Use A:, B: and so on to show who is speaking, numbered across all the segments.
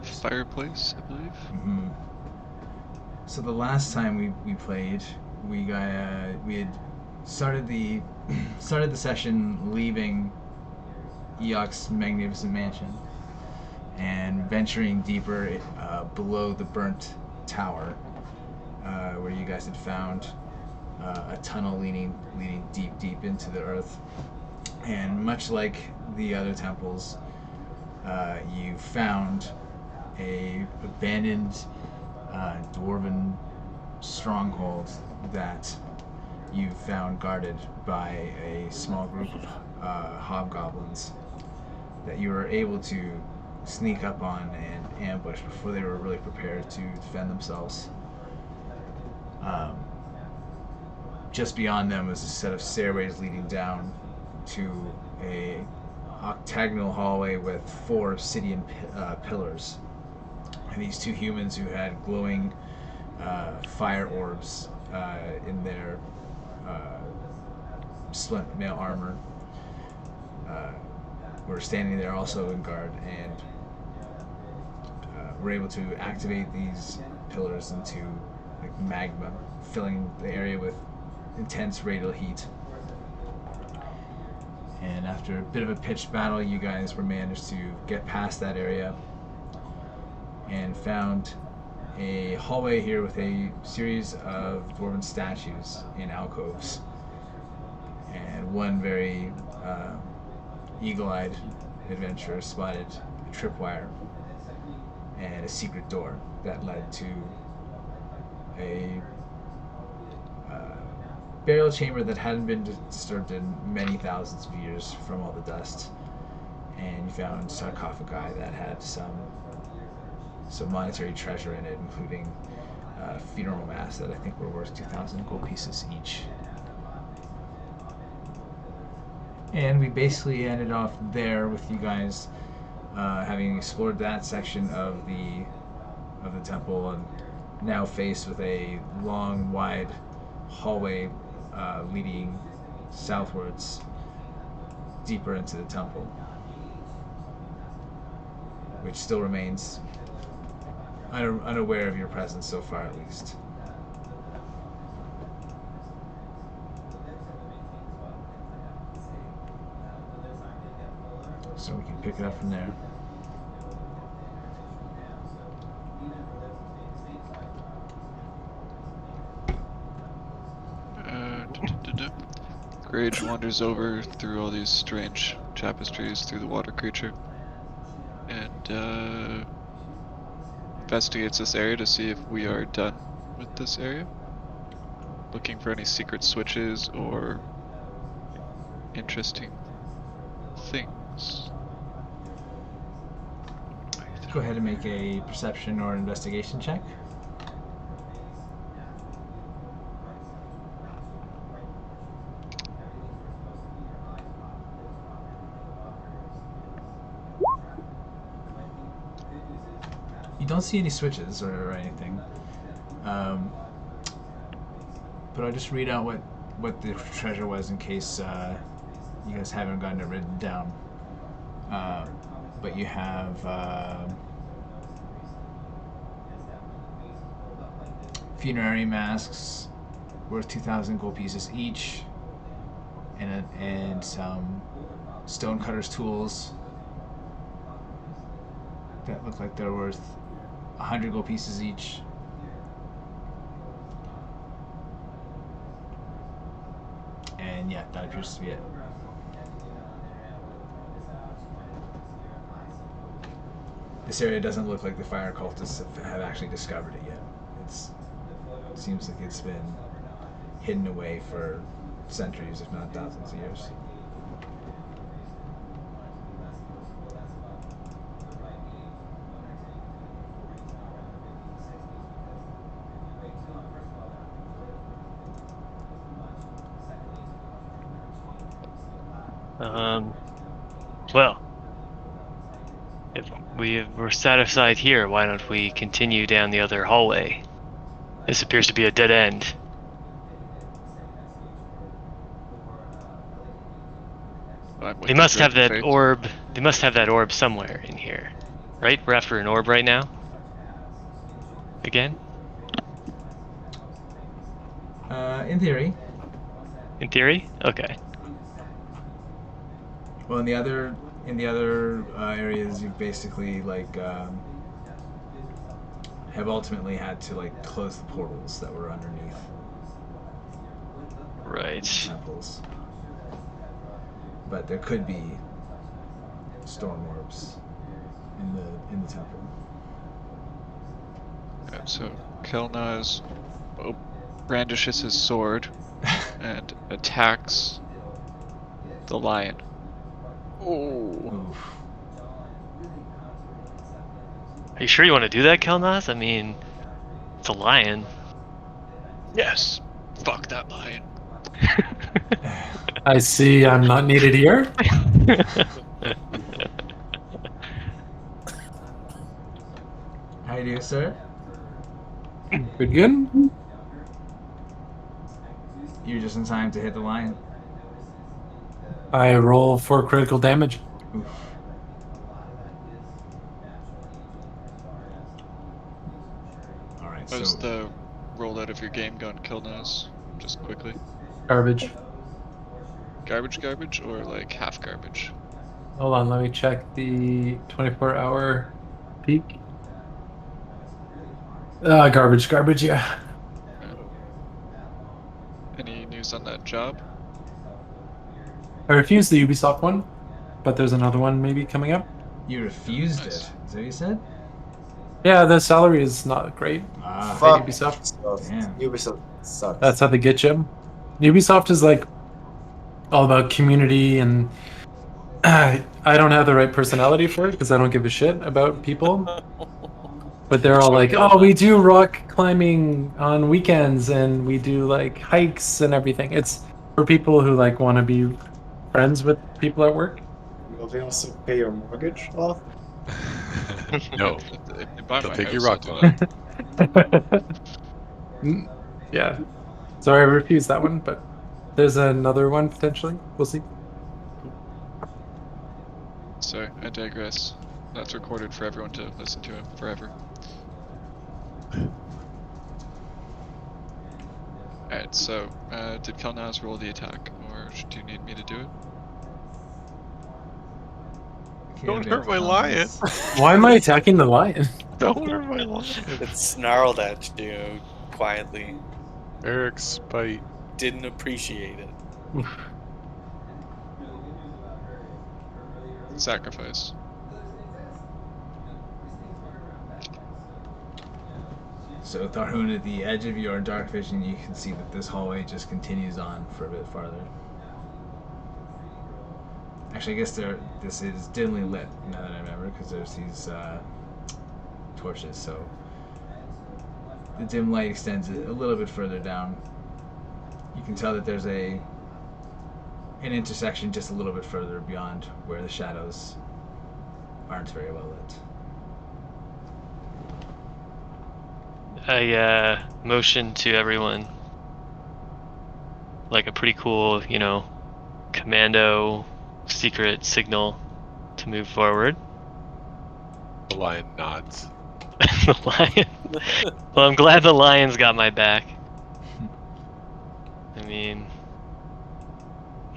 A: fireplace, I believe.
B: Mm-hmm. So the last time we played, we had started the started the session leaving Eikooc magnificent mansion and venturing deeper below the burnt tower, where you guys had found a tunnel leading deep into the earth. And much like the other temples, you found a abandoned dwarven stronghold that you found guarded by a small group of hobgoblins that you were able to sneak up on and ambush before they were really prepared to defend themselves. Just beyond them was a set of stairways leading down to a octagonal hallway with 4 obsidian pillars. And these 2 humans who had glowing fire orbs in their splint mail armor were standing there also in guard, and were able to activate these pillars into like magma, filling the area with intense radial heat. And after a bit of a pitched battle, you guys were managed to get past that area and found a hallway here with a series of dwarven statues in alcoves, and one very eagle-eyed adventurer spotted a tripwire and a secret door that led to a burial chamber that hadn't been disturbed in many thousands of years from all the dust. And you found sarcophagi that had some monetary treasure in it, including funeral mass that I think were worth 2,000 gold pieces each. And we basically ended off there with you guys having explored that section of the temple, and now faced with a long, wide hallway leading southwards, deeper into the temple, which still remains unaware of your presence so far, at least. So we can pick it up from there.
A: Grage wanders over through all these strange tapestries through the water creature and investigates this area to see if we are done with this area. Looking for any secret switches or interesting things.
B: Go ahead and make a perception or investigation check. You don't see any switches or anything, but I'll just read out what the treasure was in case you guys haven't gotten it written down. But you have funerary masks worth 2,000 gold pieces each, and some stonecutter's tools that look like they're worth 100 gold pieces each. And yeah, that appears to be it. This area doesn't look like the fire cultists have actually discovered it yet. It seems like it's been hidden away for centuries, if not thousands of years.
C: Well, if we're satisfied here, why don't we continue down the other hallway? This appears to be a dead end. They must have that orb. They must have that orb somewhere in here. right? We're after an orb right now. Again,
B: In theory.
C: in theory. Okay.
B: Well, in the other areas, you've basically like have ultimately had to like close the portals that were underneath the
C: Right.
B: temples. But there could be storm orbs in the temple.
A: Yeah, so Kelnozz brandishes his sword and attacks the lion. Oh.
B: Oof.
C: Are you sure you want to do that, Kelnozz? I mean, it's a lion.
A: Yes. Fuck that lion.
D: I see I'm not needed here.
B: How you doing, sir?
D: Good, good.
B: You're just in time to hit the lion.
D: I roll for critical damage.
B: Oof. All right.
A: How's
B: So
A: the roll out of your game gun, Kelnozz? Just quickly.
D: Garbage.
A: Garbage, or like half garbage?
D: Hold on, let me check the 24-hour peak. Garbage, yeah.
A: Any news on that job?
D: I refused the Ubisoft one, but there's another one maybe coming up.
B: you refused
A: Nice.
B: it. Is that what you said?
D: Yeah, the salary is not great.
B: Ah.
D: Fuck.
E: Fuck
D: Ubisoft.
B: Damn.
E: Ubisoft sucks.
D: That's how they get you. Ubisoft is like all about community, and I don't have the right personality for it because I don't give a shit about people. But they're all like, oh, we do rock climbing on weekends and we do like hikes and everything. It's for people who like want to be friends with people at work.
E: Will they also pay your mortgage off?
F: No.
A: If they buy
F: They'll
A: my
F: take your
A: house, I'll
F: rock
A: do that.
D: Yeah. So I refused that one, but there's another one potentially. We'll see.
A: Sorry, I digress. That's recorded for everyone to listen to him forever. Alright, so, did Kelnozz roll the attack, or do you need me to do it?
F: Don't hurt my lion.
D: Why am I attacking the lion?
F: Don't hurt my lion.
G: It snarled at you quietly.
F: Eric's spite.
G: Didn't appreciate it.
A: Sacrifice.
B: So Tharhun, at the edge of your dark vision, you can see that this hallway just continues on for a bit farther. Actually, I guess this is dimly lit now that I remember, because there's these torches. So the dim light extends a little bit further down. You can tell that there's an intersection just a little bit further beyond where the shadows aren't very well lit.
C: I motioned to everyone like a pretty cool, commando secret signal to move forward.
F: The lion nods.
C: The lion. Well, I'm glad the lion's got my back. I mean,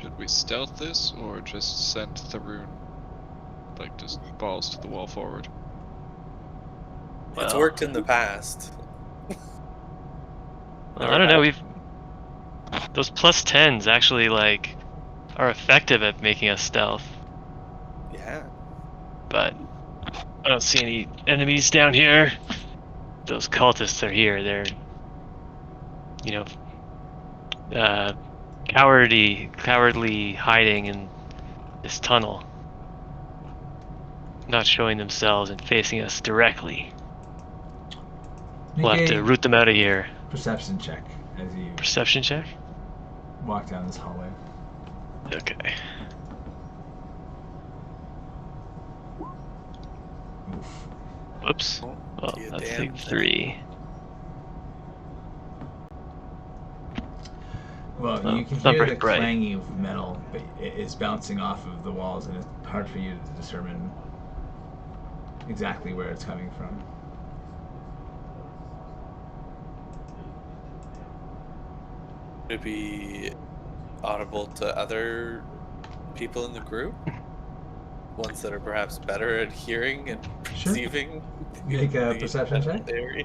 A: Should we stealth this, or just send Tharhun, like, just balls to the wall forward?
G: It's
C: well,
G: worked in the past.
C: well, I don't know. Those +10s actually are effective at making us stealth,
G: Yeah.
C: but I don't see any enemies down here. Those cultists are here. They're, cowardly hiding in this tunnel, not showing themselves and facing us directly. We'll have to root them out of here.
B: Perception check as you
C: Perception check?
B: walk down this hallway.
C: Okay.
B: Oof.
C: Whoops. Well,
G: You
C: that's
G: damn
C: like 3.
B: Well,
C: Oh,
B: you can
C: it's not
B: hear
C: very
B: the
C: bright.
B: clanging of metal, but it's bouncing off of the walls, and it's hard for you to determine exactly where it's coming from.
G: Would it be audible to other people in the group? Ones that are perhaps better at hearing and
B: Sure.
G: perceiving
B: Make a
G: the
B: perception check.
G: area?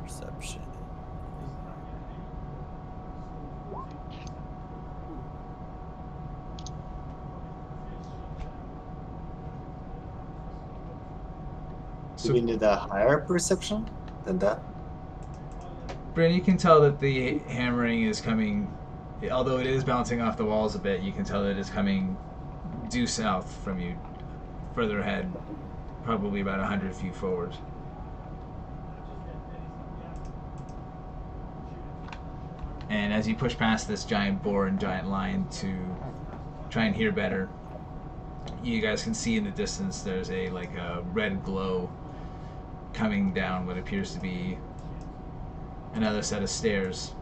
G: Perception.
E: Do we need a higher perception than that?
B: Bryn, you can tell that the hammering is coming, although it is bouncing off the walls a bit, you can tell that it's coming due south from you, further ahead, probably about 100 feet forward. And as you push past this giant boar and giant lion to try and hear better, you guys can see in the distance there's a red glow coming down what appears to be another set of stairs.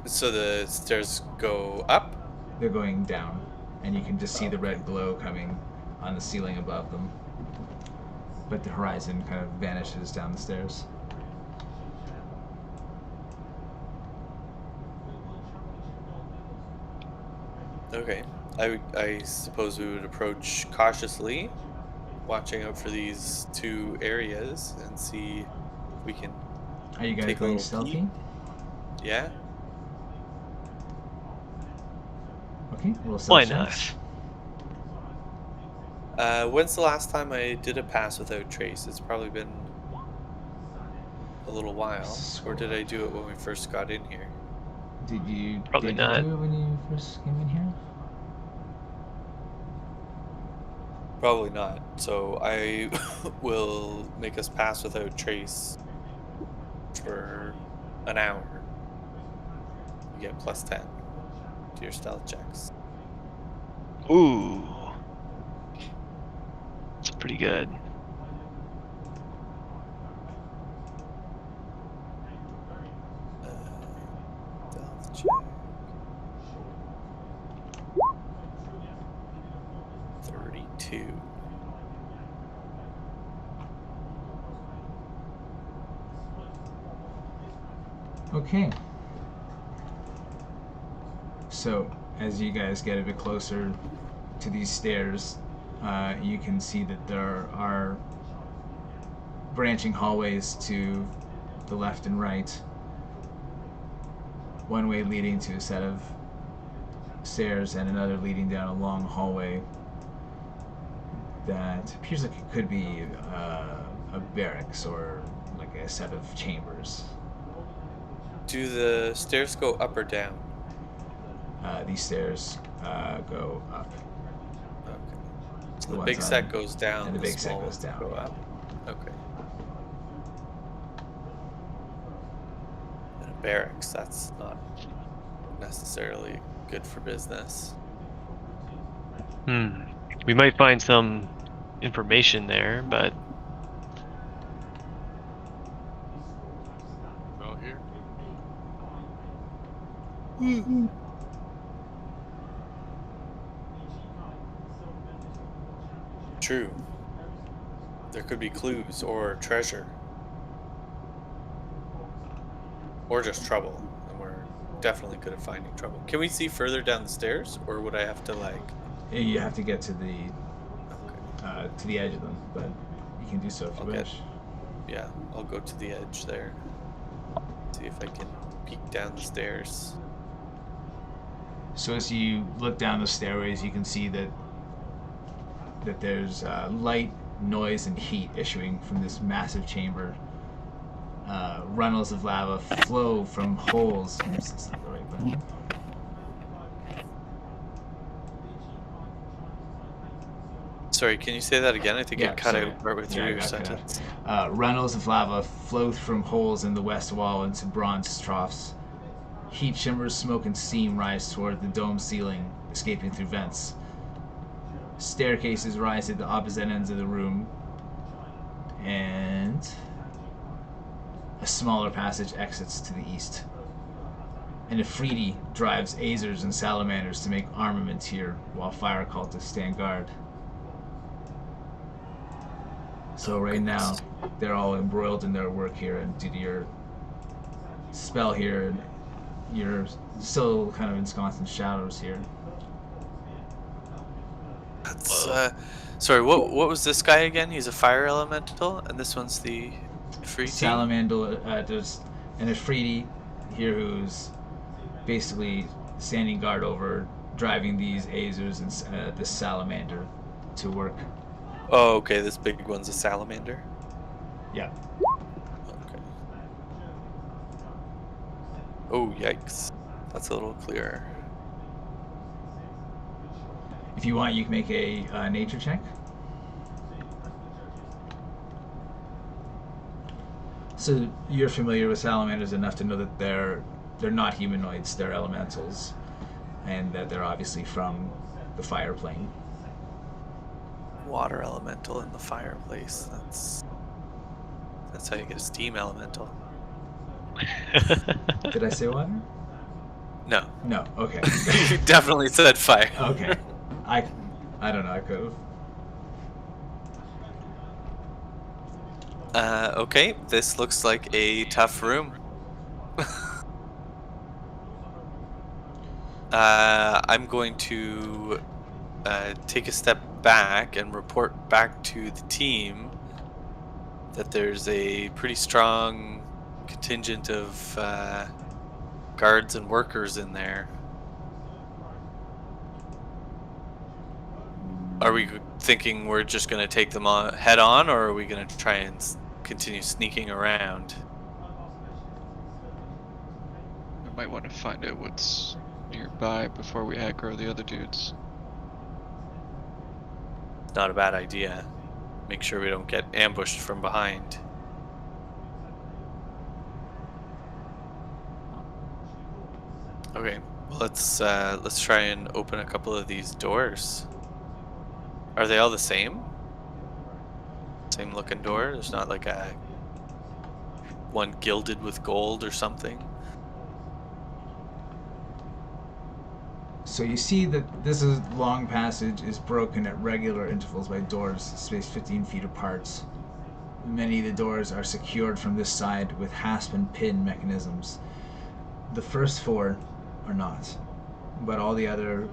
G: So the stairs go up?
B: They're going down, and you can just see the red glow coming on the ceiling above them. But the horizon kind of vanishes down the stairs.
G: Okay. I suppose we would approach cautiously, watching out for these two areas and see if we can.
B: Are you guys
G: Take a
B: going
G: little
B: stealthy?
G: peek. Yeah.
B: Okay, roll
C: Why
B: stealth
C: not?
B: checks.
G: When's the last time I did a pass without trace? It's probably been a little while. Or did I do it when we first got in here?
B: Did you
C: Probably
B: did
C: not.
B: you do it when you first came in here?
G: Probably not. So I will make us pass without trace for an hour. You get plus 10 to your stealth checks.
C: Ooh. It's pretty good.
G: Stealth check. 32.
B: Okay. So, as you guys get a bit closer to these stairs, you can see that there are branching hallways to the left and right. One way leading to a set of stairs and another leading down a long hallway that appears like it could be a barracks or like a set of chambers.
G: Do the stairs go up or down?
B: These stairs go up.
G: Okay. So
B: The
G: the
B: ones
G: big
B: on-
G: set goes down,
B: and the big set
G: small
B: goes
G: ones
B: down,
G: go
B: yeah.
G: up. Okay. And a barracks, that's not necessarily good for business.
C: We might find some information there, but
F: Well, here.
G: True. There could be clues or treasure. Or just trouble. And we're definitely good at finding trouble. Can we see further down the stairs? Or would I have to
B: You have to get to the
G: Okay.
B: to the edge of them, but you can do so if you
G: Okay.
B: wish.
G: Yeah, I'll go to the edge there. See if I can peek down the stairs.
B: So as you look down the stairways, you can see that there's light, noise, and heat issuing from this massive chamber. Runnels of lava flow from holes. Oops, that's not the right button.
G: Sorry, can you say that again? I think
B: Yeah,
G: it cut
B: sorry.
G: out partway through
B: Yeah, I
G: your
B: got cut out.
G: sentence.
B: Runnels of lava flow from holes in the west wall into bronze troughs. Heat, shimmers, smoke, and steam rise toward the dome ceiling, escaping through vents. Staircases rise at the opposite ends of the room, and a smaller passage exits to the east. And Efreeti drives Azers and salamanders to make armaments here, while fire cultists stand guard. So right now, they're all embroiled in their work here, and due to your spell here, you're still kind of ensconced in shadows here.
G: That's sorry. What was this guy again? He's a fire elemental, and this one's the Efreeti.
B: Salamander, there's an Efreeti here who's basically standing guard over driving these Azers and this salamander to work.
G: Oh, okay. This big one's a salamander.
B: Yeah.
G: Okay. Oh, yikes! That's a little clearer.
B: If you want, you can make a nature check. So you're familiar with salamanders enough to know that they're not humanoids, they're elementals, and that they're obviously from the fire plane.
G: Water elemental in the fireplace. That's how you get a steam elemental.
B: Did I say water?
G: No,
B: No. Okay.
G: you definitely said fire.
B: Okay. I don't know. I could have.
G: Okay, this looks like a tough room. I'm going to take a step back and report back to the team that there's a pretty strong contingent of guards and workers in there. Are we thinking we're just going to take them on head on, or are we going to try and continue sneaking around?
A: We might want to find out what's nearby before we aggro the other dudes.
G: Not a bad idea. Make sure we don't get ambushed from behind. Okay, well, let's try and open a couple of these doors. Are they all the same? Same looking door? There's not like a one gilded with gold or something?
B: So you see that this long passage is broken at regular intervals by doors spaced 15 feet apart. Many of the doors are secured from this side with hasp and pin mechanisms. The first 4 are not, but all the other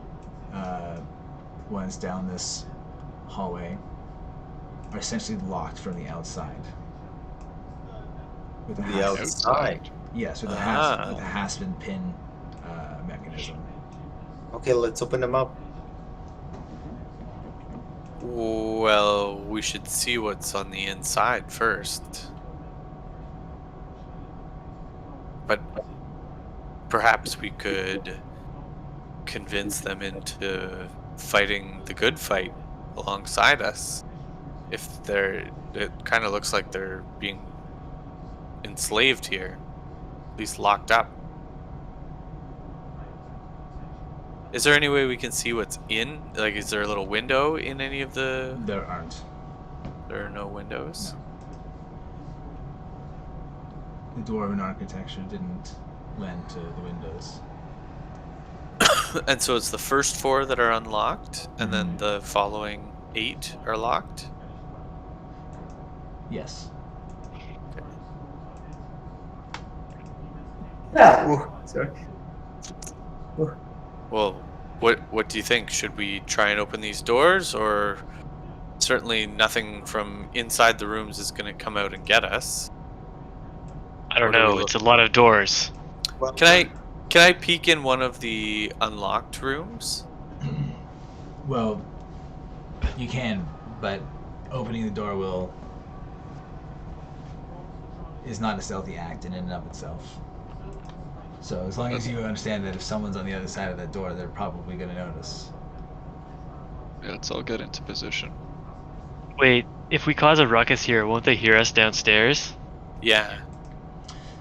B: ones down this hallway are essentially locked from the outside. With a
E: The
B: hasp.
E: outside.
B: Yes, with a hasp and pin mechanism.
E: Okay, let's open them up.
G: Well, we should see what's on the inside first. But perhaps we could convince them into fighting the good fight alongside us. If it kind of looks like they're being enslaved here, at least locked up. Is there any way we can see what's in? Like, is there a little window in any of the...
B: There aren't.
G: There are no windows?
B: No. The dwarven architecture didn't lend to the windows.
G: And so it's the first 4 that are unlocked, and then the following 8 are locked?
B: Yes.
E: Ooh, sorry. Ooh.
G: Well, what do you think? Should we try and open these doors, or certainly nothing from inside the rooms is going to come out and get us?
C: I don't
G: Or do we
C: know.
G: look-
C: It's a lot of doors.
E: Well,
G: Can I peek in one of the unlocked rooms?
B: Well, you can, but opening the door is not a stealthy act in and of itself. So as long as you understand that if someone's on the other side of that door, they're probably going to notice.
A: Yeah, let's all get into position.
C: Wait, if we cause a ruckus here, won't they hear us downstairs?
G: Yeah.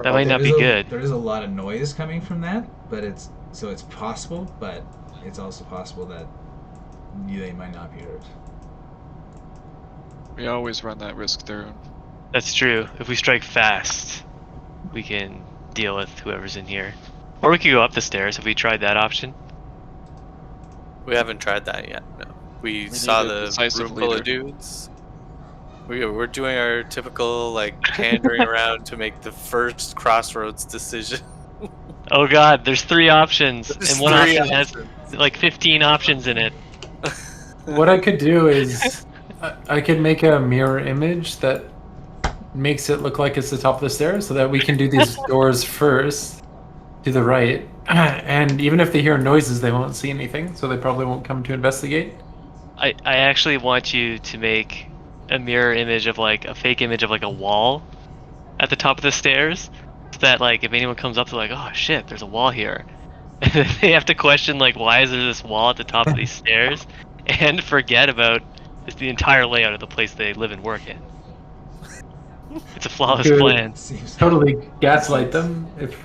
C: That might not be good.
B: There is a lot of noise coming from that, but it's possible, but it's also possible that they might not be heard.
A: We always run that risk, Tharhun.
C: That's true. If we strike fast, we can deal with whoever's in here. Or we could go up the stairs. Have we tried that option?
G: We haven't tried that yet. No. We
A: need
G: saw
A: a
G: the
A: decisive
G: room full of
A: leader.
G: dudes. We're doing our typical like pandering around to make the first crossroads decision.
C: Oh god, there's 3 options,
G: There's
C: and one
G: 3
C: option has like 15 options in it.
D: What I could do is I could make a mirror image that makes it look like it's the top of the stairs so that we can do these doors first to the right. And even if they hear noises, they won't see anything, so they probably won't come to investigate.
C: I actually want you to make a mirror image of like a fake image of like a wall at the top of the stairs, so that like if anyone comes up, they're like, oh shit, there's a wall here. And then they have to question like, why is there this wall at the top of these stairs, and forget about the entire layout of the place they live and work in. It's a flawless
D: Good.
C: plan.
B: Seems
D: Totally gaslight them if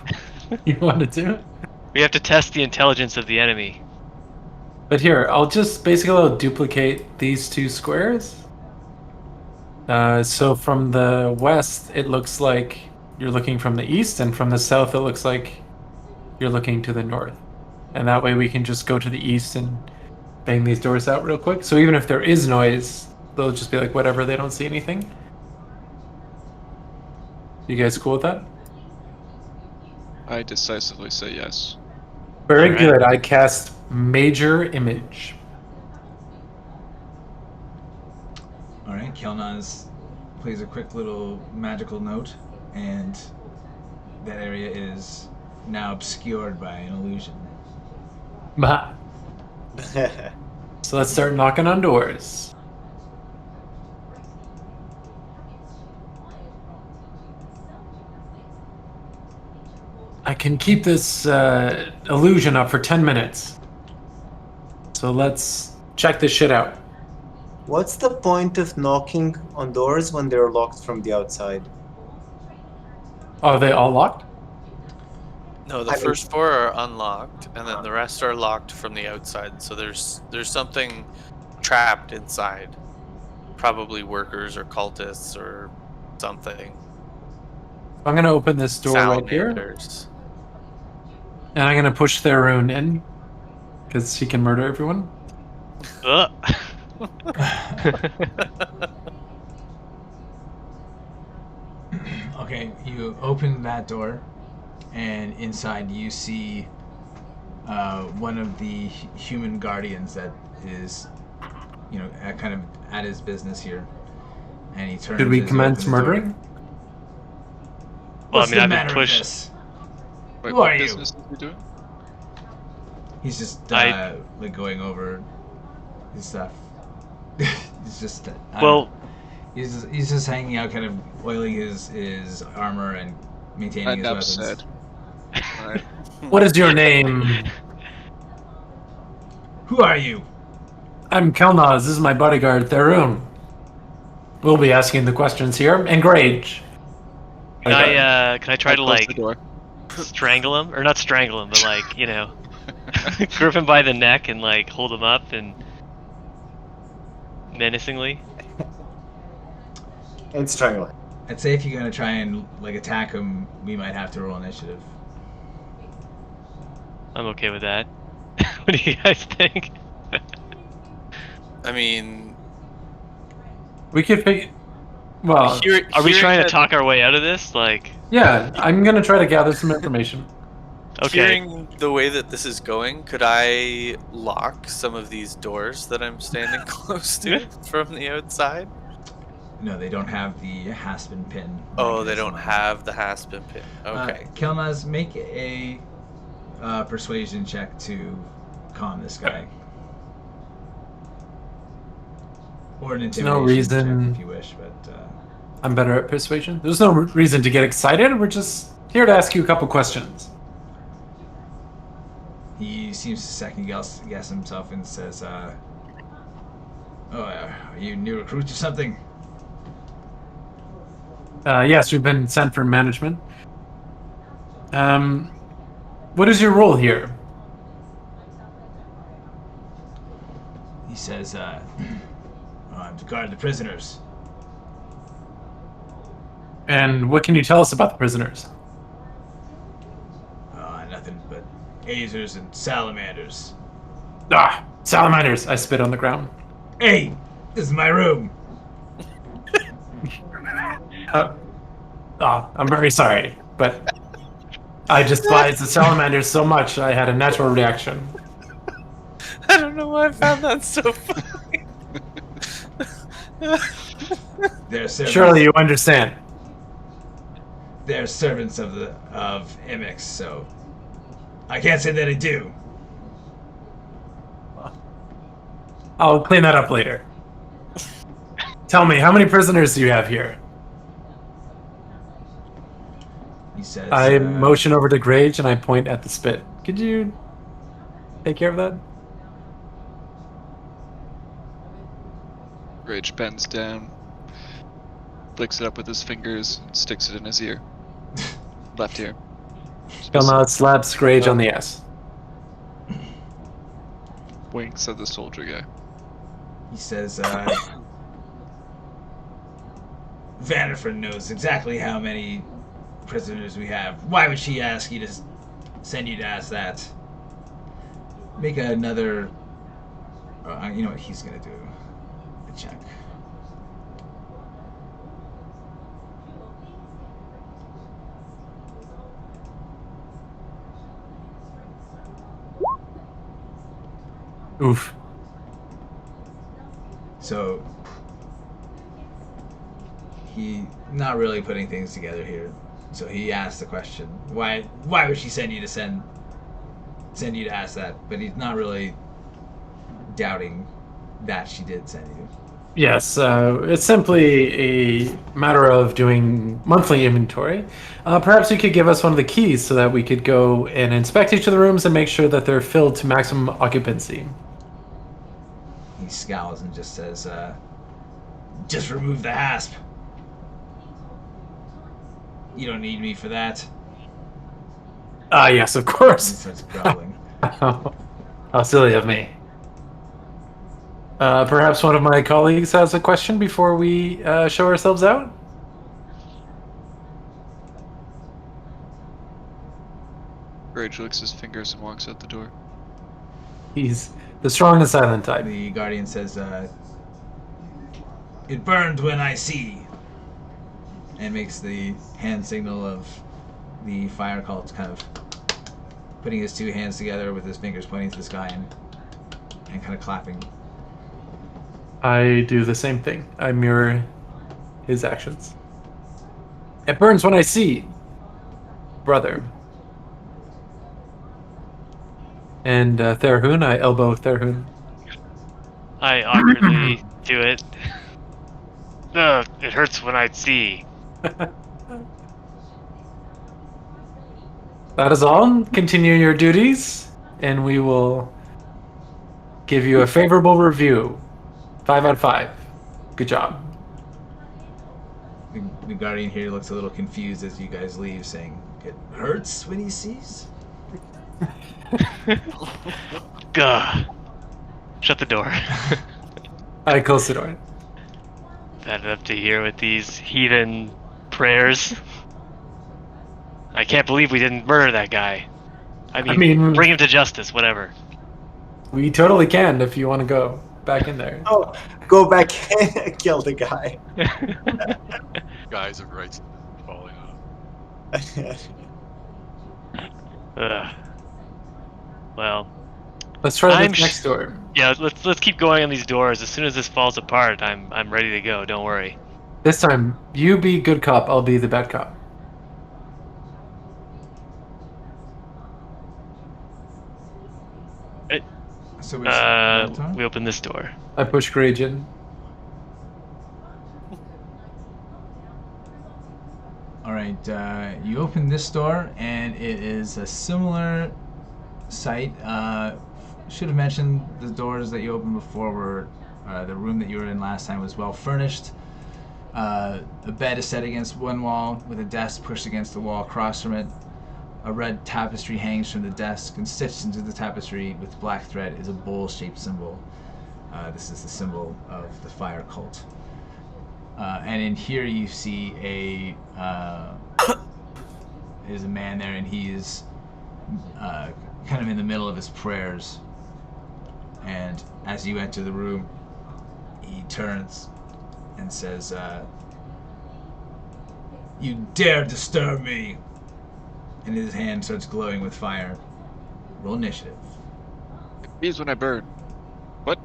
D: you wanted to.
C: We have to test the intelligence of the enemy.
D: But here, I'll duplicate these 2 squares. So from the west, it looks like you're looking from the east, and from the south, it looks like you're looking to the north. And that way we can just go to the east and bang these doors out real quick. So even if there is noise, they'll just be like, whatever, they don't see anything. You guys cool with that?
A: I decisively say yes.
D: Very
C: Alright.
D: good. I cast Major Image.
B: All right, Kelnozz plays a quick little magical note, and that area is now obscured by an illusion.
D: Bah. So let's start knocking on doors. I can keep this illusion up for 10 minutes. So let's check this shit out.
E: What's the point of knocking on doors when they're locked from the outside?
D: Are they all locked?
G: No, the
E: I mean-
G: first 4 are unlocked, and then the rest are locked from the outside. So there's something trapped inside, probably workers or cultists or something.
D: I'm gonna open this door right here,
G: Salamanders.
D: and I'm gonna push Tharhun in, because she can murder everyone.
C: Ugh.
B: Okay, you open that door, and inside you see one of the human guardians that is, kind of at his business here. And he turns.
D: Should we
B: as you
D: commence
B: open the door.
D: murdering?
C: Well,
B: What's
C: I mean,
B: the
C: I've
B: matter
C: been
B: with
C: pushed.
B: this?
A: Wait,
B: Who
A: what
B: are you?
A: business is he doing?
B: He's just
C: I-
B: like going over his stuff. He's just
C: Well,
B: he's just hanging out, kind of oiling his armor and maintaining his
A: Enough
B: weapons.
A: said. Alright.
D: What is your name?
B: Who are you?
D: I'm Kelnozz. This is my bodyguard, Tharhun. We'll be asking the questions here. And Grage.
C: can I try to
A: Close
C: like
A: the door.
C: strangle him, or not strangle him, but like grip him by the neck and like hold him up and menacingly.
E: And strangle him.
B: I'd say if you're gonna try and like attack him, we might have to roll initiative.
C: I'm okay with that. What do you guys think?
G: I mean,
D: We could figure. Well,
C: Are we
G: hearing
C: trying to
G: that-
C: talk our way out of this? Like,
D: yeah, I'm gonna try to gather some information.
C: okay.
G: Hearing the way that this is going, could I lock some of these doors that I'm standing close to from the outside?
B: No, they don't have the Haspin pin.
G: Oh, they
B: mechanism
G: don't
B: on.
G: have the Haspin pin. Okay.
B: Kelnozz, make a persuasion check to calm this guy. Or an
D: no
B: intimidation
D: reason-
B: check if you wish, but
D: I'm better at persuasion. There's no reason to get excited. We're just here to ask you a couple questions.
B: he seems to second guess himself and says, are you new recruits or something?
D: Yes, we've been sent from management. What is your role here?
B: He says, I'm to guard the prisoners.
D: And what can you tell us about the prisoners?
B: Nothing Azers and salamanders.
D: Ah, salamanders! I spit on the ground.
B: Hey, this is my room.
D: I'm very sorry, but I despise the salamanders so much I had a natural reaction.
G: I don't know why I found that so funny.
B: They're servants.
D: Surely you understand.
B: They're servants of Imix, so I can't say that I do.
D: I'll clean that up later. Tell me, how many prisoners do you have here?
B: He says.
D: I motion over to Grage and I point at the spit. Could you take care of that?
A: Grage bends down, licks it up with his fingers, and sticks it in his ear. Left ear.
D: Kelnozz slaps Grage on the ass.
A: Winks at the soldier guy.
B: He says, Vanderford knows exactly how many prisoners we have. Why would she ask you to send you to ask that? Make another. You know what he's gonna do? A check.
D: Oof.
B: So he not really putting things together here. So he asked the question, why would she send you to ask that? But he's not really doubting that she did send you.
D: Yes, it's simply a matter of doing monthly inventory. Perhaps you could give us one of the keys so that we could go and inspect each of the rooms and make sure that they're filled to maximum occupancy.
B: He scowls and just says, just remove the hasp. You don't need me for that.
D: Ah, yes, of
B: He
D: course.
B: starts growling.
D: How silly of me. Perhaps one of my colleagues has a question before we show ourselves out?
A: Grage licks his fingers and walks out the door.
D: He's the strong and silent type.
B: The Guardian says, it burned when I see. And makes the hand signal of the fire cult, kind of putting his two hands together with his fingers pointing to the sky and kind of clapping.
D: I do the same thing. I mirror his actions. It burns when I see, brother. And Tharhun, I elbow Tharhun.
C: I awkwardly do it. Ugh, it hurts when I see.
D: That is all. Continue your duties, and we will give you a favorable review. 5 out of 5. Good job.
B: The Guardian here looks a little confused as you guys leave, saying, it hurts when he sees?
C: Gah. Shut the door.
D: I close the door.
C: Bad enough to hear with these heathen prayers. I can't believe we didn't murder that guy. I mean, bring him to justice, whatever.
D: We totally can if you want to go back in there.
E: Oh, go back and kill the guy.
F: Guys of rights falling off.
C: Ugh. Well,
D: Let's try
C: I'm
D: this next door.
C: yeah. Let's keep going on these doors. As soon as this falls apart, I'm ready to go. Don't worry.
D: This time, you be good cop, I'll be the bad cop.
B: So
C: We open this door.
D: I push Grage in.
B: Alright, you open this door, and it is a similar sight. Should have mentioned the doors that you opened before were the room that you were in last time was well furnished. A bed is set against one wall with a desk pushed against the wall across from it. A red tapestry hangs from the desk, and stitched into the tapestry with black thread is a bowl-shaped symbol. This is the symbol of the fire cult. And in here you see there's a man there, and he is kind of in the middle of his prayers. And as you enter the room, he turns and says, "You dare disturb me!" And his hand starts glowing with fire. Roll initiative.
A: He's when I burn. What?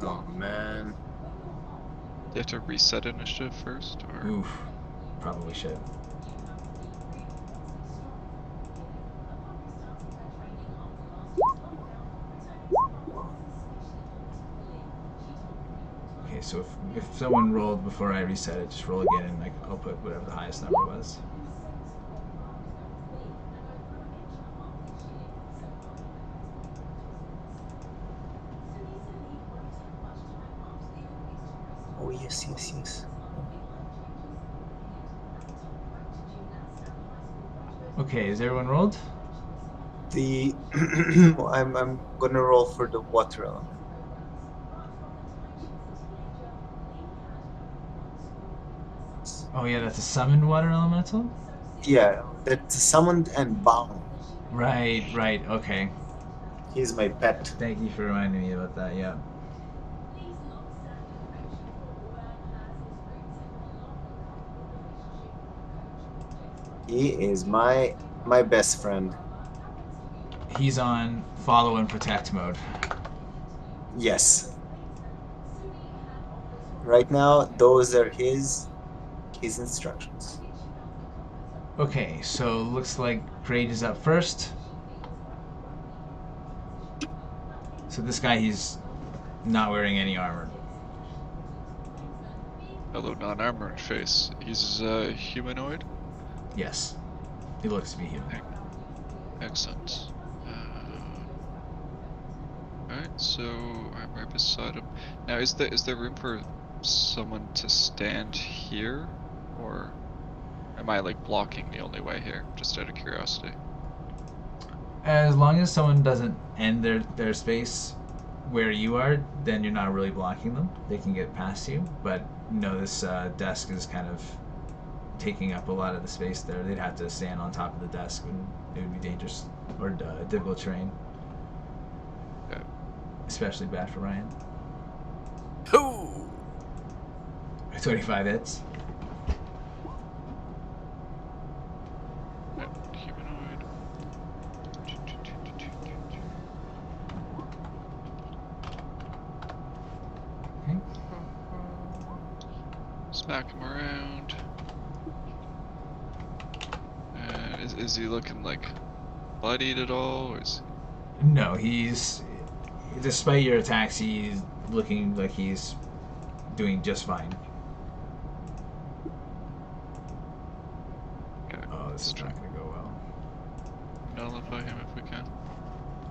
E: Oh man.
A: Do you have to reset initiative first, or?
B: Oof. Probably should. Okay, so if someone rolled before I reset it, just roll again and I'll put whatever the highest number was.
E: Oh yes.
B: Okay, is everyone rolled?
E: The I'm gonna roll for the water element.
B: Oh yeah, that's a summoned water elemental?
E: Yeah, that's summoned and bound.
B: Right, okay.
E: He's my pet.
B: Thank you for reminding me about that, yeah.
E: He is my best friend.
B: He's on follow and protect mode.
E: Yes. Right now, those are his instructions.
B: Okay, so looks like Grage is up first. So this guy, he's not wearing any armor.
A: Hello, non-armored face. He's humanoid?
B: Yes. He looks to be human.
A: Excellent. Alright, so I'm right beside him. Now, is there room for someone to stand here? Or am I, like, blocking the only way here? Just out of curiosity.
B: As long as someone doesn't end their space where you are, then you're not really blocking them. They can get past you. But no, this desk is kind of taking up a lot of the space there. They'd have to stand on top of the desk, and it would be dangerous or difficult terrain.
A: Okay.
B: Especially bad for Ryan.
G: Hoo!
B: 25 hits.
A: Humanoid.
B: Okay.
A: Smack him around. Is he looking like bloodied at all, or is
B: No, he's, despite your attacks, he's looking like he's doing just fine.
A: okay?
B: Oh, this is not going to go well.
A: Nullify him if we can.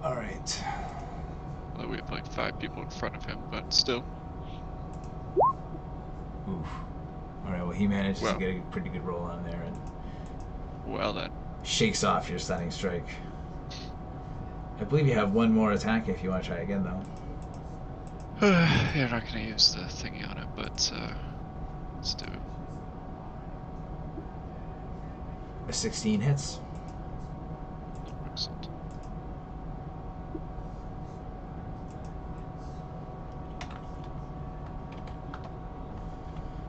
B: Alright.
A: Although we have like 5 people in front of him, but still.
B: Oof. Alright, well, he manages
A: Well.
B: to get a pretty good roll on there and
A: Well then.
B: shakes off your stunning strike. I believe you have one more attack if you want to try again, though.
A: Yeah, I'm not gonna use the thingy on it, but let's do it.
B: A 16 hits.
A: Excellent.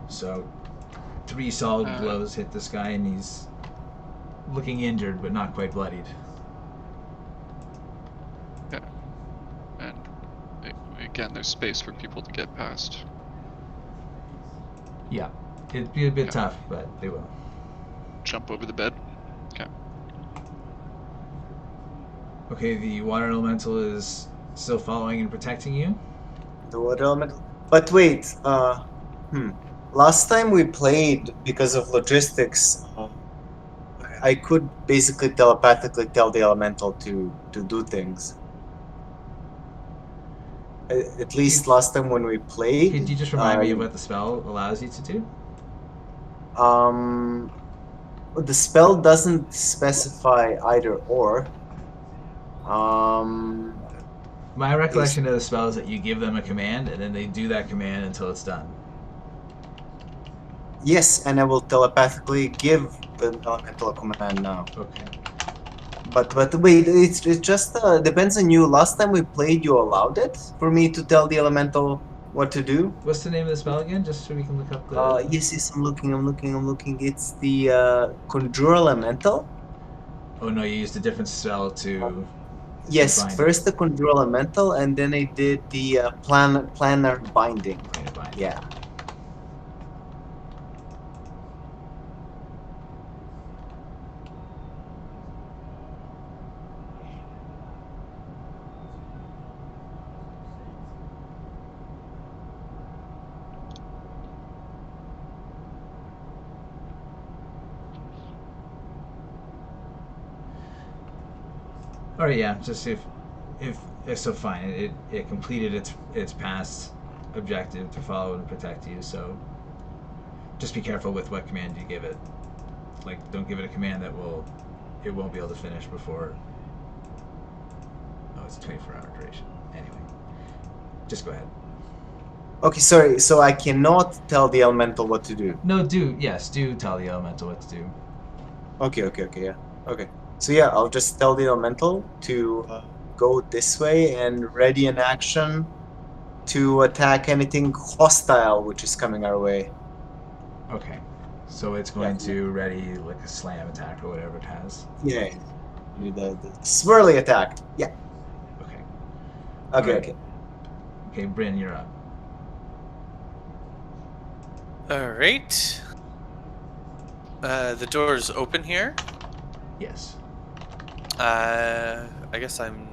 B: So, 3 solid blows hit this guy, and he's looking injured, but not quite bloodied.
A: Yeah. And again, there's space for people to get past.
B: Yeah. It'd be a bit
A: Yeah.
B: tough, but they will.
A: Jump over the bed. Okay.
B: Okay, the water elemental is still following and protecting you.
E: The water elemental. But wait, last time we played, because of logistics, I could basically telepathically tell the elemental to do things. At least last time when we played.
B: Could you just remind me of what the spell allows you to do?
E: The spell doesn't specify either or.
B: My recollection of the spell is that you give them a command, and then they do that command until it's done.
E: Yes, and I will telepathically give the elemental a command now.
B: Okay.
E: But wait, it just depends on you. Last time we played, you allowed it for me to tell the elemental what to do.
B: What's the name of the spell again? Just so we can look up the.
E: Yes, I'm looking. It's the Conjure Elemental.
B: Oh no, you used a different spell to.
E: Yes,
B: bind
E: first
B: it.
E: the Conjure Elemental, and then I did the Planner Binding.
B: Planar bind.
E: Yeah.
B: All right, yeah. Just if so, fine. It completed its past objective to follow and protect you. So just be careful with what command you give it. Like, don't give it a command that it won't be able to finish before. Oh, it's 24-hour duration. Anyway, just go ahead.
E: Okay, sorry. So I cannot tell the elemental what to do.
B: No, do tell the elemental what to do.
E: Okay, yeah. Okay. So yeah, I'll just tell the elemental to go this way and ready an action to attack anything hostile which is coming our way.
B: Okay, so it's going to ready like a slam attack or whatever it has.
E: Yeah. The swirly attack. Yeah.
B: Okay.
E: Okay.
B: Okay, Bryn, you're up.
G: All right. The door's open here.
B: Yes.
G: I guess I'm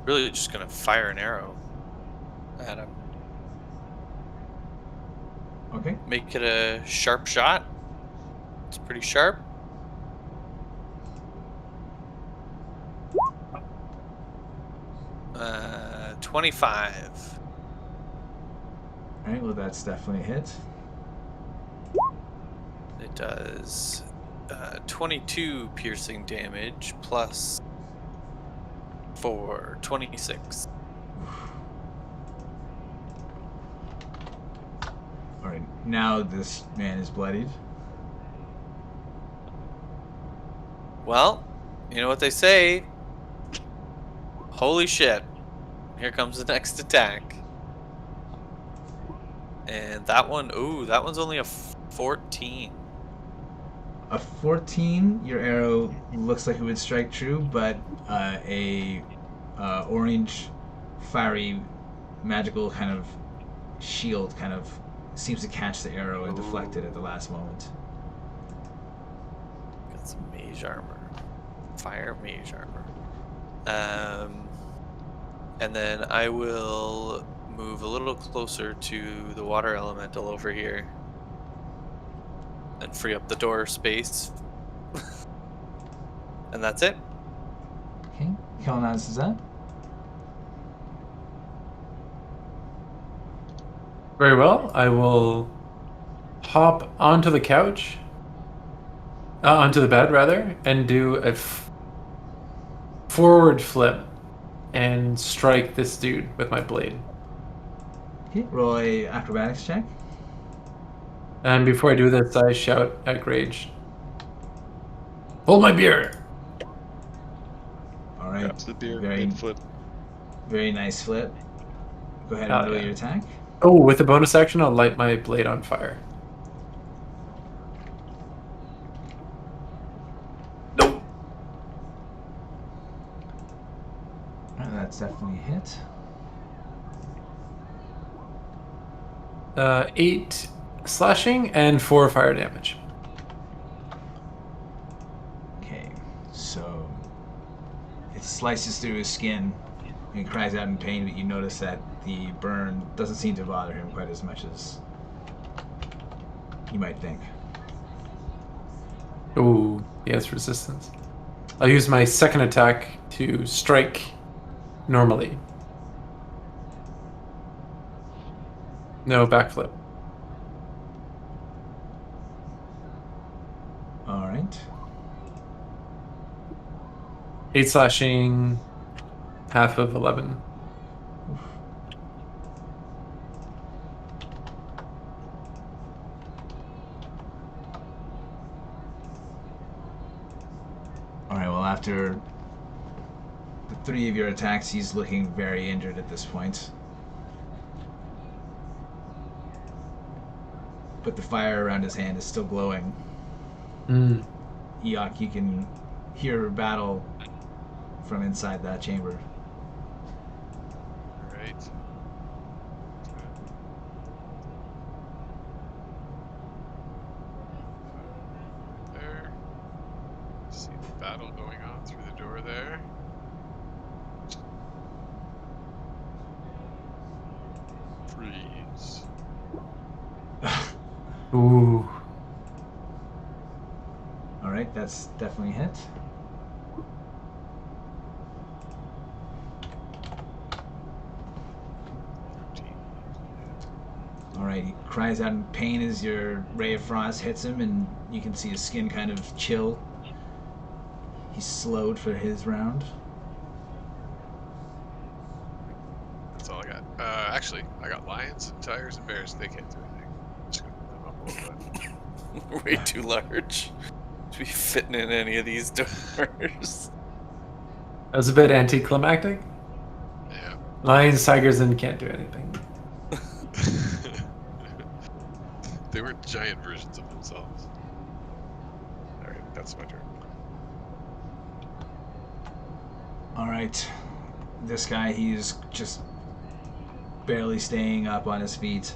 G: really just gonna fire an arrow at him.
B: Okay.
G: Make it a sharp shot. It's pretty sharp. Uh, 25.
B: All right. Well, that's definitely a hit.
G: It does 22 piercing damage plus 4, 26.
B: All right. Now this man is bloodied.
G: Well, you know what they say. Holy shit. Here comes the next attack. And that one, ooh, that one's only a 14.
B: A 14. Your arrow looks like it would strike true, but a orange, fiery, magical kind of shield kind of seems to catch the arrow and deflect it at the last moment.
G: Got some mage armor. Fire mage armor. And then I will move a little closer to the water elemental over here. And free up the door space. And that's it.
B: Okay. Kelnozz is up.
D: Very well. I will hop onto the couch, onto the bed rather, and do a forward flip and strike this dude with my blade.
B: Okay. Roll a acrobatics check.
D: And before I do this, I shout at Grage, "Hold my beer!"
B: All right.
A: Grabs the beer
B: Very,
A: mid-flip.
B: very nice flip. Go ahead
D: Oh,
B: and roll
D: yeah.
B: your attack.
D: Oh, with a bonus action, I'll light my blade on fire. Nope.
B: That's definitely a hit.
D: 8 slashing and 4 fire damage.
B: Okay, so it slices through his skin and he cries out in pain, but you notice that the burn doesn't seem to bother him quite as much as you might think.
D: Ooh, he has resistance. I'll use my second attack to strike normally. No, backflip.
B: All right.
D: 8 slashing, half of 11.
B: All right. Well, after after the 3 of your attacks, he's looking very injured at this point. But the fire around his hand is still glowing.
D: Mm.
B: Eikooc, you can hear battle from inside that chamber.
F: Alright. There. See the battle going on through the door there. Freeze.
D: Ooh.
B: Alright, that's definitely a hit. Alright, he cries out in pain as your ray of frost hits him, and you can see his skin kind of chill. He's slowed for his round.
F: That's all I got. Actually, I got lions and tigers and bears. They can't do anything. Just gonna put them up a little bit.
G: Way too large to be fitting in any of these doors.
D: That was a bit anticlimactic.
F: Yeah.
D: Lions, tigers, and can't do anything.
F: They were giant versions of themselves. Alright, that's my turn.
B: Alright. This guy, he's just barely staying up on his feet.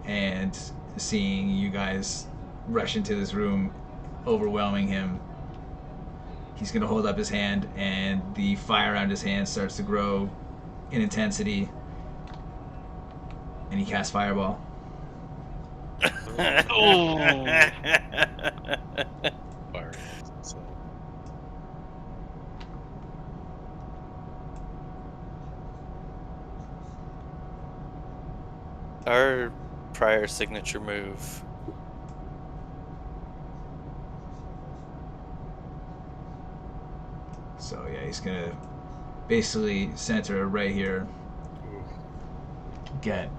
B: And seeing you guys rush into this room, overwhelming him, he's going to hold up his hand, and the fire around his hand starts to grow in intensity. And he casts Fireball.
C: Oh.
F: Fire. So,
G: Our prior signature move.
B: So yeah, he's going to basically center right here.
F: ooh.
B: Get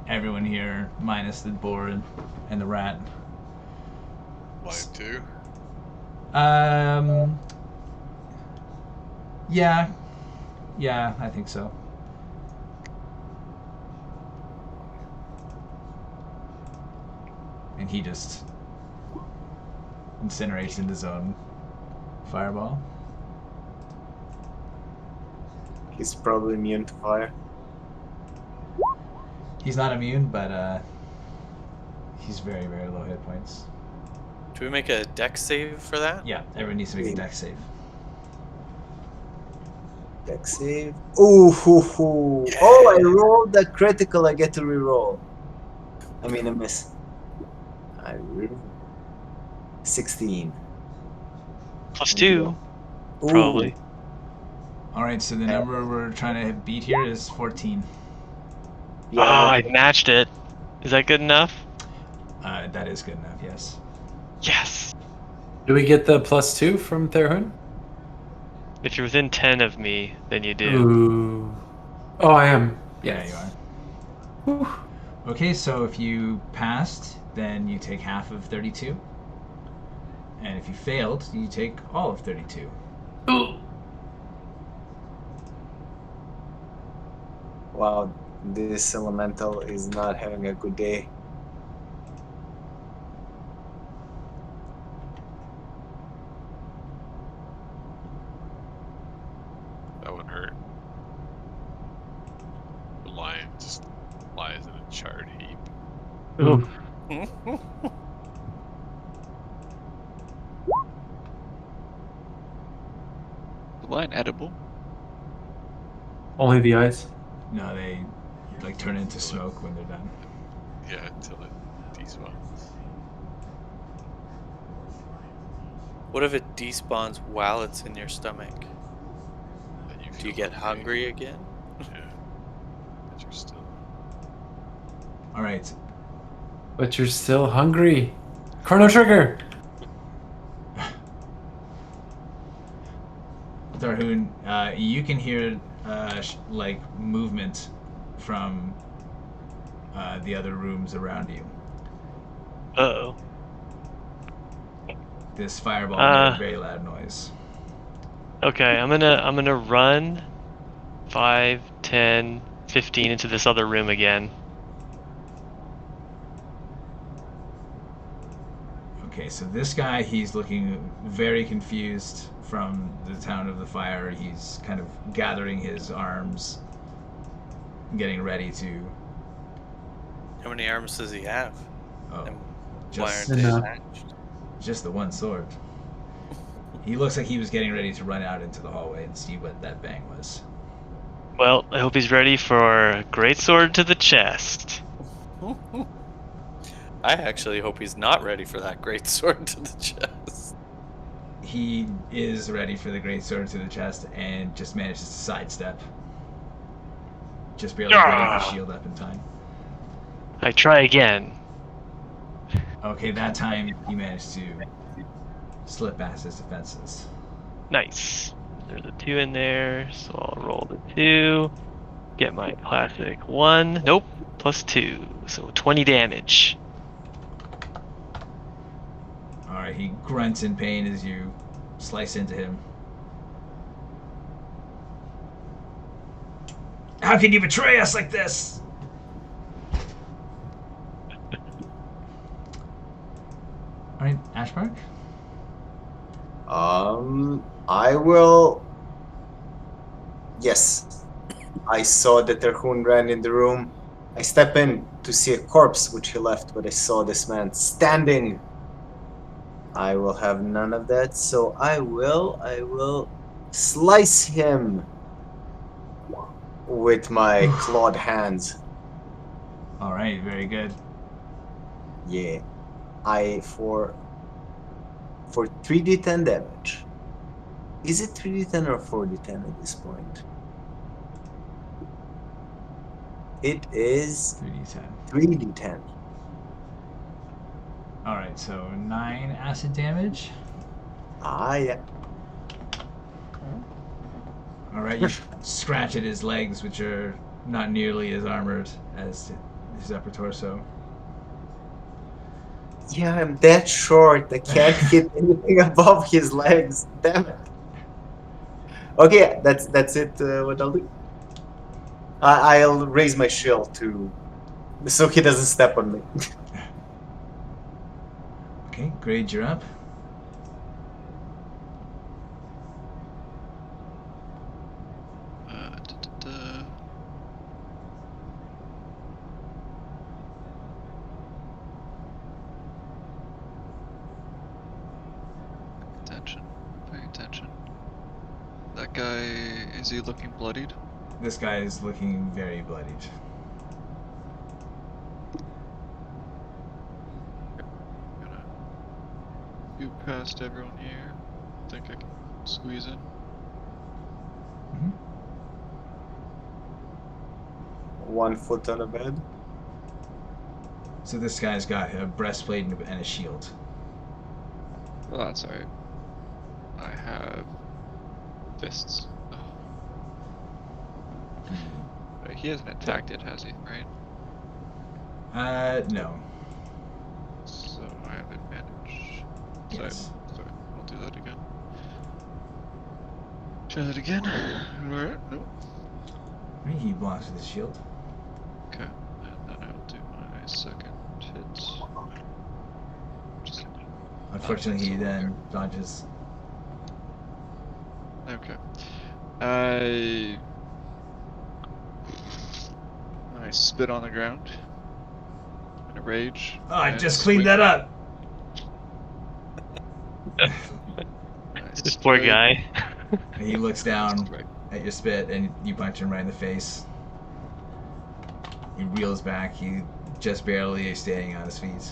B: everyone here minus the board and the rat.
F: Lion 2.
B: Yeah, I think so. And he just incinerates into his own fireball.
E: He's probably immune to fire.
B: He's not immune, but he's very, very low hit points.
G: Do we make a dex save for that?
B: Yeah, everyone needs to make a dex save.
E: Dex save. Ooh, hoo, hoo. Oh, I rolled a critical. I get to reroll. I mean, a miss. I reroll. 16.
C: +2,
E: Ooh.
C: probably.
B: Alright, so the number we're trying to beat here is 14.
E: Yeah.
C: Oh, I matched it. Is that good enough?
B: That is good enough, yes.
C: Yes.
D: Do we get the +2 from Tharhun?
C: If you're within 10 of me, then you do.
D: Ooh. Oh, I am.
B: Yeah, you are.
D: Whew.
B: Okay, so if you passed, then you take half of 32. And if you failed, you take all of 32.
D: Ooh.
E: Wow, this elemental is not having a good day.
F: That one hurt. The lion just lies in a charred heap.
D: Ooh.
A: The line edible?
D: Only the eyes.
B: No, they like turn into smoke when they're done.
F: Yeah, until it despawns.
G: What if it despawns while it's in your stomach?
F: Then
G: Do you
F: feel
G: get
F: okay.
G: hungry again?
F: Yeah. But you're still.
B: Alright,
D: But you're still hungry. Chrono Trigger!
B: Tharhun, you can hear like movement from the other rooms around you.
C: Uh-oh.
B: This fireball made a very loud noise.
C: Okay, I'm gonna run 5, 10, 15 into this other room again.
B: Okay, so this guy, he's looking very confused from the Town of the Fire. He's kind of gathering his arms, getting ready to.
G: How many arms does he have?
B: Oh,
G: And why
B: just
G: aren't they
D: Enough.
G: attached?
B: just the one sword. He looks like he was getting ready to run out into the hallway and see what that bang was.
C: Well, I hope he's ready for a greatsword to the chest.
G: I actually hope he's not ready for that great sword to the chest.
B: He is ready for the great sword to the chest and just manages to sidestep. Just barely getting his shield up in time.
C: I try again.
B: Okay, that time he managed to slip past his defenses.
C: Nice. There's a 2 in there, so I'll roll the 2. Get my classic 1. Nope. Plus 2. So 20 damage.
B: Alright, he grunts in pain as you slice into him. How can you betray us like this? Alright, Ashbark?
E: I will. Yes, I saw that Tharhun ran in the room. I step in to see a corpse which he left, but I saw this man standing. I will have none of that, so I will slice him with my clawed hands.
B: Alright, very good.
E: Yeah, for 3d10 damage. Is it 3d10 or 4d10 at this point? It is
B: 3d10.
E: 3d10.
B: Alright, so 9 acid damage.
E: Ah, yeah.
B: Alright, you scratch at his legs, which are not nearly as armored as his upper torso.
E: Yeah, I'm that short. I can't hit anything above his legs. Damn it. Okay, that's it. What I'll do. I'll raise my shield so he doesn't step on me.
B: Okay, Grage, you're up.
A: Attention. Pay attention. That guy, is he looking bloodied?
B: This guy is looking very bloodied.
A: Gonna scoot past everyone here. Think I can squeeze in.
B: Mm-hmm.
E: 1 foot on a bed.
B: So this guy's got a breastplate and a shield.
A: Well, that's alright. I have fists. Oh. He hasn't attacked it, has he? Right?
B: No.
A: So I have advantage.
B: Yes.
A: Sorry, I'll do that again. Try that again. Alright, nope.
B: Right, he blocks with his shield.
A: Okay, and then I'll do my second hit. Just
B: Unfortunately, he then dodges.
A: okay. I spit on the ground in a rage.
B: Oh, I
A: and
B: just
A: swing-
B: cleaned that up.
A: I
C: This poor
A: spit-
C: guy.
B: And he looks down
A: Right.
B: at your spit, and you punch him right in the face. He reels back. He just barely is standing on his feet.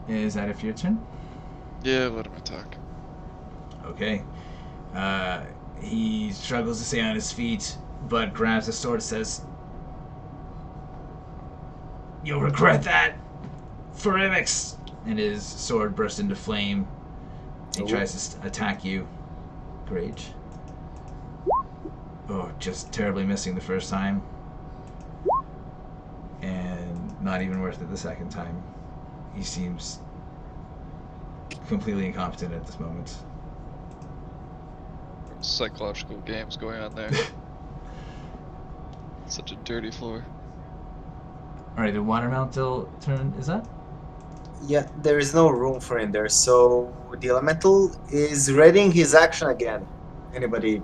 B: Is that it for your turn?
A: Yeah, let him attack.
B: Okay. He struggles to stay on his feet, but grabs the sword and says, "You'll regret that, Forimix!" And his sword bursts into flame, He tries to attack you, Grage. Oh, just terribly missing the first time. And not even worth it the second time. He seems completely incompetent at this moment.
A: Psychological games going on there. Such a dirty floor.
B: Alright, did Watermelon turn? Is that?
E: Yeah, there is no room for him there, so the elemental is readying his action again. Anybody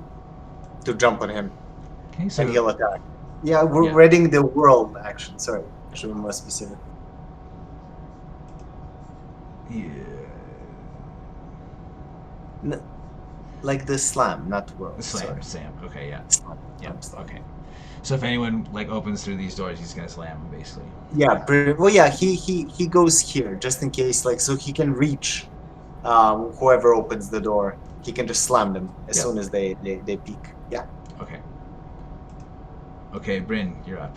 E: to jump on him,
B: Okay, so
E: and he'll attack. Yeah, we're
B: Yeah.
E: readying the world action. Sorry, I should be more specific.
B: yeah.
E: Like the slam, not world.
B: The slam,
E: Sorry.
B: Sam. Okay, yeah.
E: Slam.
B: Yeah,
E: I'm sorry.
B: okay. So if anyone like opens through these doors, he's gonna slam them, basically.
E: Yeah, well, yeah, he goes here just in case, like, so he can reach whoever opens the door. He can just slam them as
B: Yep.
E: soon as they peek. Yeah.
B: Okay. Okay, Bryn, you're up.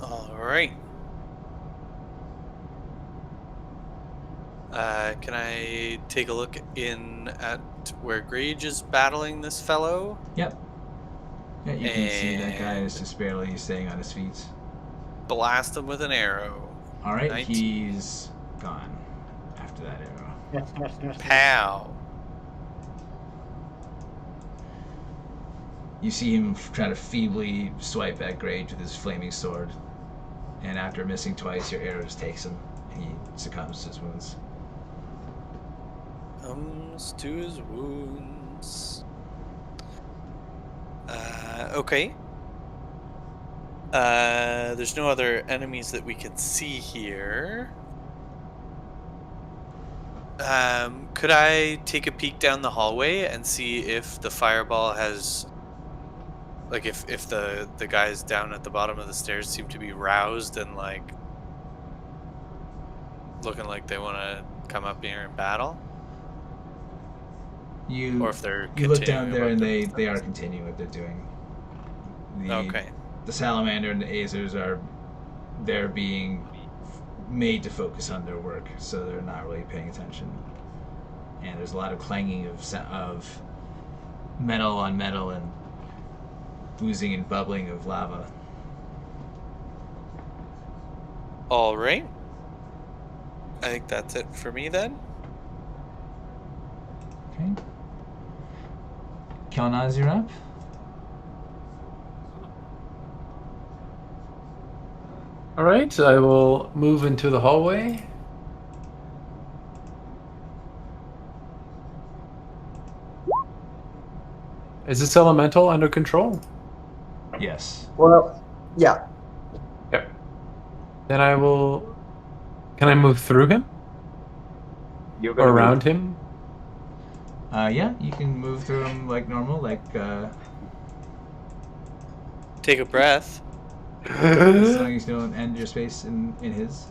G: All right. Can I take a look in at where Grage is battling this fellow?
B: Yep. Yeah, you can see that guy is just barely staying on his feet.
G: Blast him with an arrow.
B: Alright,
G: 19.
B: he's gone after that arrow.
G: Pow.
B: You see him try to feebly swipe at Grage with his flaming sword. And after missing twice, your arrow just takes him, and he succumbs to his wounds.
G: Comes to his wounds. Okay. There's no other enemies that we can see here. Could I take a peek down the hallway and see if the fireball has, like, if the guys down at the bottom of the stairs seem to be roused and like looking like they want to come up here and battle, or if they're
B: You look down
G: continuing
B: there
G: what
B: and
G: they're-
B: they are continuing what they're doing.
G: Okay.
B: The salamander and the Azers they're being made to focus on their work, so they're not really paying attention. And there's a lot of clanging of metal on metal and oozing and bubbling of lava.
G: All right. I think that's it for me then.
B: Okay. Kelnozz, you're up.
D: All right, I will move into the hallway. Is this elemental under control?
B: Yes.
E: Well, yeah.
D: Okay. Then I will. Can I move through him
E: You're
D: or
E: gonna
D: around him?
B: Yeah, you can move through them like normal, like
G: Take a breath.
B: as long as you don't end your space in his.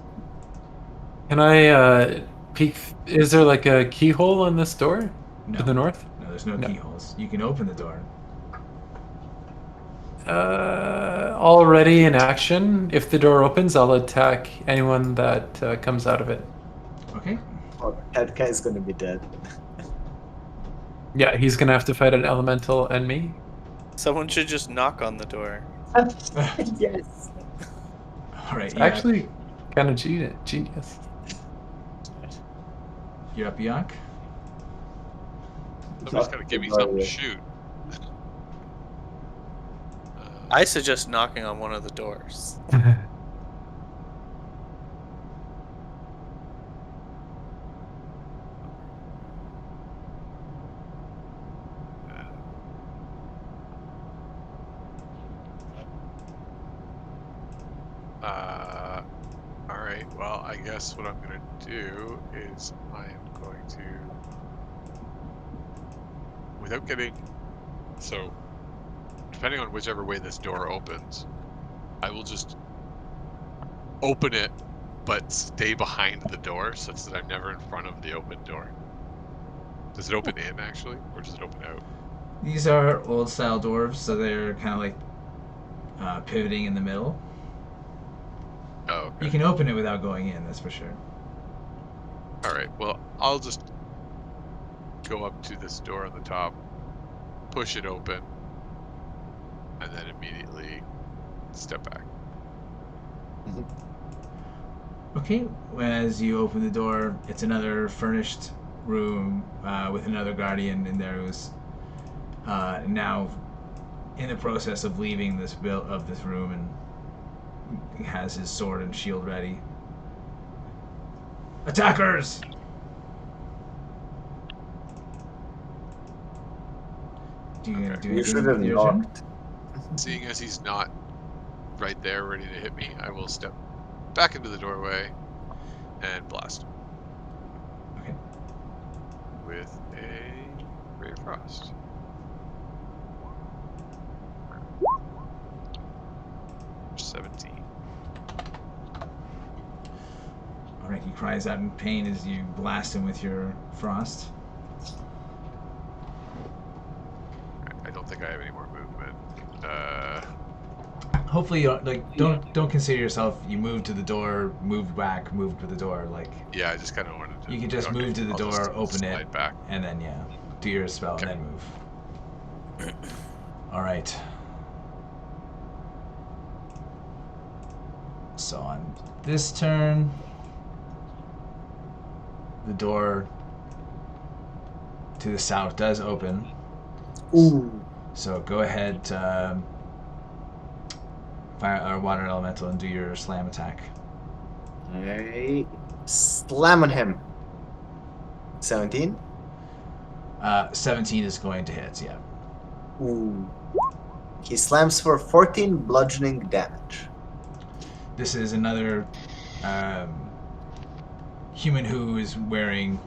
D: Can I peek? Is there like a keyhole on this door
B: No.
D: to the north?
B: No, there's no
D: No.
B: keyholes. You can open the door.
D: Already in action. If the door opens, I'll attack anyone that comes out of it.
B: Okay.
E: Oh, that guy's gonna be dead.
D: Yeah, he's gonna have to fight an elemental and me.
G: Someone should just knock on the door.
E: Yes.
B: All right.
D: It's actually kind of genius.
B: You're up, Yak.
F: Somebody's gotta give me something to shoot.
G: I suggest knocking on one of the doors.
F: Alright, well, I guess what I'm gonna do is I am going to, without getting, so, depending on whichever way this door opens, I will just open it, but stay behind the door such that I'm never in front of the open door. Does it open in, actually, or does it open out?
B: These are old style dwarves, so they're kind of like pivoting in the middle.
F: Oh, okay.
B: You can open it without going in, that's for sure.
F: Alright, well, I'll just go up to this door on the top, push it open, and then immediately step back.
B: Okay, as you open the door, it's another furnished room with another guardian in there who's now in the process of leaving this room, and he has his sword and shield ready. Attackers! Do you
F: Okay.
B: do
E: You
B: anything
E: should
B: with
E: have
B: your turn?
E: knocked.
F: Seeing as he's not right there ready to hit me, I will step back into the doorway and blast him.
B: Okay.
F: With a Ray of Frost. For 17.
B: Alright, he cries out in pain as you blast him with your frost.
F: I don't think I have any more movement.
B: Hopefully, don't consider yourself. You moved to the door, moved back, moved to the door. Like
F: Yeah, I just kind of wanted to.
B: you can just move to the
F: I'll
B: door,
F: just
B: open it,
F: slide back.
B: and then do your spell
F: Okay.
B: and then move. All right. So on this turn, the door to the south does open.
E: Ooh.
B: So go ahead, fire our water elemental and do your slam attack.
E: Alright. Slam on him. 17?
B: 17 is going to hit, yeah.
E: Ooh. He slams for 14 bludgeoning damage.
B: This is another human who is wearing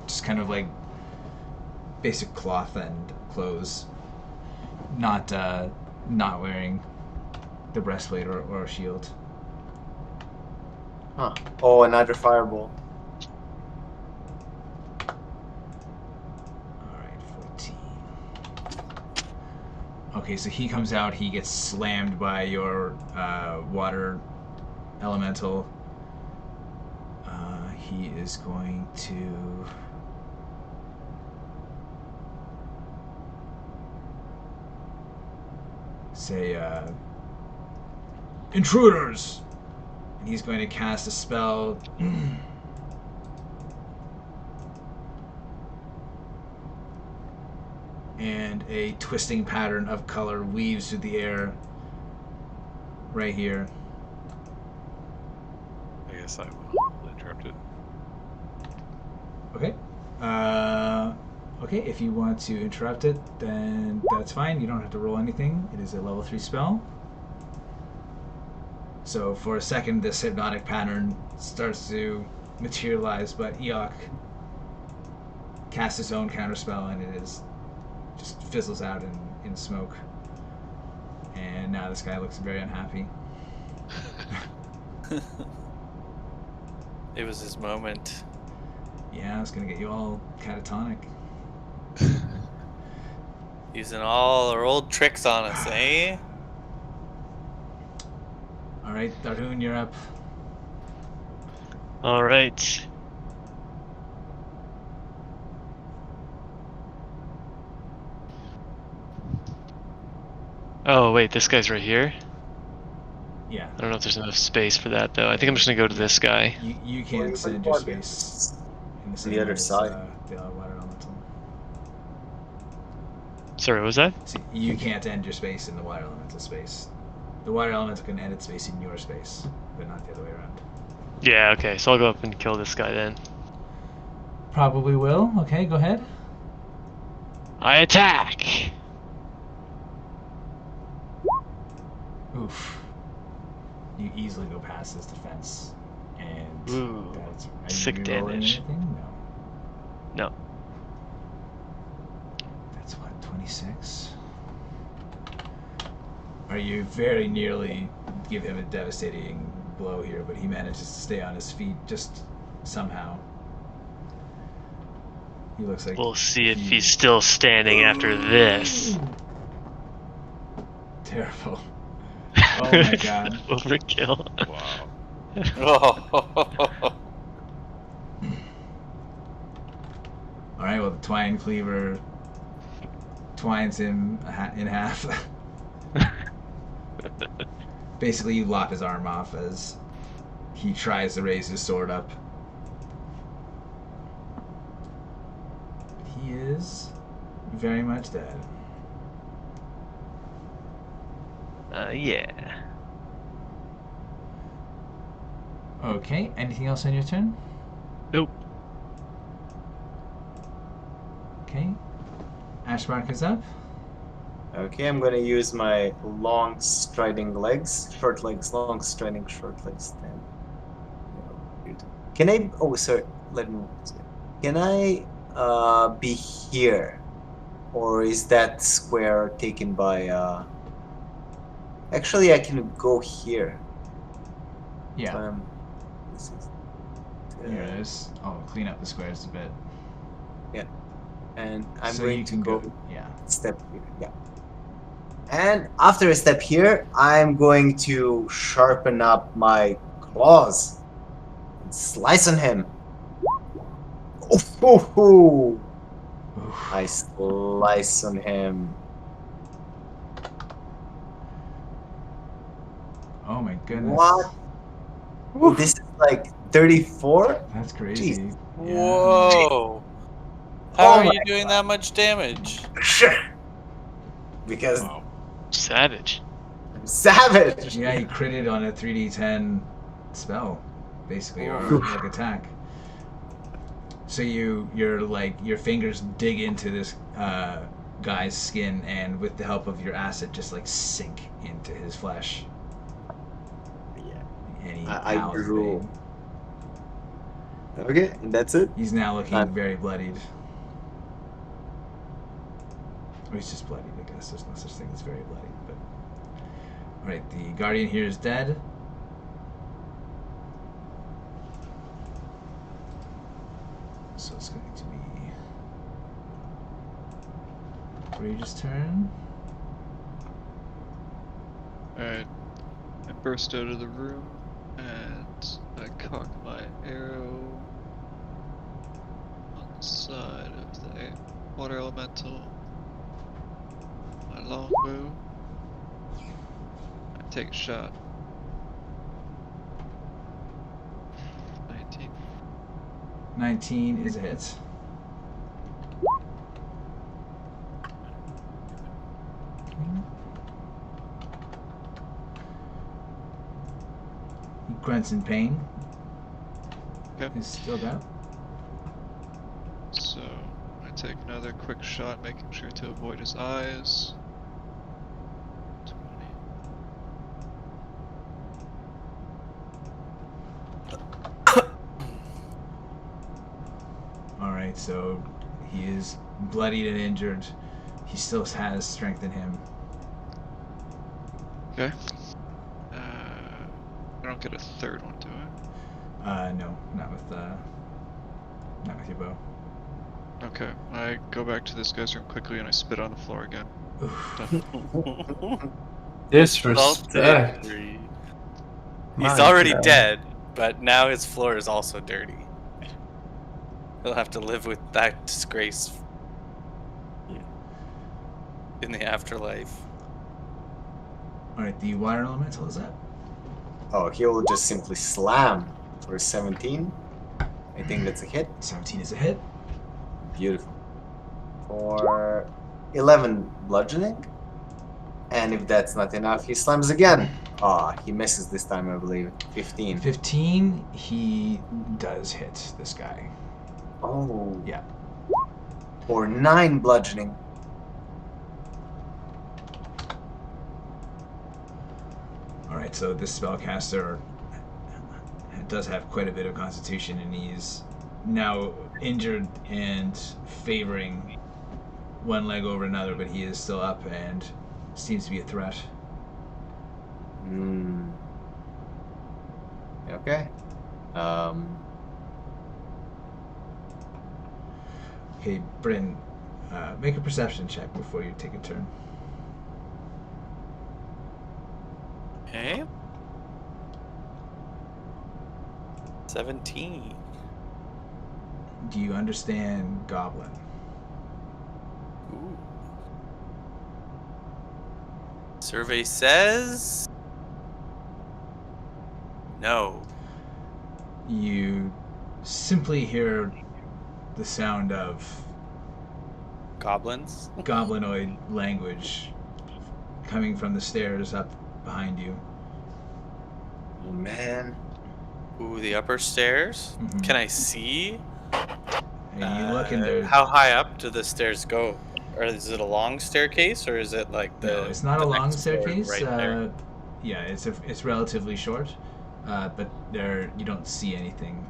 B: just kind of like basic cloth and clothes, not wearing the breastplate or shield.
E: Huh. Oh, another fireball.
B: Alright, 14. Okay, so he comes out, he gets slammed by your water elemental. He is going to say, intruders! And he's going to cast a spell. And a twisting pattern of color weaves through the air right here.
F: I guess I will interrupt it.
B: Okay. Okay, if you want to interrupt it, then that's fine. You don't have to roll anything. It is a level 3 spell. So for a second, this hypnotic pattern starts to materialize, but Eikooc casts his own counterspell, and it is just fizzles out in smoke. And now this guy looks very unhappy.
G: It was his moment.
B: Yeah, it's gonna get you all catatonic.
G: Using all our old tricks on us, eh?
B: All right, Tharhun, you're up.
C: All right. Oh wait, this guy's right here.
B: Yeah.
C: I don't know if there's enough space for that though. I think I'm just gonna go to this guy.
B: You can't send your space in the same
E: other
B: way as,
E: side.
B: the water elemental.
C: Sorry, what was that?
B: See, you can't end your space in the water elemental space. The water elemental can end its space in your space, but not the other way around.
C: Yeah, okay, so I'll go up and kill this guy then.
B: Probably will. Okay, go ahead.
C: I attack!
B: Oof. You easily go past his defense. And
C: Ooh,
B: that's... Are you
C: 6
B: rerolling
C: damage.
B: anything? No.
C: No.
B: That's what, 26? Are you very nearly give him a devastating blow here, but he manages to stay on his feet just somehow. He looks like...
C: We'll see if he's still standing after this.
B: Terrible. Oh my god.
C: Overkill.
F: Wow.
B: All right. Well, the twine cleaver twines him in half. Basically, you lop his arm off as he tries to raise his sword up. He is very much dead.
C: Yeah.
B: Okay. Anything else on your turn?
C: Nope.
B: Okay. Ashbark is up.
E: Okay, I'm gonna use my long striding legs, short legs, long striding short legs. Then, can I? Oh, sorry. Let me. Can I be here, or is that square taken by? Actually, I can go here.
B: Yeah.
E: This is,
B: Here it is. I'll clean up the squares a bit.
E: and I'm
B: So
E: going
B: you
E: to
B: can
E: go
B: Yeah.
E: step here. Yeah. And after a step here, I'm going to sharpen up my claws and slice on him. Oh,
B: Oof.
E: I slice on him.
B: Oh my goodness.
E: What? Oh, this is like 34?
B: That's crazy. Yeah.
G: Whoa! How
E: Oh
G: are
E: my
G: you doing that much damage?
E: Sure. Because
F: Wow.
C: Savage.
E: I'm savage.
B: Yeah, he critted on a 3d10 spell, basically, or like attack. So you're like your fingers dig into this guy's skin, and with the help of your acid, just like sink into his flesh.
E: Yeah.
B: And he
E: I
B: howls in
E: drool.
B: pain.
E: Okay, and that's it.
B: He's now looking
E: I'm-
B: very bloodied. Or he's just bloodied, I guess. There's no such thing as very bloodied. But alright, the guardian here is dead. So it's going to be Grage's turn.
A: Alright. I burst out of the room and I cock my arrow on the side of the water elemental. My longbow. I take a shot. 19.
B: 19 is a hit. He grunts in pain.
A: Okay.
B: He's still down.
A: So I take another quick shot, making sure to avoid his eyes. 20.
B: Alright, so he is bloodied and injured. He still has strength in him.
A: Okay. I don't get a third one, do I?
B: No, not with your bow.
A: Okay. I go back to this guy's room quickly and I spit on the floor again.
B: Oof.
A: Done.
D: Disrespect.
G: He's
D: My
G: already
D: God.
G: dead, but now his floor is also dirty. He'll have to live with that disgrace in the afterlife.
B: Alright, the water elemental is up.
E: Oh, he will just simply slam for 17. I think that's a hit.
B: 17 is a hit.
E: Beautiful. For 11 bludgeoning. And if that's not enough, he slams again. Ah, he misses this time, I believe. 15.
B: 15, he does hit this guy.
E: Oh.
B: Yeah.
E: For 9 bludgeoning.
B: Alright, so this spellcaster does have quite a bit of constitution, and he's now injured and favoring one leg over another, but he is still up and seems to be a threat.
E: Hmm. Okay.
B: Okay, Bryn, make a perception check before you take a turn.
G: Okay. 17.
B: Do you understand Goblin?
G: Ooh. Survey says no.
B: You simply hear the sound of
G: Goblins.
B: goblinoid language coming from the stairs up behind you.
E: Oh man.
G: Ooh, the upper stairs.
B: Mhm.
G: Can I see?
B: And you look in there.
G: How high up do the stairs go? Or is it a long staircase, or is it like the?
B: No, it's not
G: the
B: a long
G: next floor
B: staircase.
G: right there?
B: Yeah, it's relatively short, but there you don't see anything.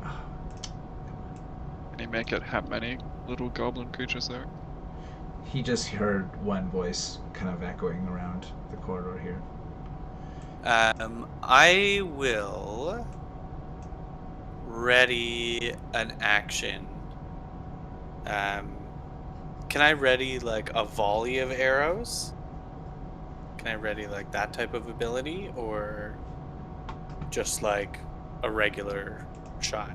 A: Can you make it how many little goblin creatures there?
B: He just heard one voice kind of echoing around the corridor here.
G: I will ready an action. Can I ready like a volley of arrows? Can I ready like that type of ability, or just like a regular shot?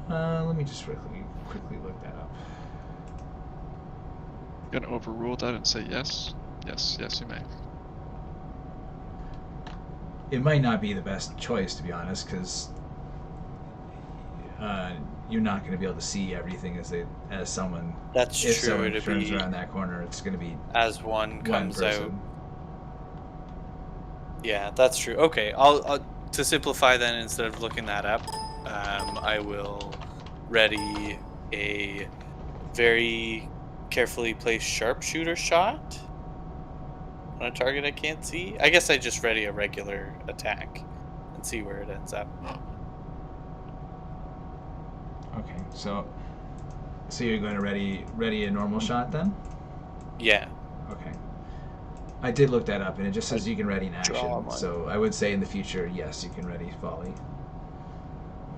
B: Let me just quickly look that up.
A: Gonna overrule that and say yes? Yes, you may.
B: It might not be the best choice, to be honest, because you're not going to be able to see everything as someone.
G: That's
B: If
G: true.
B: someone
G: It'd
B: turns
G: be
B: around that corner, it's going to be
G: as one
B: one
G: comes out.
B: person.
G: Yeah, that's true. Okay, I'll to simplify then, instead of looking that up, I will ready a very carefully placed sharpshooter shot on a target I can't see. I guess I just ready a regular attack and see where it ends up.
B: Okay, so you're going to ready a normal shot then?
G: Yeah.
B: Okay. I did look that up, and it just says you can ready an action.
G: Draw one.
B: So I would say in the future, yes, you can ready volley.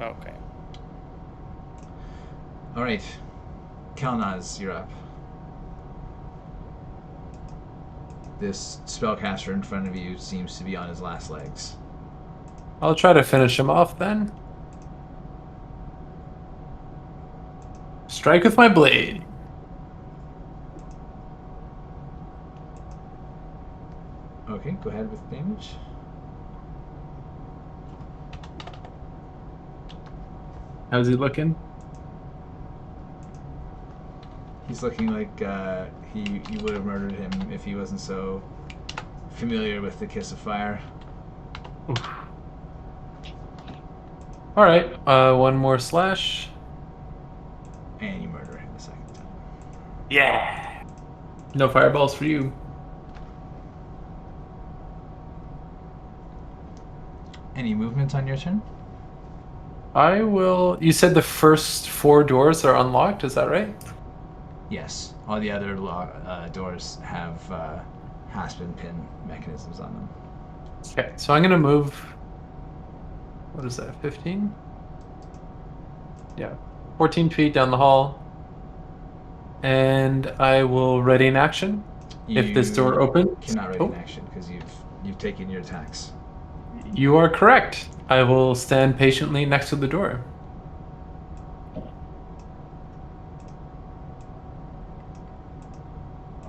G: Okay.
B: All right, Kelnozz, you're up. This spellcaster in front of you seems to be on his last legs.
D: I'll try to finish him off then. Strike with my blade.
B: Okay, go ahead with damage.
D: How's he looking?
B: He's looking like you would have murdered him if he wasn't so familiar with the kiss of fire.
D: Oof. All right, one more slash.
B: And you murder him the second time.
D: Yeah. No fireballs for you.
B: Any movement on your turn?
D: I will. You said the first 4 doors are unlocked. Is that right?
B: Yes. All the other doors have hasp-and pin mechanisms on them.
D: Okay, so I'm gonna move. What is that? 15? Yeah, 14 feet down the hall, and I will ready an action. If this door opens,
B: cannot ready an action because you've taken your attacks.
D: You are correct. I will stand patiently next to the door.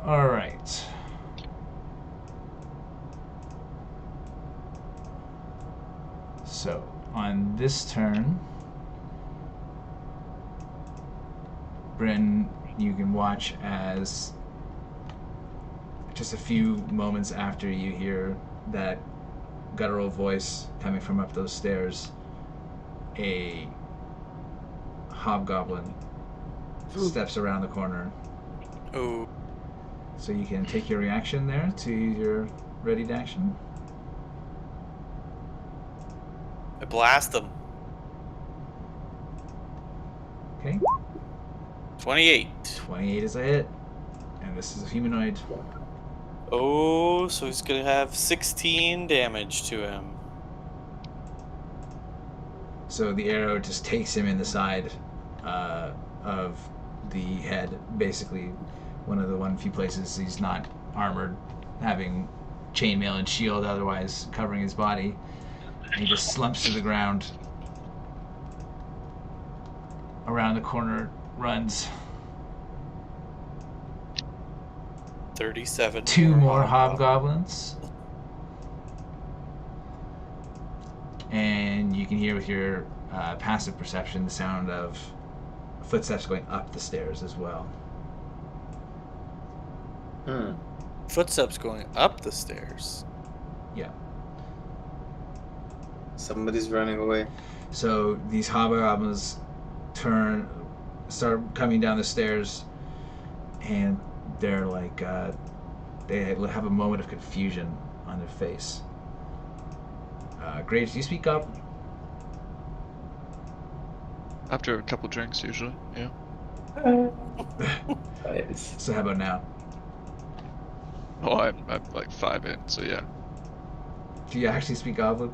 B: All right. So on this turn, Bryn, you can watch as just a few moments after you hear that guttural voice coming from up those stairs, a hobgoblin steps around the corner.
G: Oh.
B: So you can take your reaction there to your readied action.
G: I blast them.
B: Okay.
G: 28.
B: 28 is a hit. And this is a humanoid.
G: Oh, so he's gonna have 16 damage to him.
B: So the arrow just takes him in the side of the head, basically one of the few places he's not armored, having chainmail and shield otherwise covering his body. And he just slumps to the ground. around the corner runs.
G: 37.
B: Two more hobgoblins. And you can hear with your passive perception the sound of footsteps going up the stairs as well.
G: Footsteps going up the stairs.
B: Yeah.
E: Somebody's running away.
B: So these hobgoblins start coming down the stairs, and they're like, they have a moment of confusion on their face. Grage, do you speak up?
A: After a couple drinks, usually. Yeah.
B: So how about now?
A: Oh, I'm like 5 in, so yeah.
B: Do you actually speak Goblin?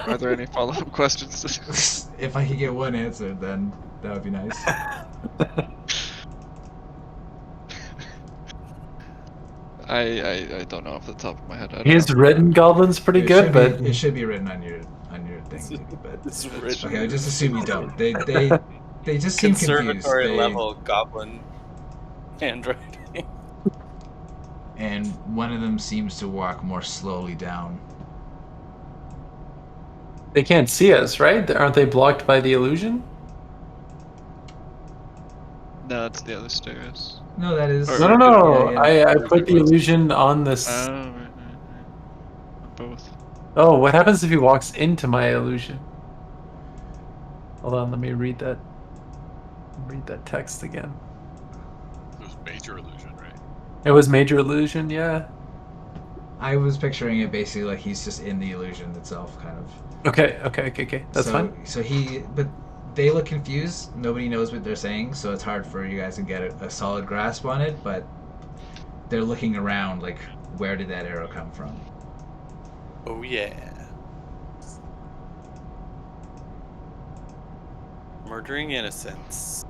A: Are there any follow-up questions?
B: If I could get one answer, then that would be nice.
A: I don't know off the top of my head. I don't
D: He's
A: know.
D: written goblins pretty
B: It
D: good,
B: should
D: but
B: be, it should be written on your thing. But
G: It's written.
B: okay, I just assume you don't. They just seem confused.
G: Conservatory level goblin handwriting.
B: And one of them seems to walk more slowly down.
D: they can't see us, right? Aren't they blocked by the illusion?
A: No, it's the other stairs.
B: No, that is.
A: Or-
D: No.
B: Yeah.
D: I put the illusion on this.
A: Oh, right. Both.
D: Oh, what happens if he walks into my illusion? Hold on, let me read that. Read that text again.
F: It was major illusion, right?
D: It was major illusion, yeah.
B: I was picturing it basically like he's just in the illusion itself, kind of.
D: Okay. That's fine.
B: So but they look confused. Nobody knows what they're saying, so it's hard for you guys to get a solid grasp on it. But they're looking around, like, where did that arrow come from?
G: Oh yeah. Murdering innocents.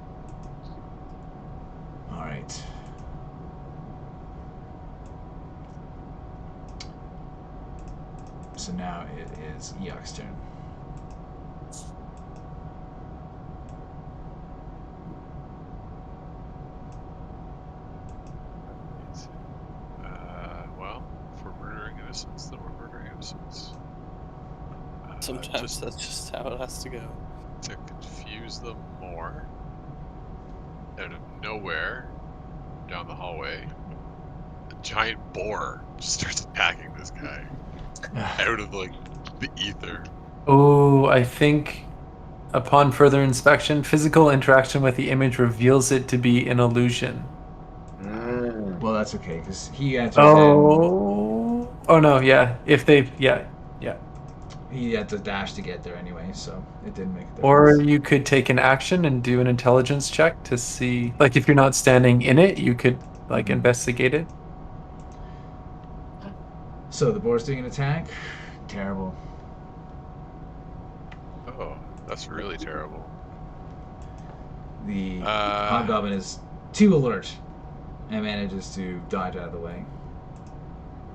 B: All right. So now it is Eikoo's turn.
F: Well, if we're murdering innocents, then we're murdering innocents.
G: Sometimes
F: Just
G: that's just how it has to go.
F: to confuse them more. Out of nowhere, down the hallway, a giant boar just starts attacking this guy. Out of, like, the ether.
D: Oh, I think upon further inspection, physical interaction with the image reveals it to be an illusion.
B: Well, that's okay because he answers.
D: Oh no, yeah. If they, yeah.
B: He had to dash to get there anyway, so it didn't make a difference.
D: Or you could take an action and do an intelligence check to see, like, if you're not standing in it, you could like investigate it.
B: So the boar's doing an attack. Terrible.
F: Oh, that's really terrible.
B: The hobgoblin is too alert and manages to dodge out of the way.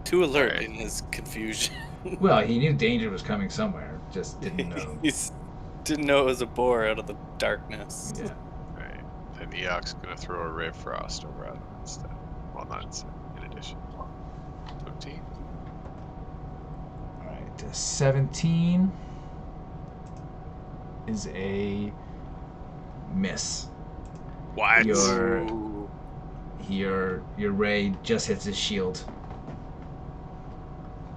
G: Too alert
F: Right.
G: in his confusion.
B: Well, he knew danger was coming somewhere, just didn't know.
G: He didn't know it was a boar out of the darkness.
B: Yeah.
F: Right. And Eikoo's gonna throw a Ray of Frost over at him instead. Well, not instead, in addition. 15.
B: Alright, 17 is a miss.
F: What?
B: Your
G: Ooh.
B: your ray just hits his shield.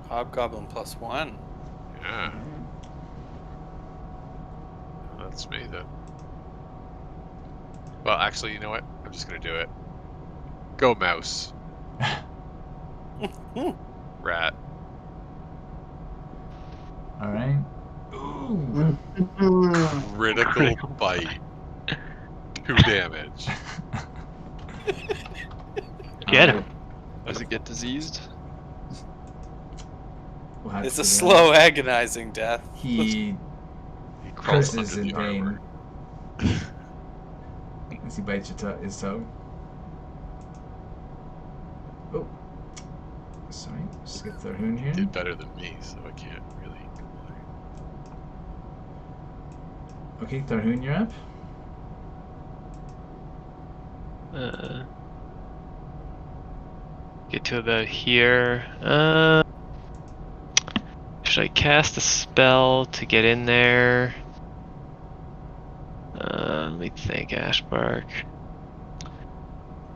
G: Hobgoblin +1.
F: Yeah. That's me then. Well, actually, you know what? I'm just gonna do it. Go mouse. Rat.
B: Alright. Ooh.
F: Critical bite. 2 damage.
C: Get him.
A: Does it get diseased?
B: We'll have
G: It's
B: to
G: a
B: figure out.
G: slow, agonizing death.
B: He
F: He crawls
B: curses
F: under
B: in
F: the
B: pain
F: armor.
B: as he bites his toe. Oh. Sorry, skip Tharhun here.
F: Did better than me, so I can't really complain.
B: Okay, Tharhun, you're up.
C: Get to about here. Should I cast a spell to get in there? Let me think, Ashbark.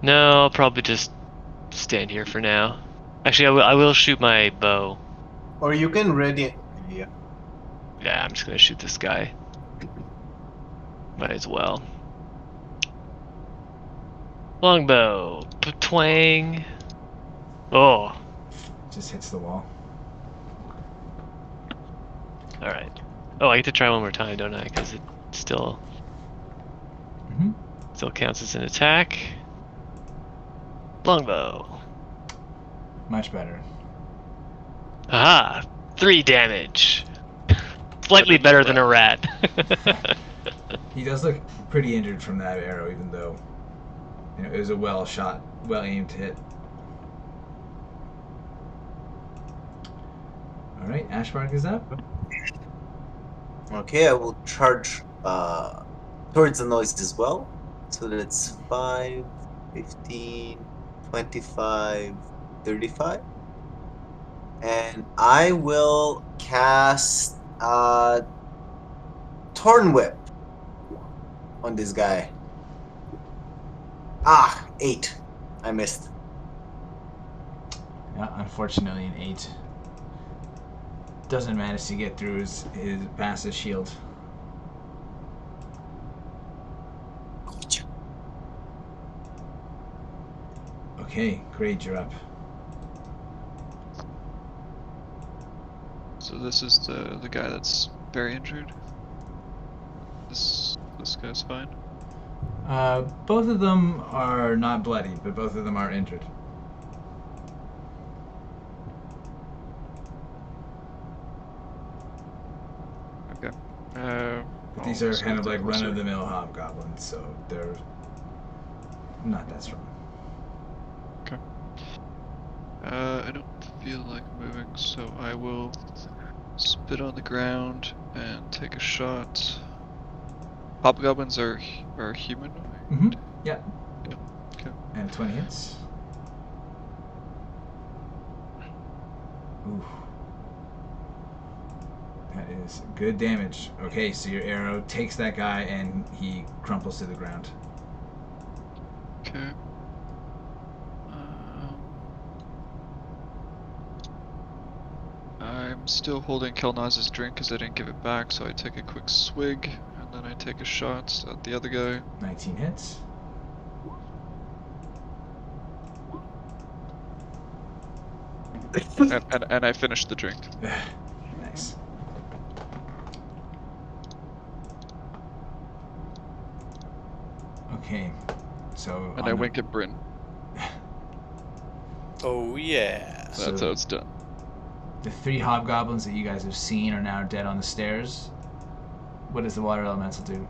C: No, I'll probably just stand here for now. Actually, I will shoot my bow.
E: Or you can ready. Yeah.
C: Yeah, I'm just gonna shoot this guy. Might as well. Longbow. Twang. Oh,
B: Just hits the wall.
C: alright. Oh, I get to try one more time, don't I? Because it still
B: Mm-hmm.
C: counts as an attack. Longbow.
B: Much better.
C: Aha! 3 damage. Slightly better than a rat.
B: He does look pretty injured from that arrow, even though it was a well shot, well aimed hit. All right, Ashbark is up.
E: Okay, I will charge towards the noise as well. So that's 5, 15, 25, 35. And I will cast Torn Whip on this guy. 8. I missed.
B: Yeah, unfortunately, an 8 doesn't manage to get through his passive shield. Okay, Grage, you're up.
A: So this is the guy that's very injured. This guy's fine.
B: Both of them are not bloody, but both of them are injured.
A: Okay.
B: But these are kind of like run-of-the-mill hobgoblins, so they're not that strong.
A: Okay. I don't feel like moving, so I will spit on the ground and take a shot. Hobgoblins are humanoid?
B: Mm-hmm. Yeah.
A: Yeah. Okay.
B: And 20 hits. Ooh. That is good damage. Okay, so your arrow takes that guy and he crumples to the ground.
A: Okay. I'm still holding Kelnozz's drink because I didn't give it back, so I take a quick swig, and then I take a shot at the other guy.
B: 19 hits.
A: and I finish the drink.
B: Nice. Okay, so
A: And I wink at Bryn.
G: Oh yeah.
A: So that's how it's done.
B: The 3 hobgoblins that you guys have seen are now dead on the stairs. What does the water elemental do?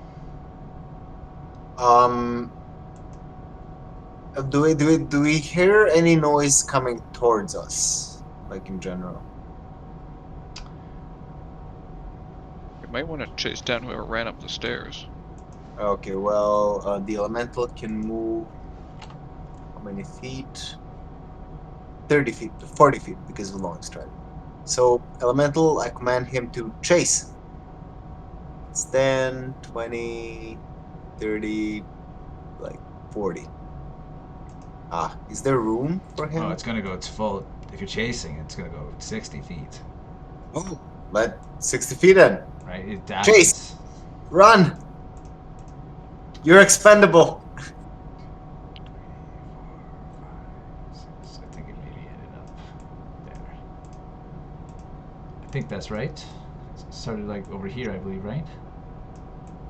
E: Do we hear any noise coming towards us, like in general?
A: You might want to chase down whoever ran up the stairs.
E: Okay, well, the elemental can move how many feet? 30 feet, 40 feet because of long stride. So, elemental, I command him to chase. It's 10, 20, 30, like 40. Is there room for him?
B: Oh, it's gonna go. It's full. If you're chasing, it's gonna go 60 feet.
E: Oh, but 60 feet then.
B: Right? It dashes.
E: Chase! Run! You're expendable.
B: I think it maybe ended up there. I think that's right. It started like over here, I believe, right?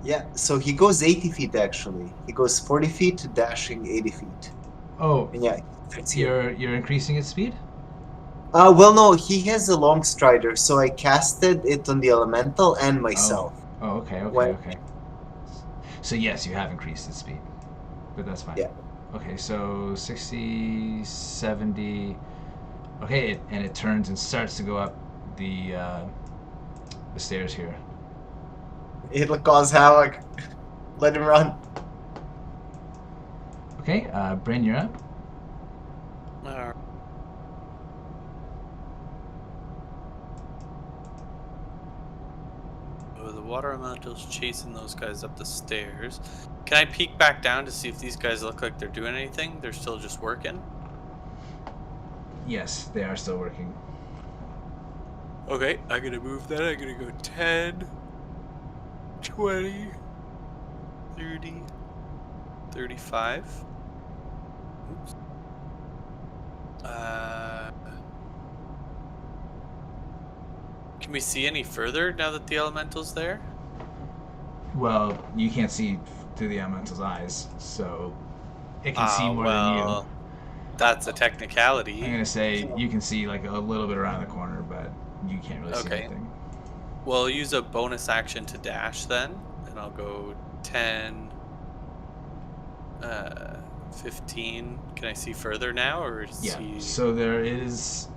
E: Yeah, so he goes 80 feet actually. He goes 40 feet, dashing 80 feet.
B: Oh,
E: And yeah, that's here.
B: you're increasing its speed?
E: Well, no, he has a long strider, so I casted it on the elemental and myself.
B: Oh, okay.
E: When-
B: Okay. So yes, you have increased its speed, but that's fine.
E: Yeah.
B: Okay, so 60, 70. Okay, and it turns and starts to go up the stairs here.
E: It'll cause havoc. Let him run.
B: Okay, Bryn, you're up.
G: Alright. Oh, the water elemental's chasing those guys up the stairs. Can I peek back down to see if these guys look like they're doing anything? They're still just working?
B: Yes, they are still working.
G: Okay, I'm gonna move that. I'm gonna go 10, 20, 30, 35. Oops. Can we see any further now that the elemental's there?
B: Well, you can't see through the elemental's eyes, so it can see more than you.
G: That's a technicality.
B: I'm gonna say you can see like a little bit around the corner, but you can't really see
G: Okay.
B: anything.
G: Well, I'll use a bonus action to dash then, and I'll go 10, 15. Can I see further now, or
B: Yeah. So there is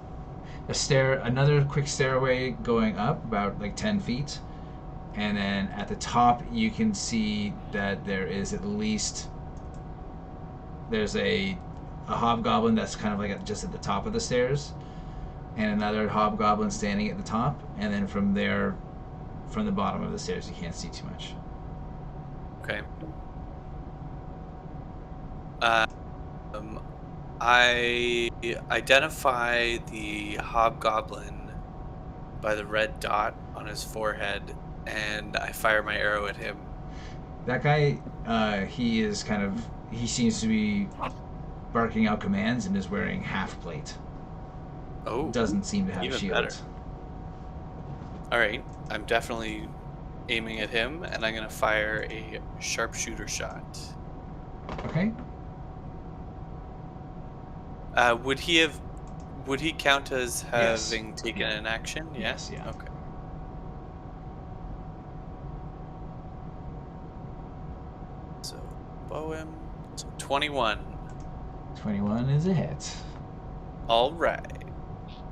B: another quick stairway going up about like 10 feet, and then at the top you can see that there is there's a hobgoblin that's kind of like just at the top of the stairs, and another hobgoblin standing at the top, and then from there, from the bottom of the stairs, you can't see too much.
G: Okay. I identify the hobgoblin by the red dot on his forehead, and I fire my arrow at him.
B: That guy, he seems to be barking out commands and is wearing half plate.
G: Oh,
B: Doesn't seem to have
G: even
B: a shield.
G: better. All right, I'm definitely aiming at him, and I'm gonna fire a sharpshooter shot.
B: Okay.
G: Would he count as having taken
B: Yeah.
G: an action?
B: Yes, yeah.
G: Okay. So bow him. So 21.
B: 21 is a hit.
G: All right.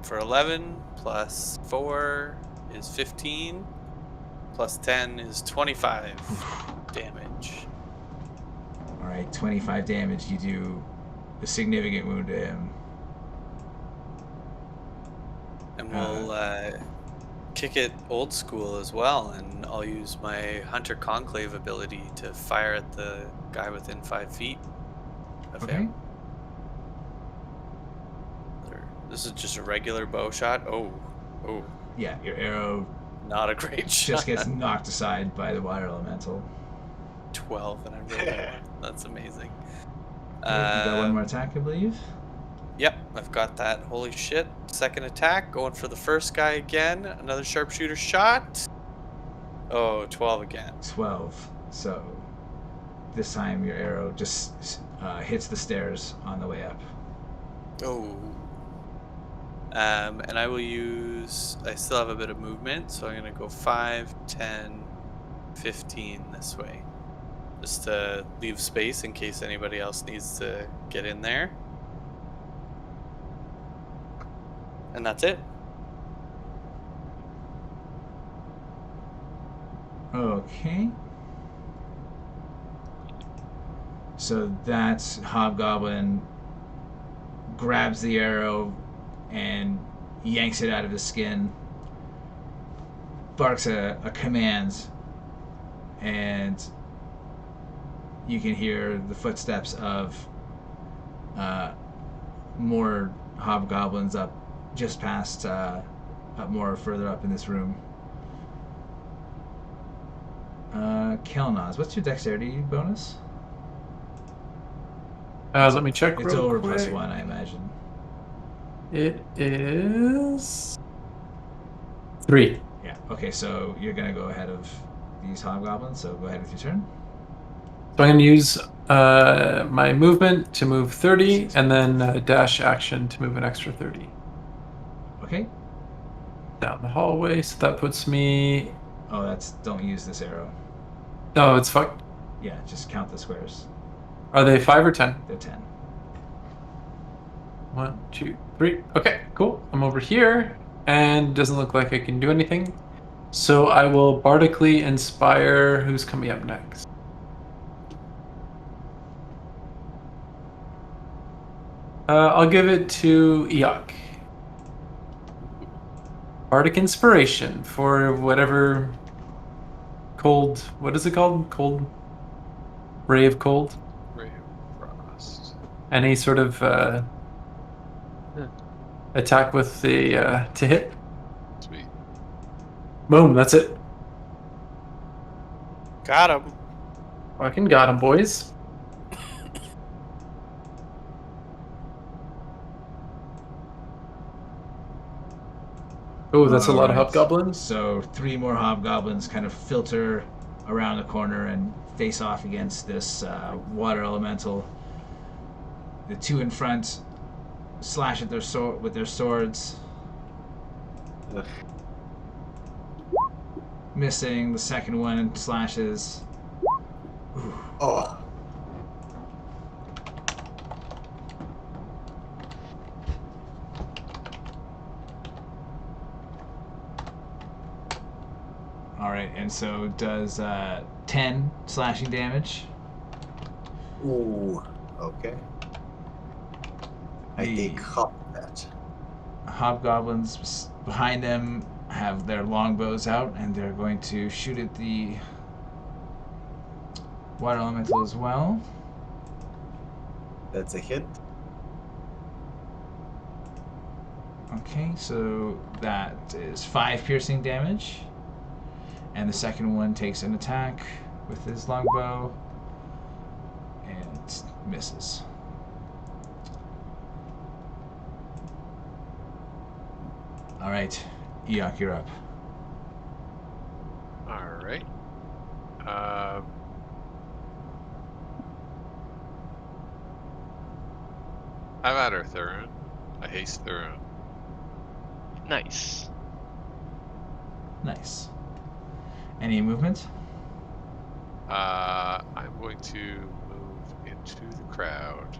G: For 11 plus 4 is 15. Plus 10 is 25 damage.
B: All right, 25 damage. You do a significant wound to him.
G: And we'll kick it old school as well, and I'll use my Hunter Conclave ability to fire at the guy within 5 feet of
B: Okay.
G: him. This is just a regular bow shot. Oh.
B: Yeah, your arrow
G: Not a great shot.
B: just gets knocked aside by the water elemental.
G: 12, and I rolled that one. That's amazing.
B: You got one more attack, I believe.
G: Yep, I've got that. Holy shit. Second attack, going for the first guy again. Another sharpshooter shot. Oh, 12 again.
B: 12. So this time your arrow just hits the stairs on the way up.
G: Oh. And I will use... I still have a bit of movement, so I'm going to go 5, 10, 15 this way. Just to leave space in case anybody else needs to get in there. And that's it.
B: Okay. So that hobgoblin grabs the arrow and yanks it out of his skin, barks a command, and you can hear the footsteps of more hobgoblins up just past, further up in this room. Kelnozz, what's your dexterity bonus?
D: Let me check.
B: It's
D: real
B: over
D: quick.
B: +1, I imagine.
D: It is 3.
B: Yeah. Okay, so you're gonna go ahead of these hobgoblins. So go ahead with your turn.
D: So I'm going to use my movement to move 30, and then dash action to move an extra 30
B: Okay.
D: down the hallway. So that puts me.
B: Oh, don't use this arrow.
D: Oh, it's fucked.
B: Yeah, just count the squares.
D: Are they 5 or 10?
B: They're 10.
D: 1, 2, 3. Okay, cool. I'm over here, and doesn't look like I can do anything. So I will bardically inspire. Who's coming up next? I'll give it to Eikooc. Bardic inspiration for whatever cold. What is it called? Cold. Ray of cold.
F: Ray of Frost.
D: Any sort of attack with the to hit.
F: Sweet.
D: Boom. That's it.
G: Got him.
D: Fucking got him, boys. Oh, that's a lot of
B: Alright.
D: hobgoblins.
B: So 3 more hobgoblins kind of filter around the corner and face off against this water elemental. The 2 in front slash at their with their swords.
E: Ugh.
B: Missing. The second one slashes. Ooh.
E: Oh.
B: Alright, and so does 10 slashing damage.
E: Ooh. Okay. I
B: The
E: take half that.
B: hobgoblins behind them have their longbows out, and they're going to shoot at the water elemental as well.
E: That's a hit.
B: Okay, so that is 5 piercing damage. And the second one takes an attack with his longbow and misses. Alright, Eikooc, you're up.
F: Alright. I'm at her, Tharhun. I haste Tharhun.
C: Nice.
B: Nice. Any movement?
F: I'm going to move into the crowd.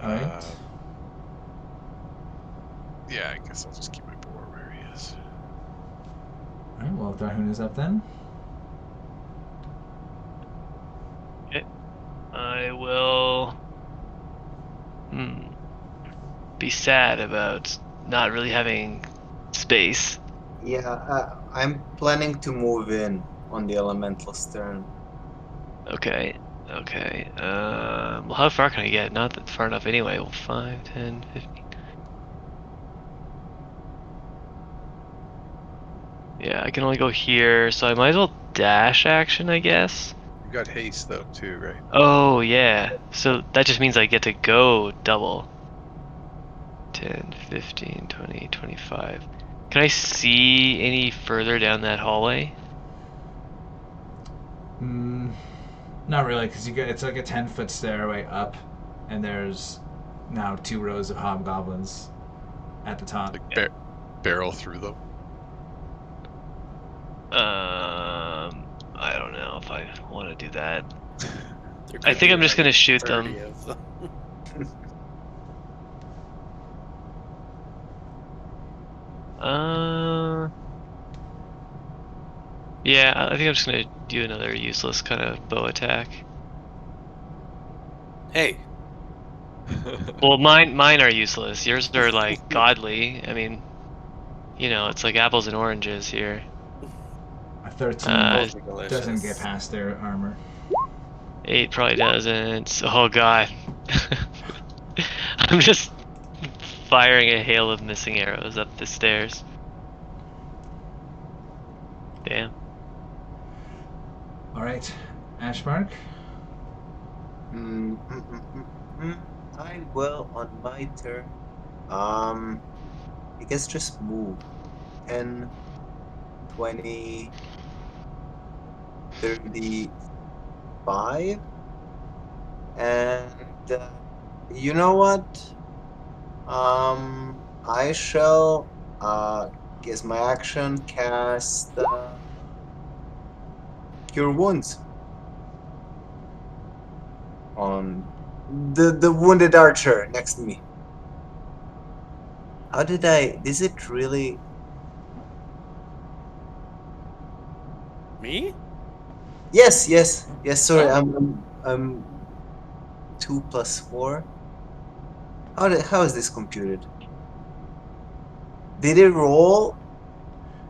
B: Alright.
F: Yeah, I guess I'll just keep my boar where he is.
B: Alright, well, Tharhun is up then.
C: I will be sad about not really having space.
E: Yeah, I'm planning to move in on the elemental's turn.
C: Okay. Well, how far can I get? Not that far enough anyway. Well, 5, 10, 15. Yeah, I can only go here, so I might as well dash action, I guess.
F: You got haste though too, right?
C: Oh, yeah. So that just means I get to go double. 10, 15, 20, 25. Can I see any further down that hallway?
B: Not really, because it's like a 10-foot stairway up, and there's now 2 rows of hobgoblins at the top.
F: Like barrel through them.
C: I don't know if I want to do that.
G: There
C: I
G: could
C: think
G: be
C: I'm just
G: like
C: gonna shoot
G: 30
C: them.
G: of them.
C: Yeah, I think I'm just gonna do another useless kind of bow attack.
G: Hey,
C: Well, mine are useless. Yours are like godly. I mean, you know, it's like apples and oranges here.
B: A 13
G: those are delicious.
B: doesn't get past their armor.
C: 8 probably doesn't. Oh god. I'm just firing a hail of missing arrows up the stairs. Damn.
B: Alright, Ashbark.
E: I will on my turn. I guess just move 10, 20, 35, and you know what? I shall as my action cast Cure Wounds on the wounded archer next to me. How did I? Is it really?
G: Me?
E: Yes, yes, yes. Sorry,
G: Oh.
E: I'm 2 plus 4. How is this computed? Did it roll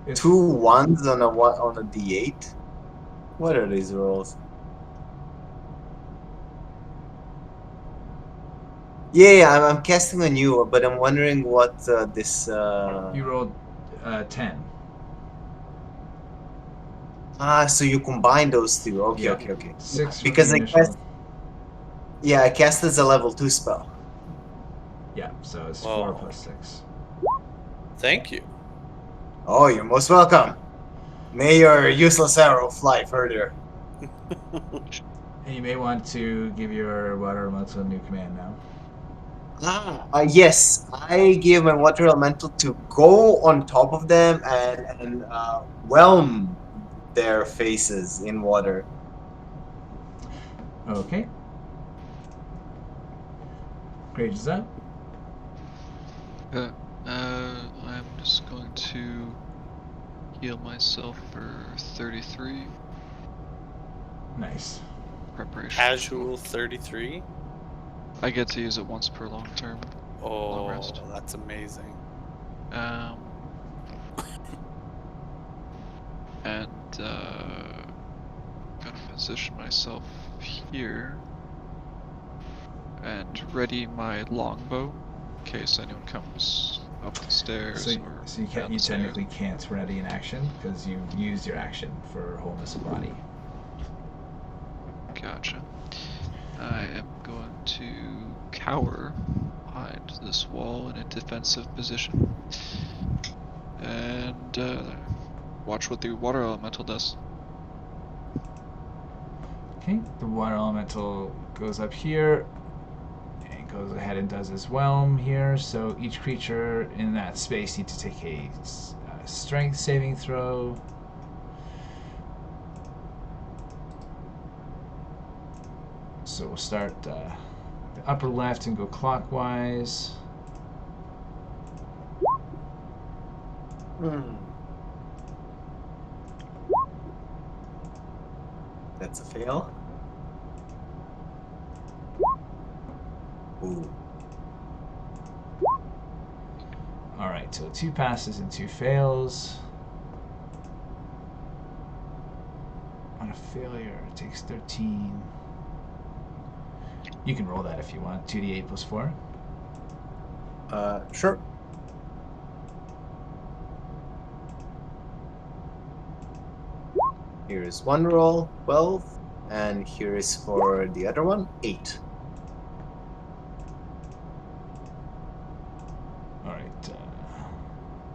B: It's
E: 2 1s on a d8? What are these rolls? Yeah, I'm casting on you, but I'm wondering what this.
B: you rolled 10.
E: So you combine those two. Okay,
B: Yeah.
E: okay, okay.
B: 6 for the
E: Because
B: initial.
E: I cast as a level 2 spell.
B: Yeah, so it's
G: Whoa.
B: 4 plus 6.
G: Thank you.
E: Oh, you're most welcome. May your useless arrow fly further.
B: And you may want to give your water elemental a new command now.
E: Yes, I give my water elemental to go on top of them and whelm their faces in water.
B: Okay. Grage is up.
A: I'm just going to heal myself for 33.
B: Nice.
A: Preparation.
G: Casual 33.
A: I get to use it once per long term.
G: Oh,
A: rest.
G: that's amazing.
A: And gonna position myself here and ready my longbow in case anyone comes up the stairs
B: So,
A: or
B: so you,
A: down
B: you
A: the stairs.
B: technically can't ready an action because you used your action for wholeness of body.
A: Gotcha. I am going to cower behind this wall in a defensive position and watch what the water elemental does.
B: Okay, the water elemental goes up here and goes ahead and does his whelm here. So each creature in that space needs to take a strength saving throw. So we'll start the upper left and go clockwise.
E: That's a fail. Ooh.
B: Alright, so 2 passes and 2 fails. On a failure, it takes 13. You can roll that if you want. 2d8 plus 4.
E: Sure. Here is one roll, 12, and here is for the other one, 8.
B: Alright,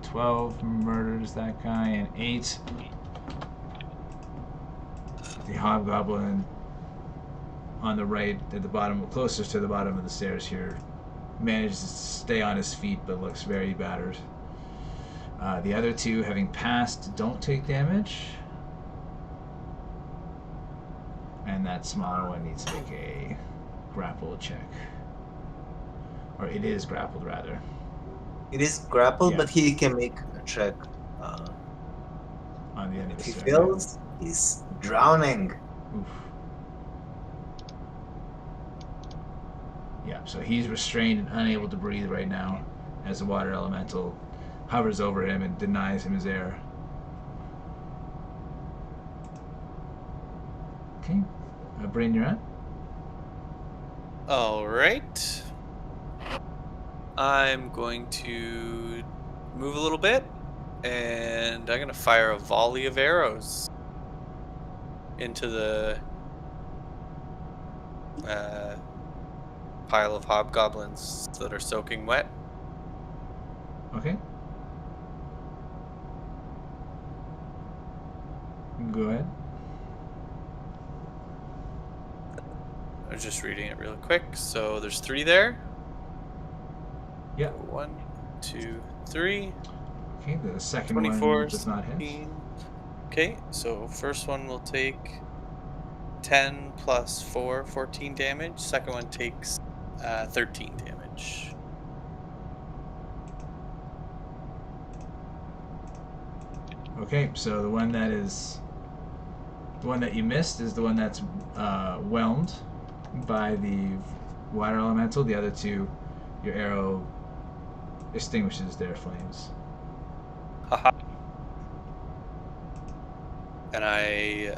B: 12 murders that guy, and 8. The hobgoblin on the right, at the bottom, closest to the bottom of the stairs here, manages to stay on his feet but looks very battered. The other 2, having passed, don't take damage. And that smaller one needs to make a grapple check. Or it is grappled, rather.
E: It is grappled,
B: Yeah.
E: but he can make a check.
B: On the end of
E: If
B: his
E: he
B: turn.
E: fails, he's drowning.
B: Oof. Yeah, so he's restrained and unable to breathe right now as the water elemental hovers over him and denies him his air. Okay. Bryn, you're on?
G: Alright. I'm going to move a little bit, and I'm going to fire a volley of arrows into the pile of hobgoblins that are soaking wet.
B: Okay. Go ahead.
G: I was just reading it real quick. So there's 3 there.
B: Yeah.
G: 1, 2, 3.
B: Okay, the second
G: 24,
B: one does not hit.
G: 16. Okay, so first one will take 10 plus 4, 14 damage. Second one takes 13 damage.
B: Okay, so the one that you missed is the one that's whelmed by the water elemental. The other two, your arrow extinguishes their flames.
G: Haha. And I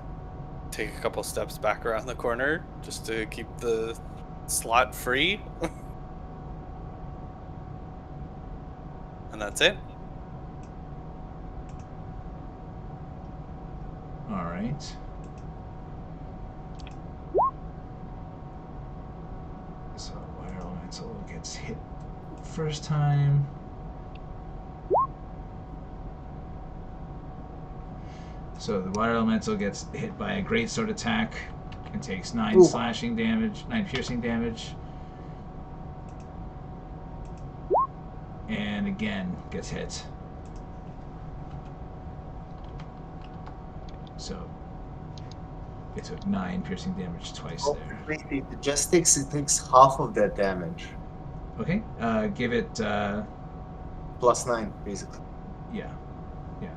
G: take a couple steps back around the corner just to keep the slot free. And that's it.
B: All right. So water elemental gets hit first time. So the water elemental gets hit by a great sword attack and takes 9
E: Ooh.
B: slashing damage, 9 piercing damage. And again gets hit. So it took 9 piercing damage twice
E: Oh,
B: there.
E: wait, it takes half of that damage.
B: Okay, give it
E: Plus 9, basically.
B: yeah.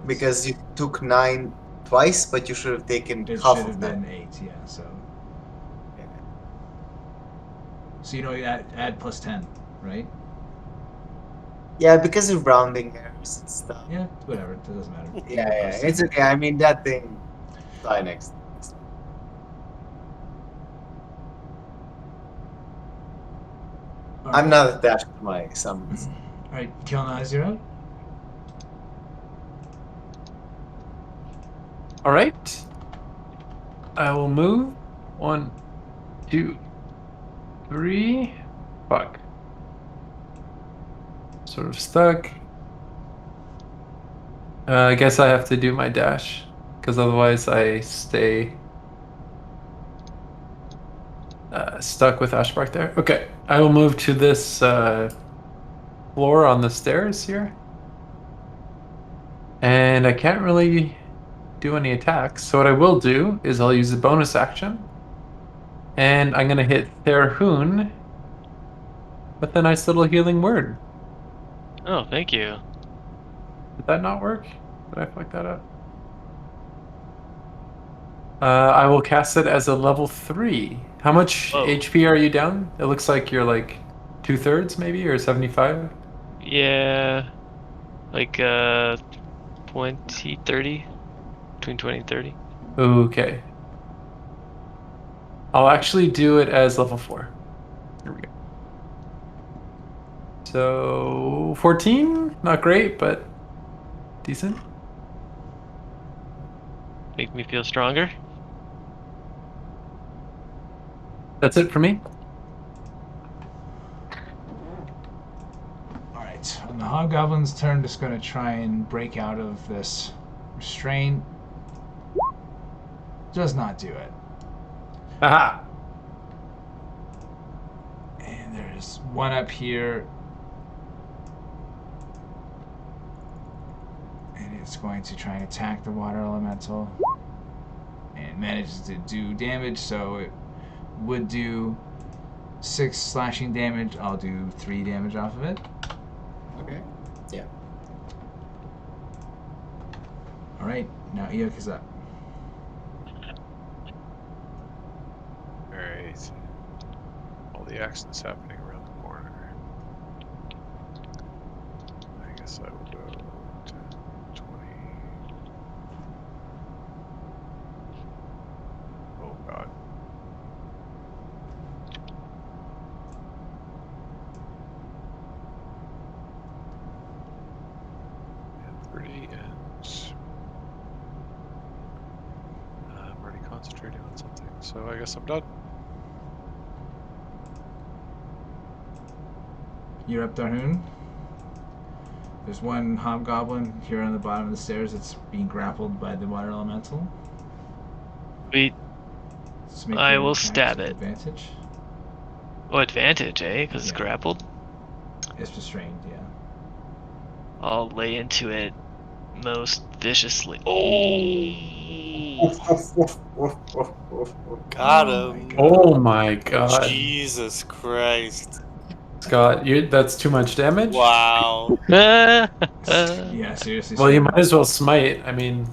E: Because you took 9 twice, but you should have taken
B: It
E: half
B: should
E: of
B: have
E: that.
B: been 8, yeah. So
E: Yeah.
B: you know you add plus 10, right?
E: Yeah, because of rounding errors and stuff.
B: Yeah, whatever. It doesn't matter.
E: Yeah,
B: Plus
E: it's
B: 10.
E: okay. I mean, that thing. Die next.
B: All
E: I'm
B: right.
E: not attached to my summons.
B: All right, Kelnozz, you're up.
D: All right. I will move. 1, 2, 3. Fuck. Sort of stuck. I guess I have to do my dash, because otherwise I stay stuck with Ashbark there. Okay, I will move to this floor on the stairs here. And I can't really do any attacks, so what I will do is I'll use a bonus action. And I'm going to hit Tharhun with a nice little healing word.
C: Oh, thank you.
D: Did that not work? Did I fuck that up? I will cast it as a level 3. How much
C: Whoa.
D: HP are you down? It looks like you're like 2/3 maybe, or 75?
C: Yeah, like 20, 30, between 20 and 30.
D: Okay. I'll actually do it as level 4. Here we go. So 14, not great, but decent.
C: Make me feel stronger.
D: That's it for me.
B: All right, on the Hobgoblin's turn, just going to try and break out of this restraint. Does not do it.
D: Aha!
B: And there's one up here. And it's going to try and attack the water elemental. And manages to do damage, so it would do 6 slashing damage. I'll do 3 damage off of it.
E: Okay. Yeah.
B: Alright, now Eikooc is up.
F: Alright. All the action's happening around the corner. I guess I will go to 20. Oh god. And 30 and I'm already concentrating on something, so I guess I'm done.
B: You're up, Tharhun. There's one hobgoblin here on the bottom of the stairs that's being grappled by the water elemental.
C: Sweet.
B: Just make
C: I
B: your
C: will
B: attacks
C: stab
B: with
C: it.
B: Advantage.
C: Oh, advantage, eh? Because it's
B: Yeah.
C: grappled.
B: It's restrained, yeah.
C: I'll lay into it most viciously. Oh!
G: Got
B: Oh
G: him.
B: my God.
D: Oh my god.
G: Jesus Christ.
D: Scott, that's too much damage.
G: Wow.
B: Yeah, seriously.
D: Well, you
B: Scott.
D: might as well smite. I mean,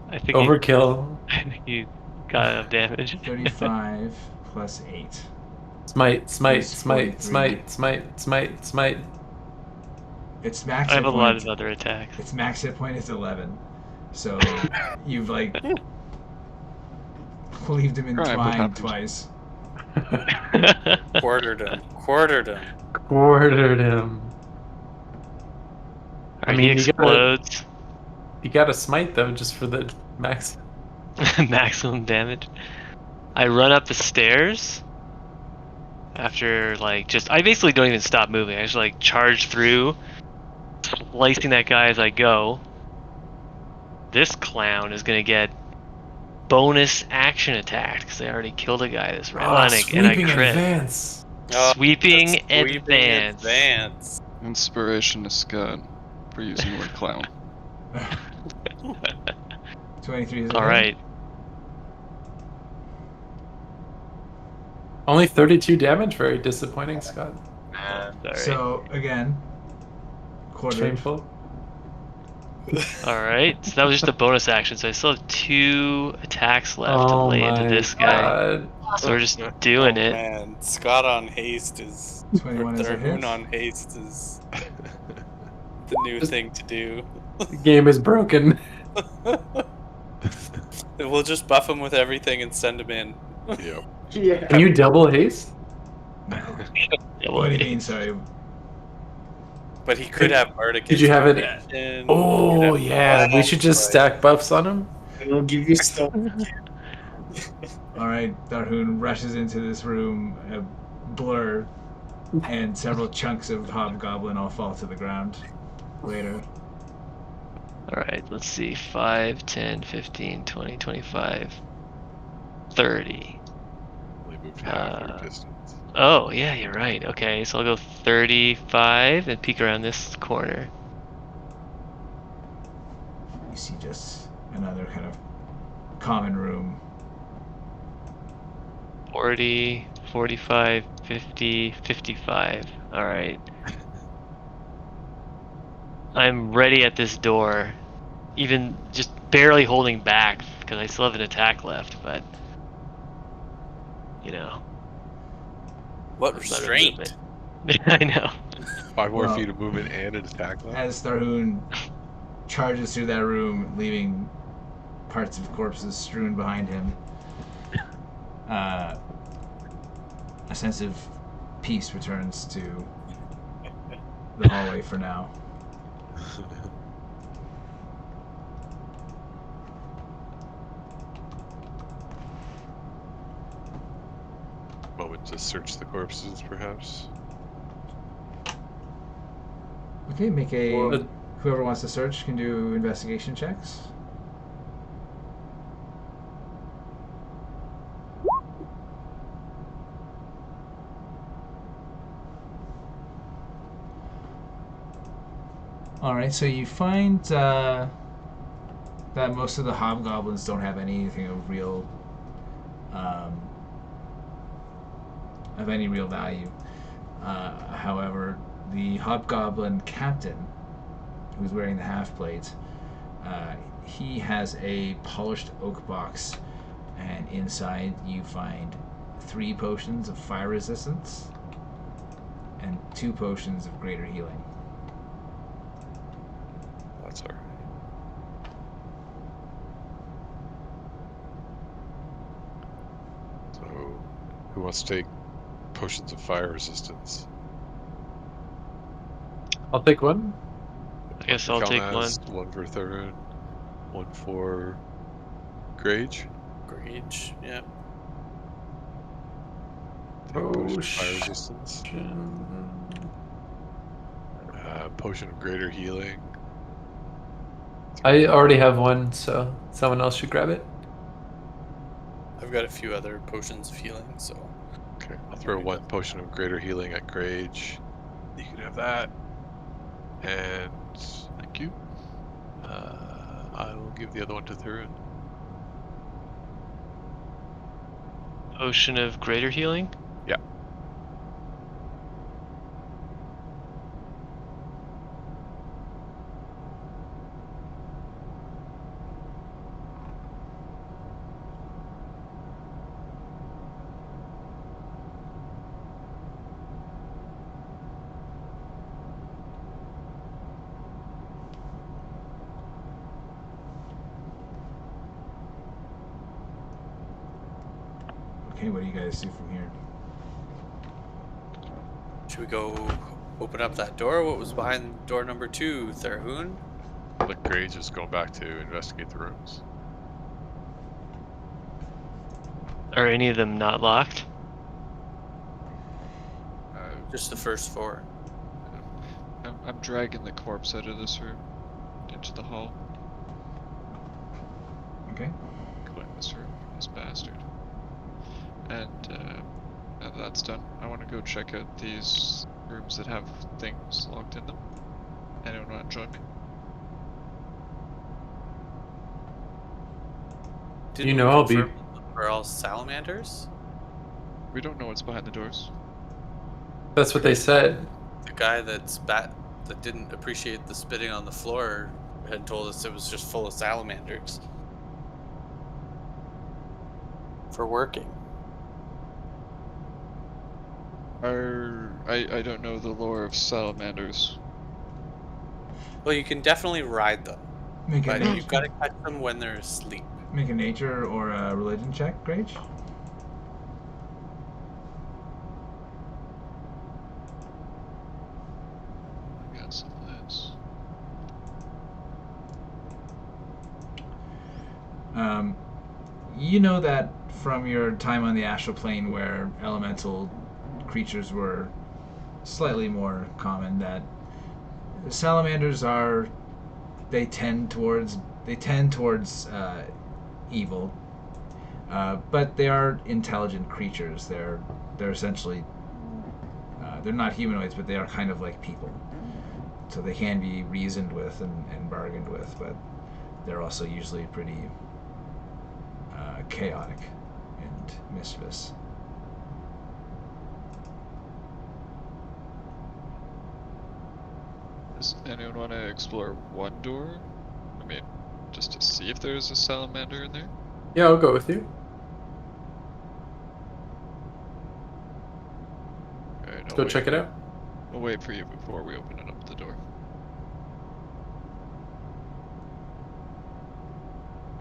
C: I think
D: overkill.
C: you got enough damage.
B: 35 plus 8.
D: Smite, smite,
B: Is
D: smite,
B: 43.
D: smite, smite, smite, smite.
B: Its max
C: I
B: hit
C: have a lot
B: point.
C: of other attacks.
B: Its max hit point is 11. So you've like cleaved him in
A: Right, what
B: twine
A: happened?
B: twice.
G: Quartered him. Quartered him.
D: Quartered him.
C: Alright,
D: mean,
C: he explodes.
D: You gotta smite though, just for the max.
C: Maximum damage. I run up the stairs. After like I basically don't even stop moving. I just like charge through, slicing that guy as I go. This clown is gonna get bonus action attack because I already killed a guy this round, and I
D: Sweeping
C: crit.
D: advance.
C: Sweeping
G: Sweeping
C: advance.
G: advance.
A: Inspiration to Scott for using the word clown.
B: 23 is a
C: All
B: hit.
C: right.
D: Only 32 damage. Very disappointing, Scott.
C: Sorry.
B: So again, quartered.
D: Shameful.
C: All right. So that was just a bonus action. So I still have 2 attacks left to
D: Oh
C: lay into
D: my
C: this guy.
D: God.
C: So we're just doing it.
G: Man, Scott on haste is.
B: 21 is a hit.
G: Tharhun on haste is the new thing to do.
D: The game is broken.
G: We'll just buff him with everything and send him in.
F: Yep.
D: Can you double haste?
B: No.
C: Yeah,
B: What do you mean? Sorry.
G: But he could have Bardic.
D: Did you have it?
G: Inspiration,
D: Oh
G: he could have
D: yeah, we should just
G: like-
D: stack buffs on him.
E: It'll give you stuff.
B: All right, Tharhun rushes into this room, a blur, and several chunks of hobgoblin all fall to the ground. Later.
C: Alright, let's see. 5, 10, 15, 20, 25, 30.
F: Only moved half your distance.
C: Oh, yeah, you're right. Okay, so I'll go 35 and peek around this corner.
B: You see just another kind of common room.
C: 40, 45, 50, 55. Alright. I'm ready at this door. Even just barely holding back because I still have an attack left, but you know.
G: What
C: that's not a
G: restraint?
C: movement. I know.
F: 5 more
B: Well,
F: feet of movement and an attack left.
B: As Tharhun charges through that room, leaving parts of corpses strewn behind him, a sense of peace returns to the hallway for now.
F: Moment to search the corpses, perhaps.
B: Okay, make a.
D: Well,
B: Whoever wants to search can do investigation checks. Alright, so you find that most of the hobgoblins don't have anything of real. Of any real value. However, the hobgoblin captain, who's wearing the half plate, he has a polished oak box, and inside you find 3 potions of fire resistance and 2 potions of greater healing.
F: That's alright. So, who wants to take potions of fire resistance?
D: I'll take one.
C: I guess I'll take one.
F: Kelnozz, 1 for Tharhun, 1 for Grage.
G: Grage, yeah.
F: Take potion of fire resistance.
D: Potion.
F: Potion of greater healing.
D: I already have one, so someone else should grab it.
G: I've got a few other potions of healing, so.
F: Okay, I'll throw 1 potion of greater healing at Grage. You can have that. And
A: Thank you.
F: I will give the other one to Tharhun.
C: Potion of greater healing?
F: Yeah.
B: Okay, what do you guys do from here?
G: Should we go open up that door? What was behind door number 2, Tharhun?
F: Like Grage is going back to investigate the rooms.
C: Are any of them not locked?
G: Just the first 4.
A: I'm dragging the corpse out of this room into the hall.
B: Okay.
A: Clean this room, this bastard. And now that that's done, I want to go check out these rooms that have things locked in them. Anyone want to join me?
G: Didn't
D: You know
G: we
D: I'll be.
G: confirm we're all salamanders?
A: We don't know what's behind the doors.
D: That's what they said.
G: The guy that didn't appreciate the spitting on the floor had told us it was just full of salamanders. For working.
A: I don't know the lore of salamanders.
G: Well, you can definitely ride them,
B: Make a,
G: but
B: nat-
G: you've got to catch them when they're asleep.
B: make a nature or a religion check, Grage.
A: I got some of this.
B: You know that from your time on the astral plane where elemental creatures were slightly more common, that salamanders they tend towards evil, but they are intelligent creatures. They're essentially they're not humanoids, but they are kind of like people. So they can be reasoned with and bargained with, but they're also usually pretty chaotic and mischievous.
A: Does anyone want to explore one door? I mean, just to see if there's a salamander in there?
D: Yeah, I'll go with you.
A: Alright,
D: Let's go check it out.
A: We'll wait for you before we open it up the door.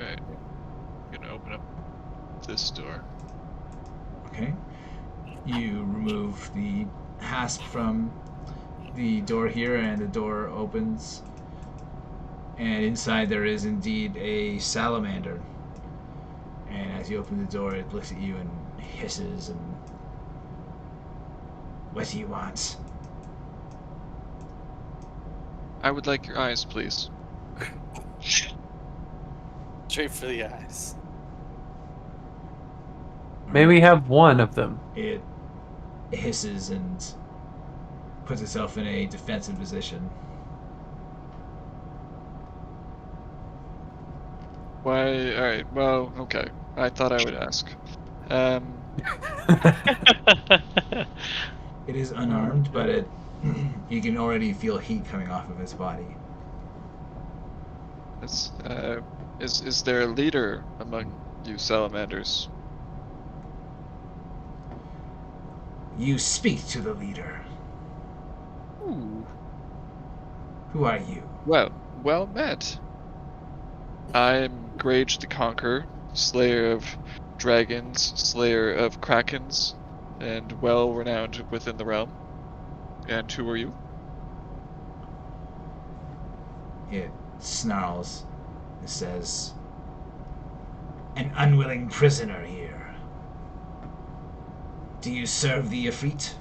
A: Alright, I'm gonna open up this door.
B: Okay. You remove the hasp from the door here, and the door opens. And inside there is indeed a salamander. And as you open the door, it looks at you and hisses and... What do you want?
A: I would like your eyes, please.
G: Straight for the eyes.
D: May we have one of them?
B: It hisses and puts itself in a defensive position.
A: Why? Alright, well, okay. I thought I would ask.
B: It is unarmed, but you can already feel heat coming off of its body.
A: Is there a leader among you salamanders?
B: You speak to the leader.
A: Ooh.
B: Who are you?
A: Well met. I'm Grage the Conqueror, slayer of dragons, slayer of krakens, and well renowned within the realm. And who are you?
B: It snarls. It says, an unwilling prisoner here. Do you serve the Efreeti?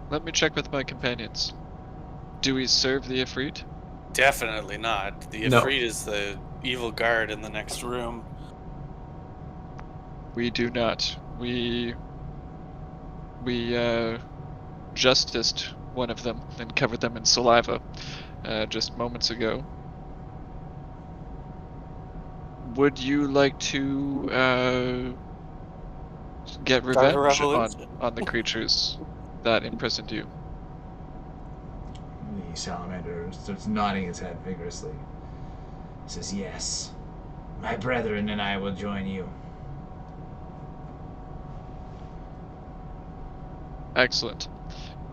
A: Let me check with my companions. Do we serve the Efreeti?
G: Definitely not. The
D: No.
G: Efreeti is the evil guard in the next room.
A: We do not. We justiced one of them and covered them in saliva just moments ago. Would you like to get
G: Start a
A: revenge
G: revolution.
A: on the creatures that imprisoned you?
B: The salamander starts nodding his head vigorously. He says, yes. My brethren and I will join you.
A: Excellent.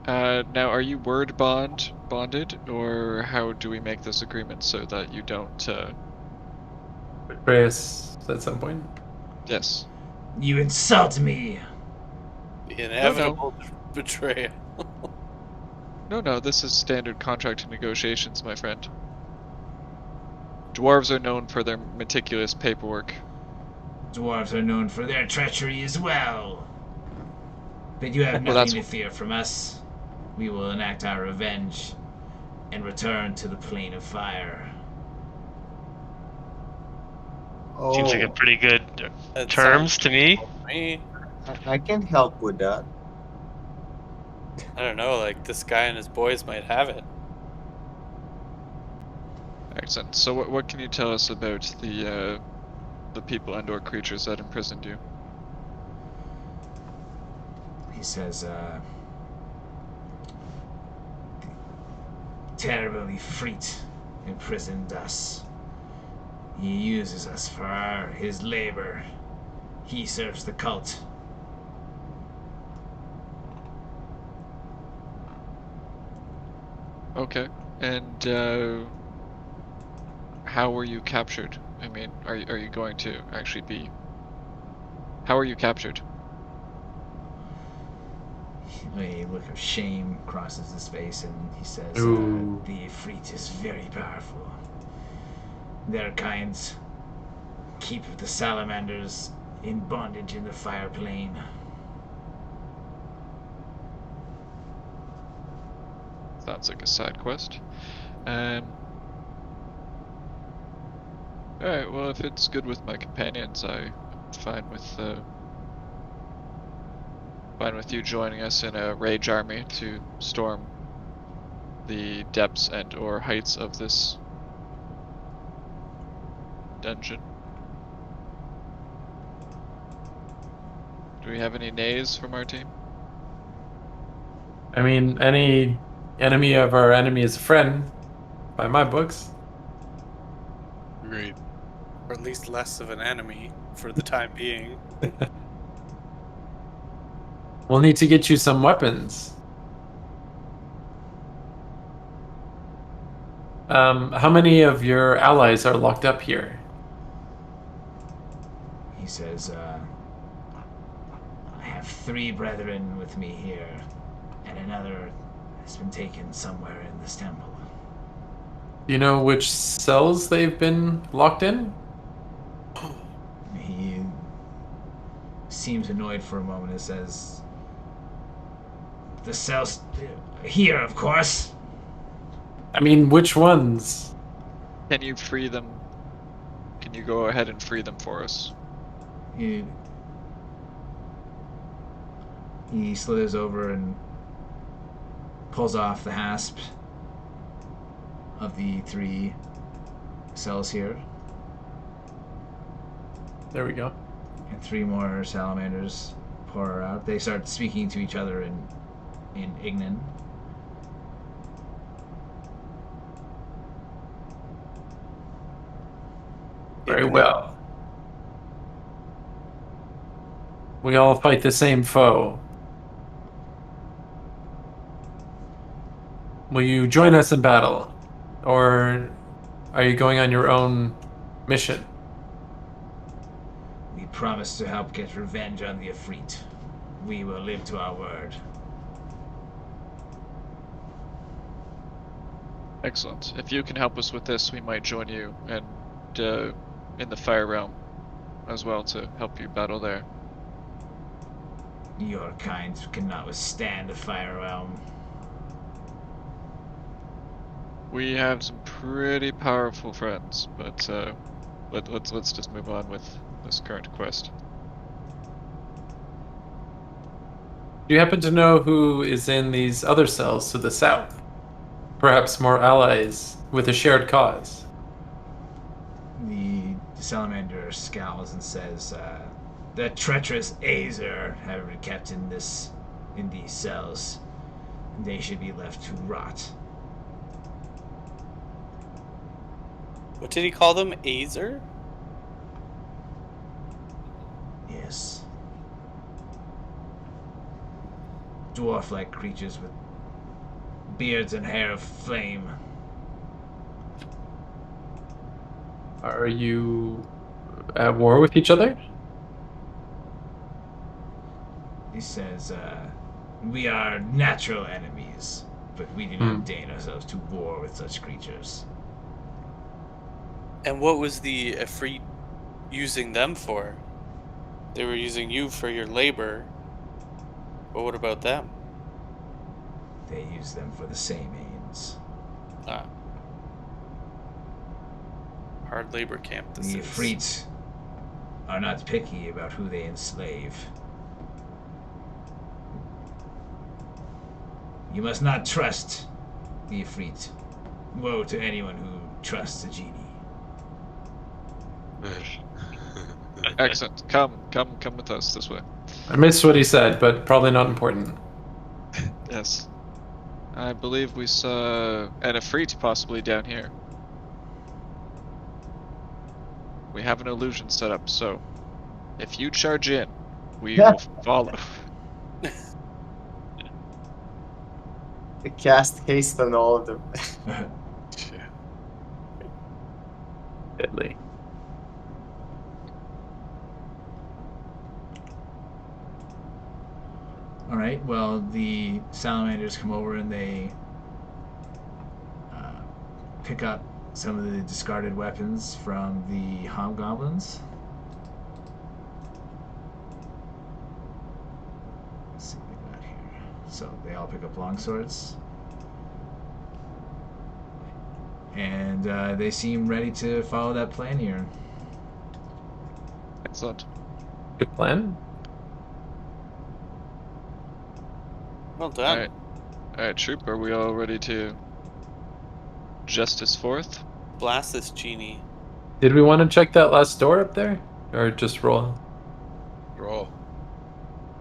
A: Now, are you word bonded, or how do we make this agreement so that you don't?
D: Reyes at some point.
A: Yes.
B: You insult me!
G: The inevitable betrayal.
A: No, this is standard contract negotiations, my friend. Dwarves are known for their meticulous paperwork.
B: Dwarves are known for their treachery as well. But you have
A: Well,
B: nothing
A: that's
B: to fear from us. We will enact our revenge and return to the plane of fire.
C: Seems like a
E: Oh,
C: pretty good
G: That
C: terms
G: sounds
C: to me.
G: to me.
E: I can help with that.
G: I don't know, like this guy and his boys might have it.
A: excellent. So what can you tell us about the people and/or creatures that imprisoned you?
B: He says, terrible Efreeti imprisoned us. He uses us for his labor. He serves the cult.
A: Okay. And how were you captured? I mean, are you going to actually be? How are you captured?
B: A look of shame crosses his face, and he says,
D: Ooh.
B: the Efreeti is very powerful. Their kind keep the salamanders in bondage in the fire plane.
A: Sounds like a side quest. Alright, well, if it's good with my companions, I'm fine with you joining us in a rage army to storm the depths and/or heights of this dungeon. Do we have any nays from our team?
D: I mean, any enemy of our enemy is a friend, by my books.
F: Agreed.
G: Or at least less of an enemy for the time being.
D: We'll need to get you some weapons. How many of your allies are locked up here?
B: He says, I have 3 brethren with me here, and another has been taken somewhere in this temple.
D: Do you know which cells they've been locked in?
B: He seems annoyed for a moment and says, the cells here, of course.
D: I mean, which ones?
A: Can you free them? Can you go ahead and free them for us?
B: He slithers over and pulls off the hasp of the 3 cells here,
D: There we go.
B: and 3 more salamanders pour out. They start speaking to each other in Ignan.
D: Very well. We all fight the same foe. Will you join us in battle? Or are you going on your own mission?
B: We promise to help get revenge on the Efreeti. We will live to our word.
A: Excellent. If you can help us with this, we might join you and in the Fire Realm as well to help you battle there.
B: Your kind cannot withstand the fire realm.
A: We have some pretty powerful friends, but let's just move on with this current quest.
D: Do you happen to know who is in these other cells to the south? Perhaps more allies with a shared cause.
B: The salamander scowls and says, the treacherous Azers have been kept in these cells. They should be left to rot.
G: What did he call them? Azer?
B: Yes. Dwarf-like creatures with beards and hair of flame.
D: Are you at war with each other?
B: He says, "We are natural enemies, but we do not deign ourselves to war with such creatures."
G: And what was the Efreet using them for? They were using you for your labor. But what about them?
B: They use them for the same aims.
G: Ah. Hard labor camp this
B: The
G: is.
B: Efreet are not picky about who they enslave. You must not trust the Efreet. Woe to anyone who trusts a genie.
A: Excellent. Come with us this way.
D: I missed what he said, but probably not important.
A: Yes. I believe we saw an Efreet possibly down here. We have an illusion set up, so if you charge in, we will follow.
E: Cast haste on all of them.
F: Yeah.
D: Deadly.
B: All right. Well, the salamanders come over and they pick up some of the discarded weapons from the hobgoblins. Let's see what we got here. So they all pick up longswords, and they seem ready to follow that plan here.
A: Excellent.
D: Good plan.
G: Well done.
A: Alright, troop, are we all ready to justice forth?
G: Blast this genie.
D: Did we want to check that last door up there? Or just roll?
F: Roll.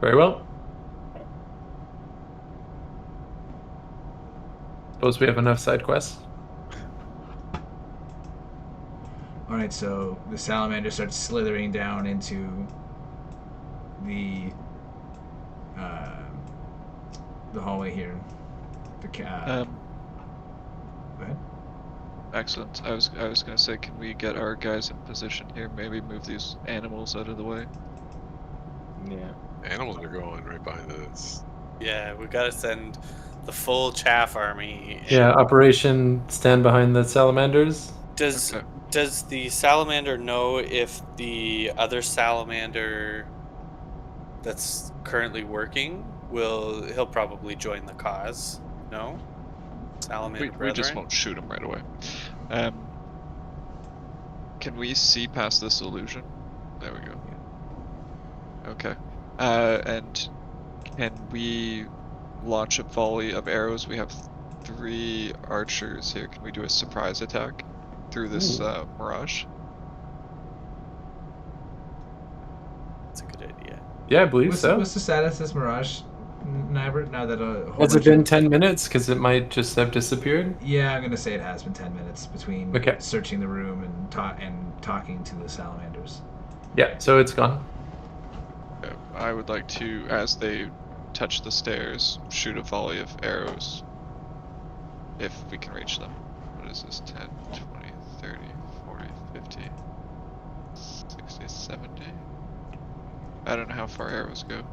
D: Very well. Suppose we have enough side quests.
B: All right. So the salamander starts slithering down into the hallway here. Go ahead.
A: Excellent. I was gonna say, can we get our guys in position here? Maybe move these animals out of the way.
E: Yeah.
F: Animals are going right behind us.
G: Yeah, we gotta send the full chaff army.
D: Yeah, Operation Stand Behind the Salamanders.
G: Does the salamander know if the other salamander that's currently working he'll probably join the cause? No? Salamander
A: We just
G: brethren?
A: won't shoot him right away. Can we see past this illusion? There we go. Okay. And can we launch a volley of arrows? We have 3 archers here. Can we do a surprise attack through this mirage?
G: That's a good idea.
D: Yeah, I believe so.
B: What's the status of this mirage, Nybert? Now that a whole
D: Has it
B: bunch of-
D: been 10 minutes? Because it might just have disappeared.
B: Yeah, I'm gonna say it has been 10 minutes between
D: Okay.
B: searching the room and talking to the salamanders.
D: Yeah, so it's gone.
A: I would like to, as they touch the stairs, shoot a volley of arrows. If we can reach them. What is this? 10, 20, 30, 40, 50, 60, 70? I don't know how far arrows go.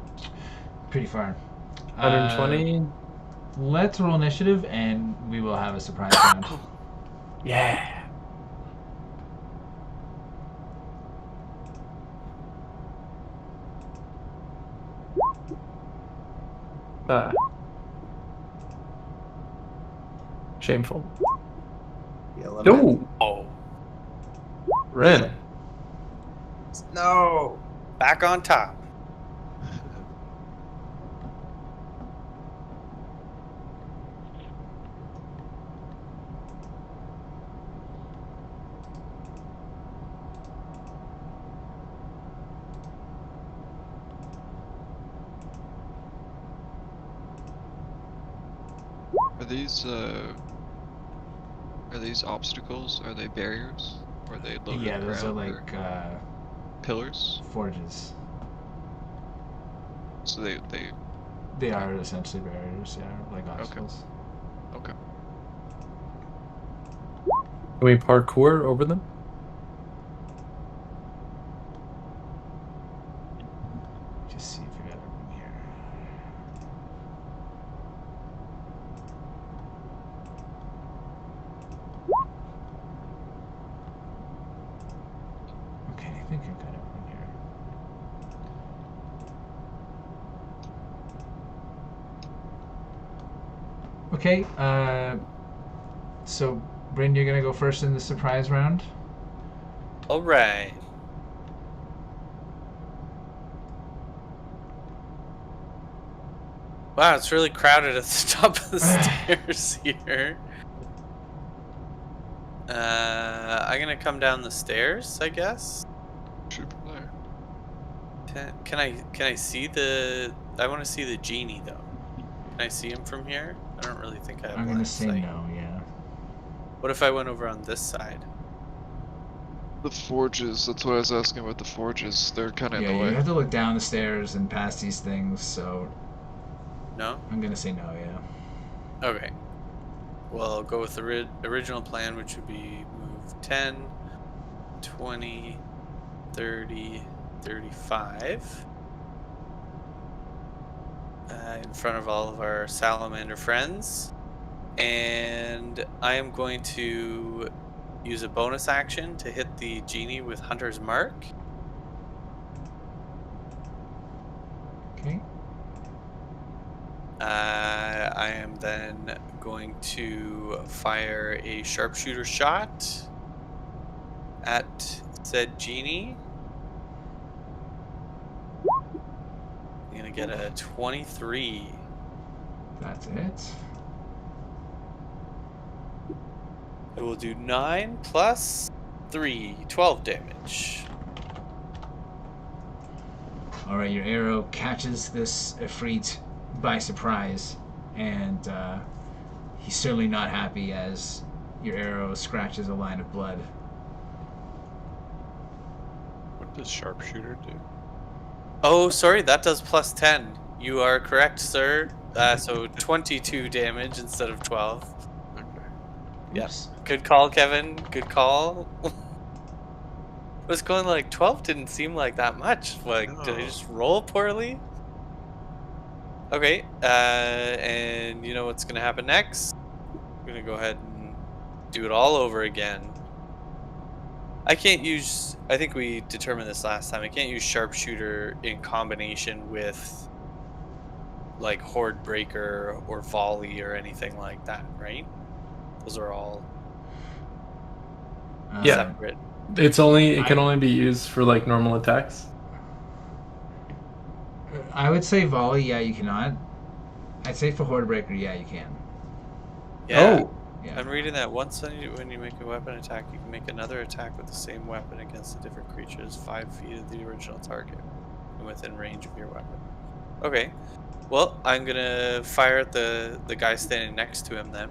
B: Pretty far.
D: 120.
B: Let's roll initiative, and we will have a surprise round.
D: Yeah. Shameful. No.
G: Oh,
D: Bryn.
E: No.
G: back on top.
A: Are these obstacles? Are they barriers? Or are they low to
B: Yeah,
A: the
B: those are
A: ground,
B: like
A: or pillars?
B: forges.
A: So they
B: They are essentially barriers, yeah, like obstacles.
A: okay.
D: Can we parkour over them?
B: Just see if we got everything here. Okay. So, Bryn, you're gonna go first in the surprise round.
G: All right. Wow, it's really crowded at the top of the stairs here. I'm gonna come down the stairs, I guess.
A: Shoot from there.
G: Can I see the? I want to see the genie though. Can I see him from here? I don't really think I have.
B: I'm gonna
G: line of
B: say
G: sight.
B: no. Yeah.
G: What if I went over on this side?
A: The forges, that's what I was asking about the forges. They're kind of
B: Yeah.
A: in the
B: You
A: way.
B: have to look down the stairs and past these things. So
G: No.
B: I'm gonna say no. Yeah.
G: Okay. Well, I'll go with the original plan, which would be move 10, 20, 30, 35. In front of all of our salamander friends. And I am going to use a bonus action to hit the genie with Hunter's Mark.
B: Okay.
G: I am then going to fire a sharpshooter shot at said genie. I'm gonna get a 23.
B: That's it.
G: It will do 9 plus 3, 12 damage.
B: All right. Your arrow catches this Efreet by surprise, and he's certainly not happy as your arrow scratches a line of blood.
F: What does sharpshooter do?
G: Oh, sorry, that does plus 10. You are correct, sir. So 22 damage instead of 12.
F: Okay.
G: Yes. Good call, Kevin. Good call. I was going like 12 didn't seem like that much. Like, did I
F: No.
G: just roll poorly? Okay, and you know what's gonna happen next? I'm gonna go ahead and do it all over again. I can't use, I think we determined this last time, I can't use sharpshooter in combination with like horde breaker or volley or anything like that, right? Those are all
D: Yeah.
G: separate.
D: It can only be used for like normal attacks.
B: I would say volley. Yeah, you cannot. I'd say for horde breaker. Yeah, you can.
G: Yeah.
D: Oh,
B: Yeah.
G: I'm reading that once when you make a weapon attack, you can make another attack with the same weapon against a different creature 5 feet of the original target and within range of your weapon. Okay. Well, I'm gonna fire at the guy standing next to him then.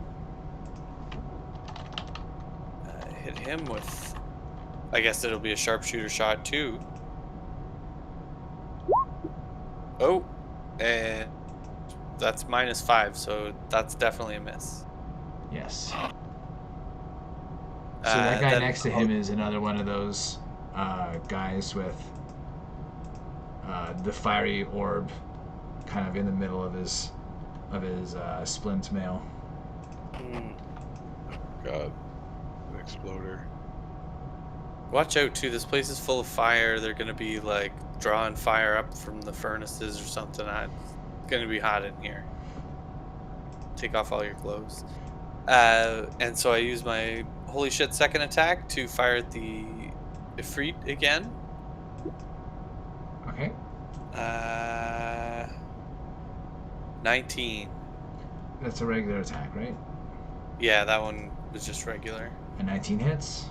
G: Hit him with, I guess it'll be a sharpshooter shot too. Oh, and that's -5, so that's definitely a miss.
B: Yes. So that guy
G: then
B: next to him is another one of those guys with the fiery orb, kind of in the middle of his splint mail.
G: Hmm.
F: God. An exploder.
G: Watch out too, this place is full of fire. They're gonna be like drawing fire up from the furnaces or something. It's gonna be hot in here. Take off all your clothes. And so I use my holy shit second attack to fire at the Efreet again.
B: Okay.
G: 19.
B: That's a regular attack, right?
G: Yeah, that one was just regular.
B: A 19 hits.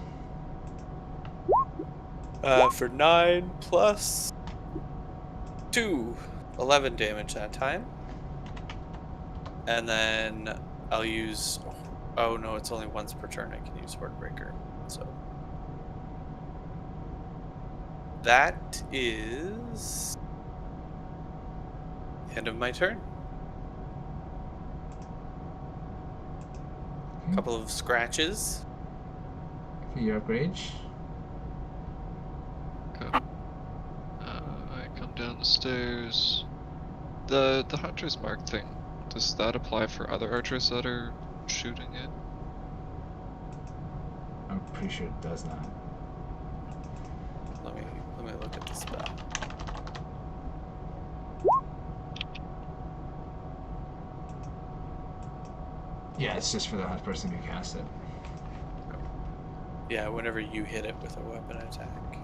G: For 9 plus 2, 11 damage that time. And then I'll use, oh no, it's only once per turn I can use Horde Breaker. So that is the end of my turn.
B: Okay.
G: Couple of scratches.
B: Okay, you're up, Grage.
A: Okay. I come down the stairs. The hunter's mark thing, does that apply for other archers that are shooting it?
B: I'm pretty sure it does not.
G: Let me look at the spell.
B: Yeah, it's just for the person who cast it.
G: Yeah, whenever you hit it with a weapon attack.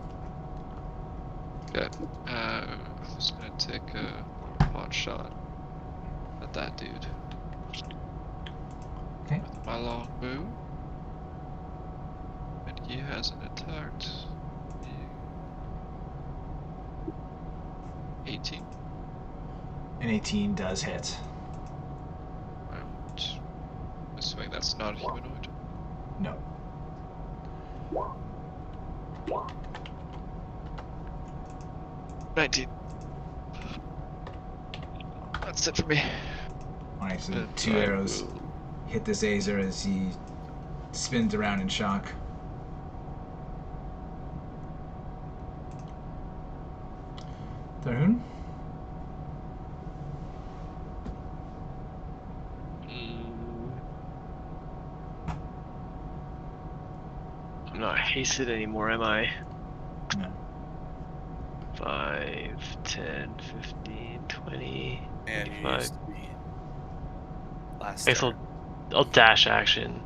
A: Okay. I'm just gonna take a pot shot at that dude.
B: Okay.
A: With my longbow. And he hasn't attacked me. 18.
B: An 18 does hit.
A: And assuming that's not a humanoid.
B: No.
A: 19. That's it for me.
B: Alright, so
A: And
B: 2
A: I
B: arrows
A: will-
B: hit this Azer as he spins around in shock. Tharhun?
C: I'm not hasted anymore, am I?
B: No.
C: 5, 10, 15, 20,
G: And you
C: 25.
G: used to be last
C: I guess
G: turn.
C: I'll dash action.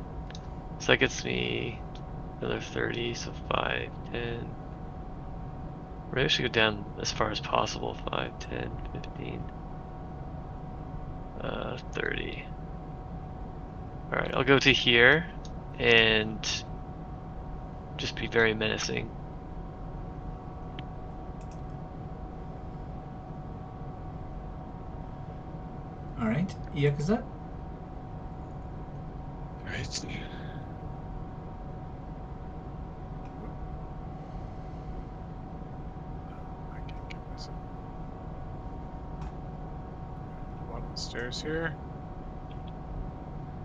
C: So that gets me another 30, so 5, 10. Maybe I should go down as far as possible. 5, 10, 15. 30. Alright, I'll go to here and just be very menacing.
B: Alright, Eikooc, is that?
F: Right. I can't get myself. Bottom of the stairs here.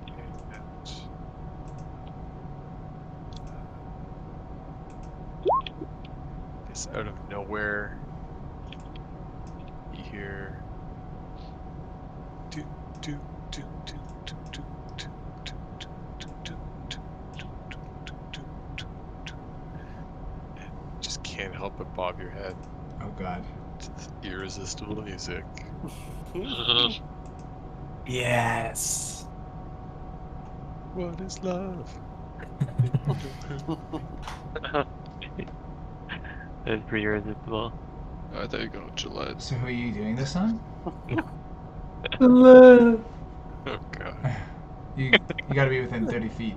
F: And it's out of nowhere. You hear do do do do do do do do do do do do do do do do. And you just can't help but bob your head
B: Oh god.
F: to this irresistible music.
D: Yes.
F: What is love?
C: That's pretty irresistible.
A: there you go, Gillette.
B: So who are you doing this on?
F: Oh god.
B: You gotta be within 30 feet.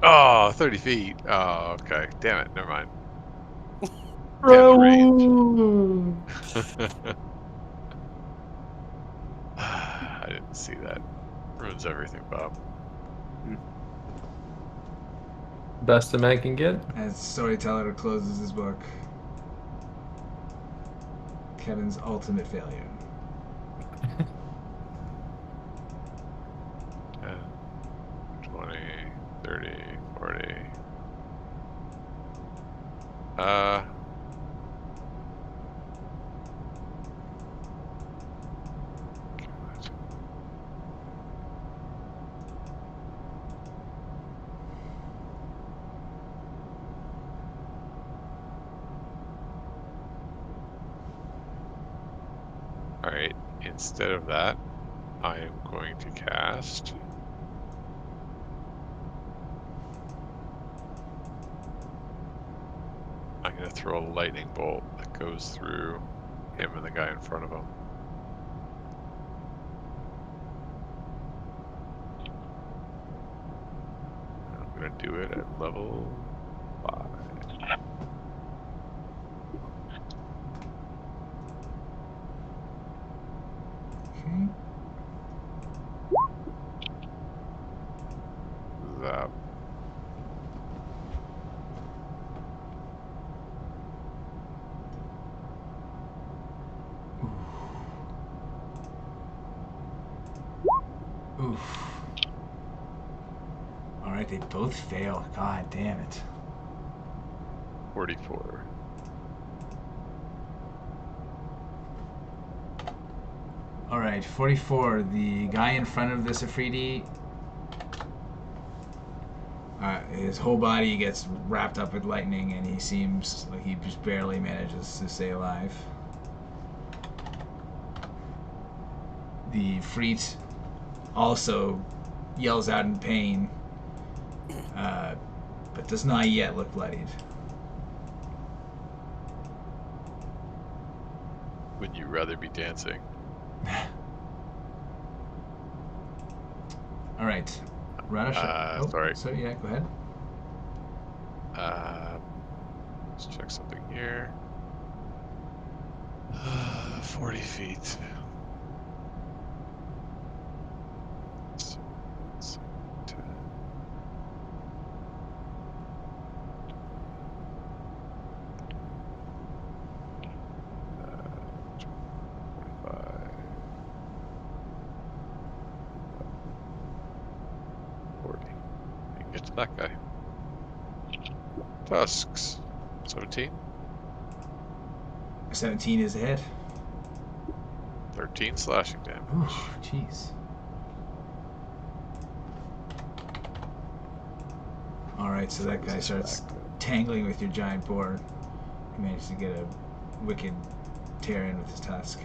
F: Oh, 30 feet. Oh, okay. Damn it. Never mind.
D: Bro.
F: I didn't see that. Ruins everything, Bob.
D: Best a man can get.
B: As storyteller closes his book. Kevin's ultimate failure.
F: 10, 20, 30, 40. God. Alright, instead of that, I am going to cast I'm going to throw a lightning bolt that goes through him and the guy in front of him. I'm going to do it at level 5.
B: Okay.
F: Zap.
B: Oof. Alright, they both fail. God damn it.
F: 44.
B: Alright, 44. The guy in front of this Efreeti, his whole body gets wrapped up with lightning and he seems like he just barely manages to stay alive. The Freet also yells out in pain, but does not yet look bloodied.
F: Would you rather be dancing?
B: All right, Radish.
F: Sorry.
B: So yeah, go ahead.
F: Let's check something here. 40 feet. Get to that guy. Tusks. 17.
B: 17 is a hit.
F: 13 slashing damage.
B: Oof, jeez. Alright, so that guy starts tangling with your giant boar. He manages to get a wicked tear in with his tusk.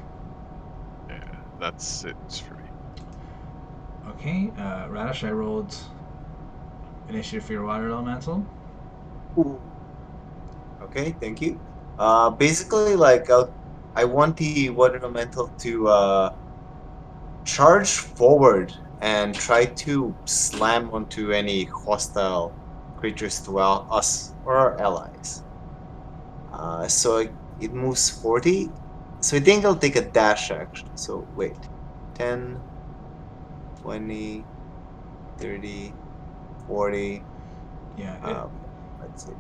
F: Yeah, that's it for me.
B: Okay, Radish, I rolled initiative for your water elemental.
E: Okay, thank you. Basically, like, I want the water elemental to charge forward and try to slam onto any hostile creatures to us or our allies. So it moves 40. So I think I'll take a dash action. So wait. 10, 20, 30, 40.
B: Yeah.
E: Let's see.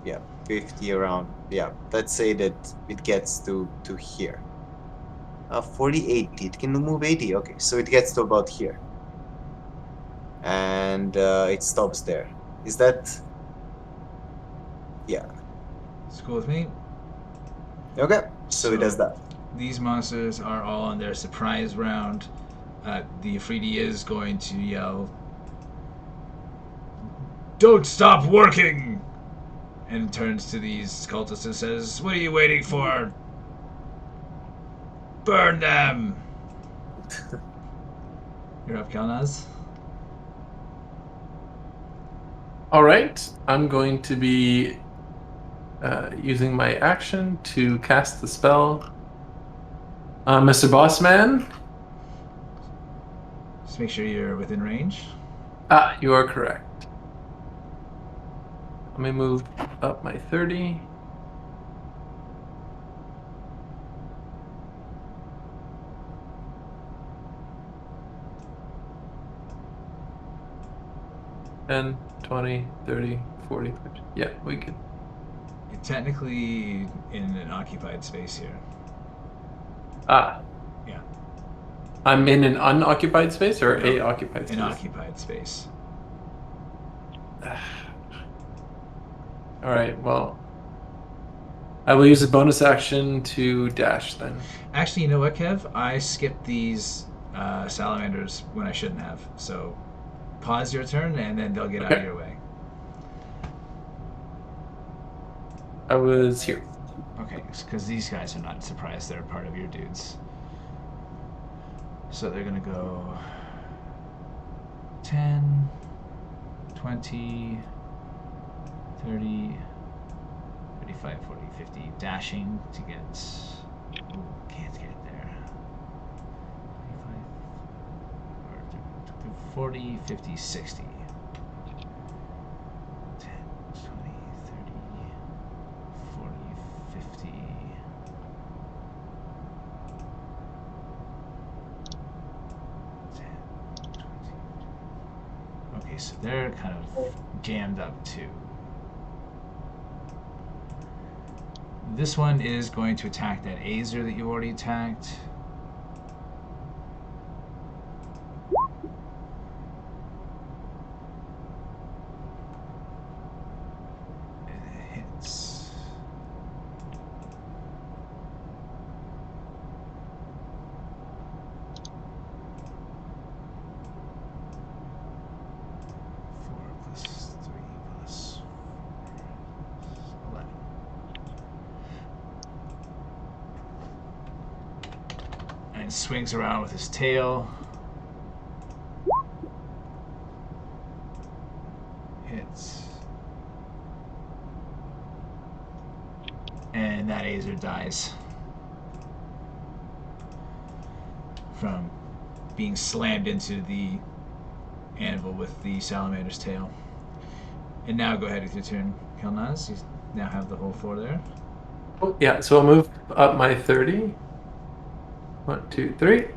E: Yeah, 50 around. Yeah, let's say that it gets to here. 40, 80. It can move 80. Okay, so it gets to about here. And it stops there. Is that... Yeah.
B: It's cool with me.
E: Okay, so it does that.
B: These monsters are all on their surprise round. The Efreeti is going to yell, "Don't stop working!" And turns to these cultists and says, "What are you waiting for? Burn them!" You're up, Kelnozz.
D: All right, I'm going to be using my action to cast the spell. Mr. Bossman.
B: Just make sure you're within range.
D: You are correct. Let me move up my 30. And 20, 30, 40, 50. Yeah, we can.
B: You're technically in an occupied space here.
D: Ah.
B: Yeah.
D: I'm in an unoccupied space or
B: No,
D: a occupied space?
B: An occupied space.
D: All right, well, I will use a bonus action to dash then.
B: Actually, you know what, Kev? I skipped these salamanders when I shouldn't have. So pause your turn, and then they'll get out of your way.
D: I was here.
B: Okay, because these guys are not surprised they're part of your dudes. So they're going to go 10, 20, 30, 35, 40, 50. Dashing to get... Ooh, can't get it there. 25, 40, 50, 60. 10, 20, 30, 40, 50... 10, 20. Okay, so they're kind of jammed up too. This one is going to attack that Azer that you already attacked. It hits. Swings around with his tail. Azer dies from being slammed into the anvil with the salamander's tail. And now go ahead with your turn, Kelnozz. You now have the whole floor there.
D: Oh, yeah, so I'll move up my 30. 1, 2, 3.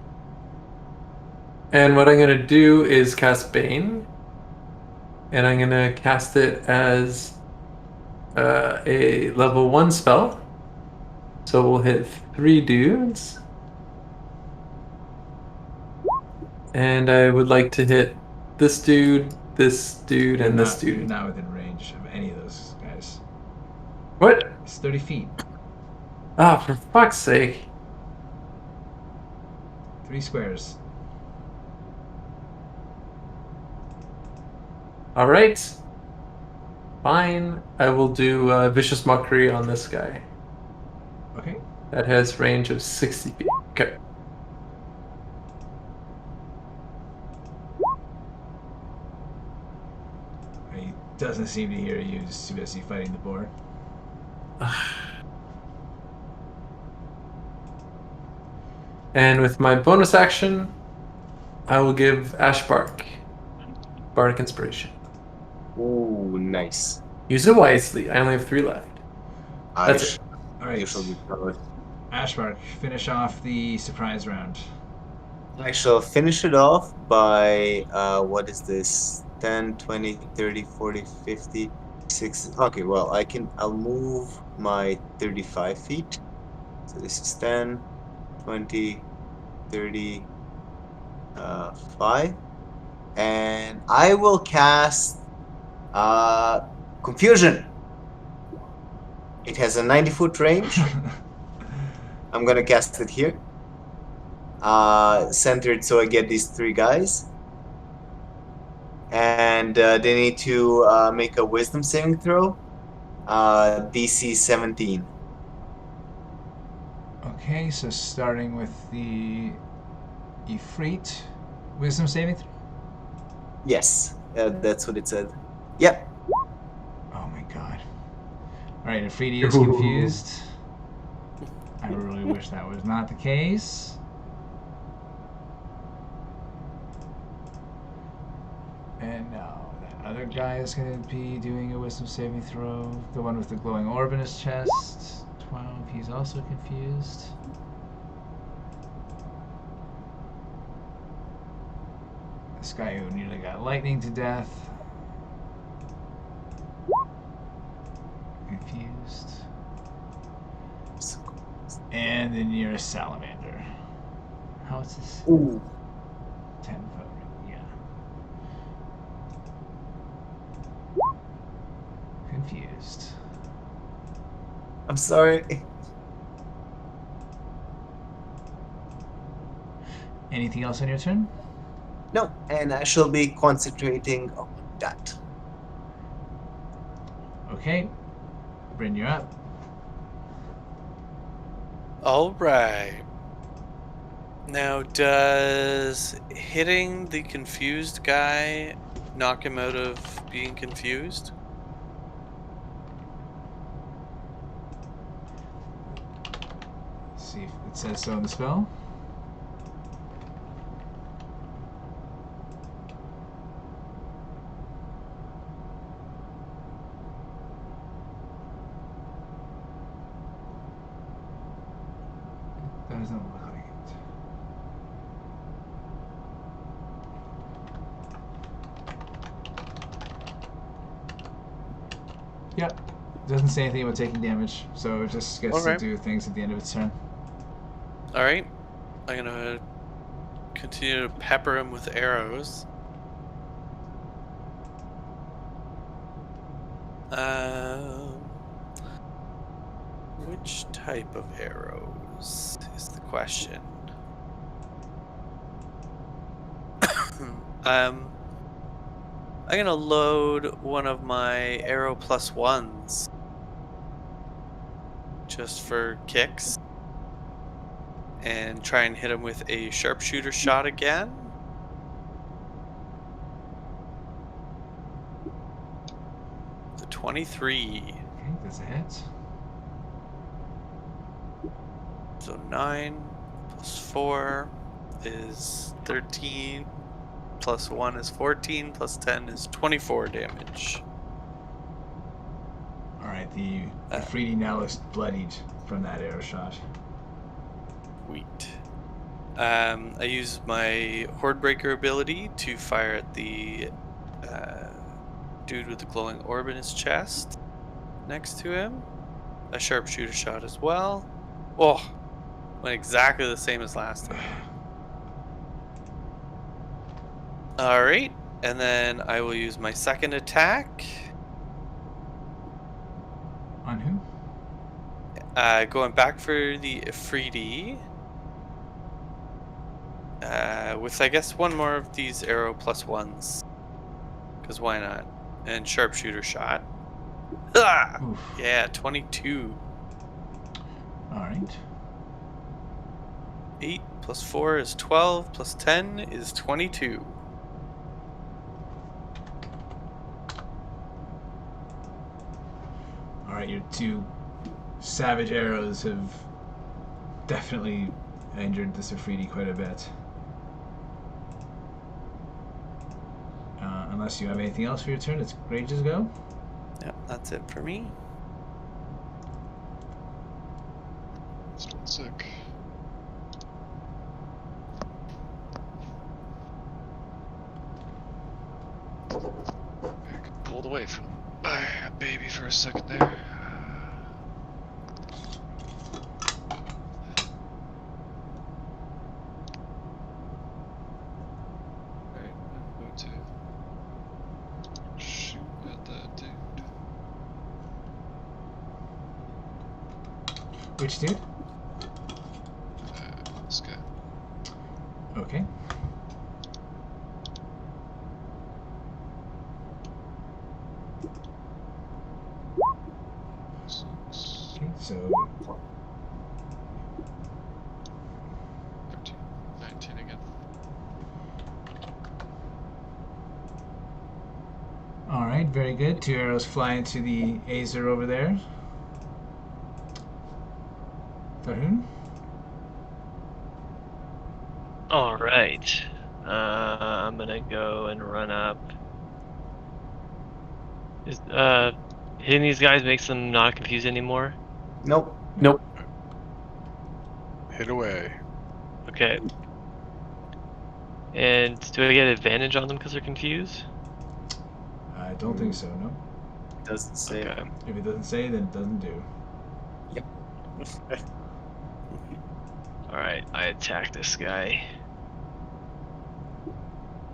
D: And what I'm going to do is cast Bane. And I'm going to cast it as a level 1 spell. So we'll hit 3 dudes. And I would like to hit this dude, and this
B: You're
D: dude.
B: not within range of any of those guys.
D: What?
B: It's 30 feet.
D: Ah, for fuck's sake.
B: 3 squares.
D: Alright. Fine. I will do Vicious Mockery on this guy.
B: Okay.
D: That has range of 60 feet. Okay.
B: He doesn't seem to hear you. He's too busy fighting the boar.
D: And with my bonus action, I will give Ashbark Bardic Inspiration.
E: Ooh, nice.
D: Use it wisely. I only have 3 left. That's it.
B: All right.
E: You shall be covered.
B: Ashbark, finish off the surprise round.
E: I shall finish it off by, what is this? 10, 20, 30, 40, 50, 60. Okay, well, I'll move my 35 feet. So this is 10, 20, 30, 5. And I will cast Confusion. It has a 90-foot range. I'm gonna cast it here. Centered so I get these 3 guys. And they need to make a wisdom saving throw. DC 17.
B: Okay, so starting with the Efreeti, wisdom saving throw.
E: Yes, that's what it said. Yep.
B: Oh my god. Alright, Efreeti is confused. I really wish that was not the case. And now that other guy is going to be doing a wisdom saving throw. The one with the glowing orb in his chest. 12, he's also confused. This guy who nearly got lightning to death. Confused. And the nearest salamander. How is this?
E: Ooh.
B: 10-foot, yeah. Confused.
E: I'm sorry.
B: Anything else on your turn?
E: No, and I shall be concentrating on that.
B: Okay. Bryn, you're up.
G: All right. Now, does hitting the confused guy knock him out of being confused?
B: Let's see if it says so in the spell. That doesn't look like it. Yep. Doesn't say anything about taking damage, so it just gets to
G: Okay.
B: do things at the end of its turn.
G: All right. I'm gonna continue to pepper him with arrows. Which type of arrows is the question? I'm gonna load one of my arrow plus ones just for kicks and try and hit him with a sharpshooter shot again. The 23.
B: Okay, that's a hit.
G: So 9 plus 4 is 13. Plus 1 is 14. Plus 10 is 24 damage.
B: Alright, the Efreeti now looks bloodied from that arrow shot.
G: Sweet. I use my Hordebreaker ability to fire at the dude with the glowing orb in his chest next to him. A sharpshooter shot as well. Oh, went exactly the same as last time. Alright, and then I will use my second attack.
B: On who?
G: Going back for the Efreeti. With, I guess, one more of these arrow plus ones. Because why not? And sharpshooter shot. Ah!
B: Oof.
G: Yeah, 22.
B: Alright.
G: 8 plus 4 is 12, plus 10 is 22.
B: Alright, your two savage arrows have definitely injured this Efreeti quite a bit. Unless you have anything else for your turn, it's Grage's go.
G: Yep, that's it for me.
A: Just 1 sec. I got pulled away from my baby for a second there. Alright, I'm going to shoot at that dude.
B: Which dude?
A: This guy.
B: Okay. Okay, so
A: 13, 19 again.
B: alright, very good. 2 arrows fly into the Azer over there. Tharhun?
C: Alright. I'm gonna go and run up. Is hitting these guys makes them not confused anymore?
E: Nope.
D: Nope.
F: Hit away.
C: Okay. And do I get advantage on them because they're confused?
B: I don't think so, no.
E: Doesn't say.
C: Okay.
B: If it doesn't say, then it doesn't do.
E: Yep.
C: Alright, I attack this guy.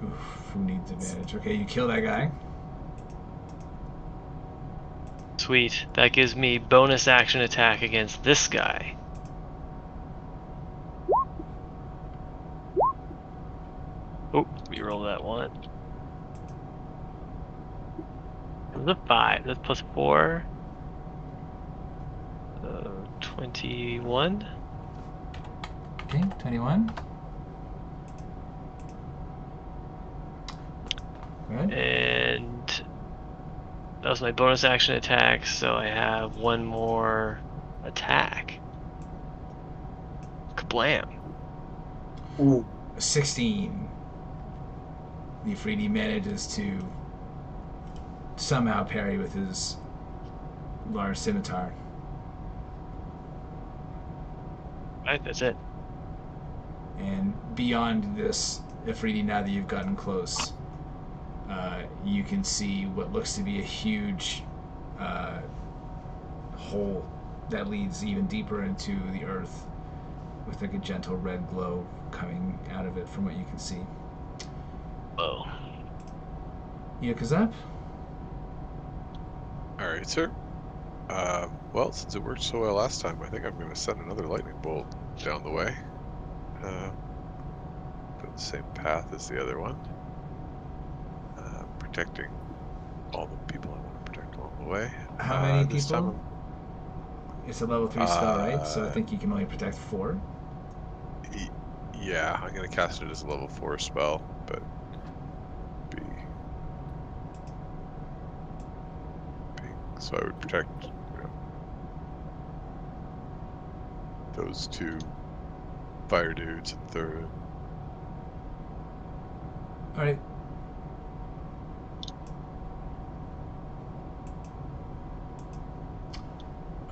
B: Oof, who needs advantage? Okay, you kill that guy.
C: Sweet. That gives me bonus action attack against this guy. Oh, reroll that one. It was a 5. That's plus 4. 21.
B: Okay, 21. Good.
C: And that was my bonus action attack, so I have one more attack. Kablam.
E: Ooh.
B: 16. The Efreeti manages to somehow parry with his large scimitar.
C: Alright, that's it.
B: And beyond this Efreeti, now that you've gotten close, you can see what looks to be a huge hole that leads even deeper into the earth, with like a gentle red glow coming out of it from what you can see.
C: Whoa.
B: Yakazap?
F: Alright, sir. Well, since it worked so well last time, I think I'm going to send another lightning bolt down the way. Put the same path as the other one. Protecting all the people I want to protect along the way.
B: How many
F: this
B: people?
F: time
B: It's a level 3 spell, right? So I think you can only protect 4.
F: Yeah, I'm going to cast it as a level 4 spell, but so I would protect, those two fire dudes and Tharhun.
B: All right.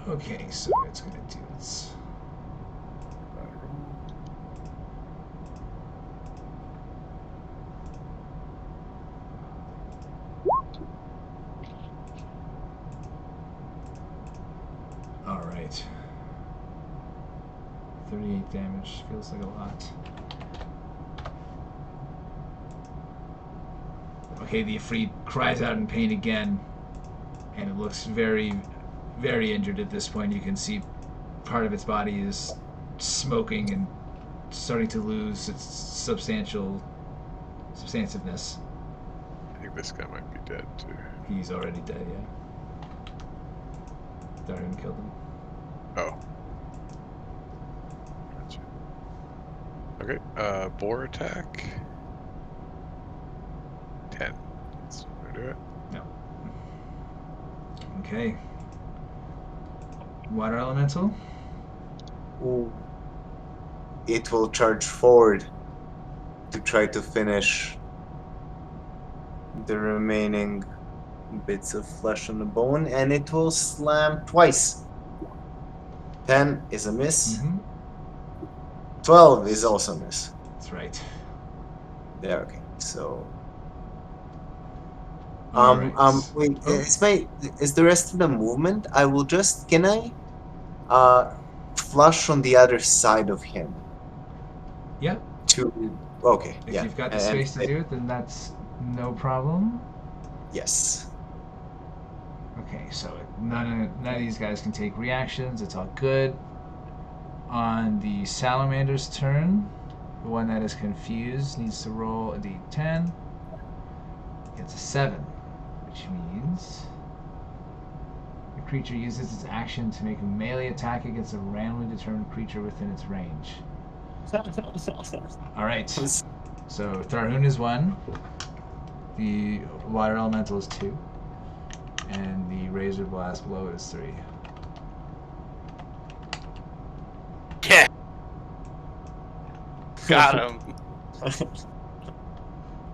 B: Okay, so it's gonna do this. All right. 38 damage feels like a lot. Okay, the Efreet cries out in pain again, and it looks very, very injured at this point. You can see part of its body is smoking and starting to lose its substantiveness.
F: I think this guy might be dead too.
B: He's already dead, yeah. Tharhun killed him.
F: Oh. Gotcha. Okay, boar attack. 10. That's gonna do it.
B: No. Okay. Water elemental.
E: Ooh. It will charge forward to try to finish the remaining bits of flesh on the bone, and it will slam twice. 10 is a miss.
B: Mm-hmm.
E: 12 is also a miss.
B: That's right.
E: Yeah, okay. So
B: Alright.
E: wait,
B: Oh.
E: is the rest of the movement? I will just, can I flush on the other side of him
B: Yep.
E: to, okay,
B: If
E: yeah.
B: you've got the
E: and-
B: space to do it, then that's no problem.
E: Yes.
B: Okay, so none of these guys can take reactions. It's all good. On the salamander's turn, the one that is confused needs to roll a d10. Gets a 7, which means the creature uses its action to make a melee attack against a randomly determined creature within its range. All right. So Tharhun is 1. The water elemental is 2. And the razor blast blow is 3.
G: Yeah. Got him.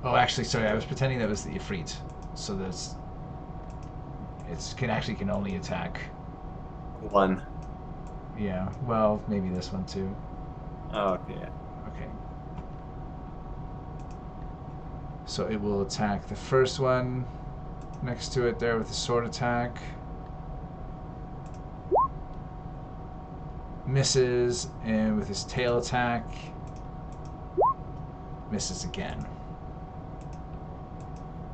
B: Oh, actually, sorry, I was pretending that was the Efreet. So that's can only attack.
E: 1.
B: Yeah. Well, maybe this one too.
E: Oh, okay.
B: Okay. So it will attack the first one next to it there with a sword attack. Misses, and with his tail attack, misses again.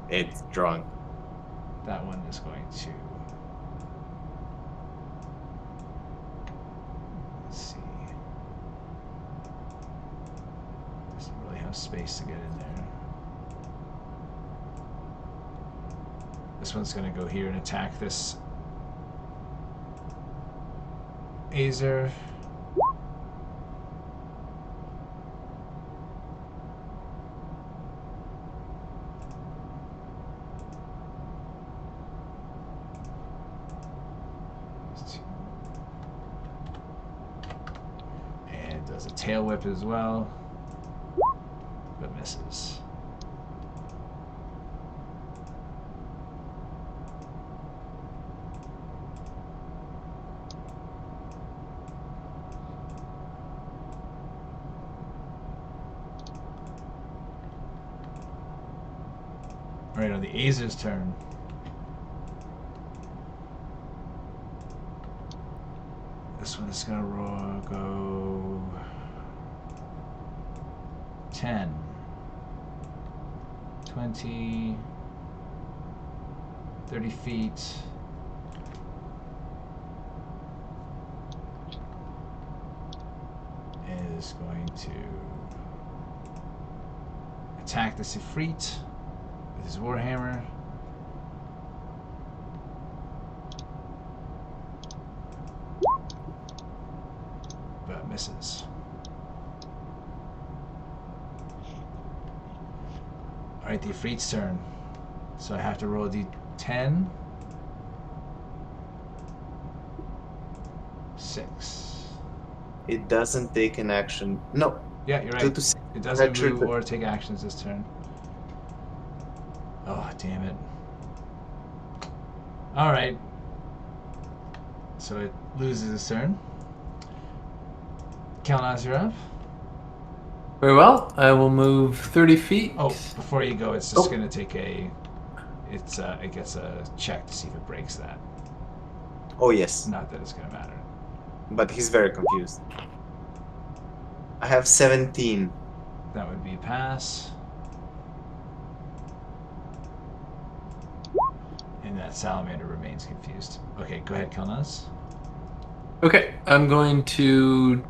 E: It's drunk.
B: That one is going to... Let's see. Doesn't really have space to get in there. This one's going to go here and attack this Azer. And does a tail whip as well, but misses. Alright, on the Azer's turn. This one is gonna go 10, 20, 30 feet. Is going to attack the Efreet with his warhammer. But misses. Alright, the Efreet's turn. So I have to roll a d10. 6.
E: It doesn't take an action. No.
B: Yeah, you're
E: 2
B: right.
E: to 6.
B: It doesn't
E: Not sure
B: move
E: that-
B: or take actions this turn. Oh, damn it. Alright. So it loses its turn. Kelnozz, you're up.
D: Very well. I will move 30 feet.
B: Oh, before you go, it's just
E: Oh.
B: gonna take a. It gets a check to see if it breaks that.
E: Oh, yes.
B: Not that it's gonna matter.
E: But he's very confused. I have 17.
B: That would be a pass. And that salamander remains confused. Okay, go ahead, Kelnozz.
D: Okay, I'm going to.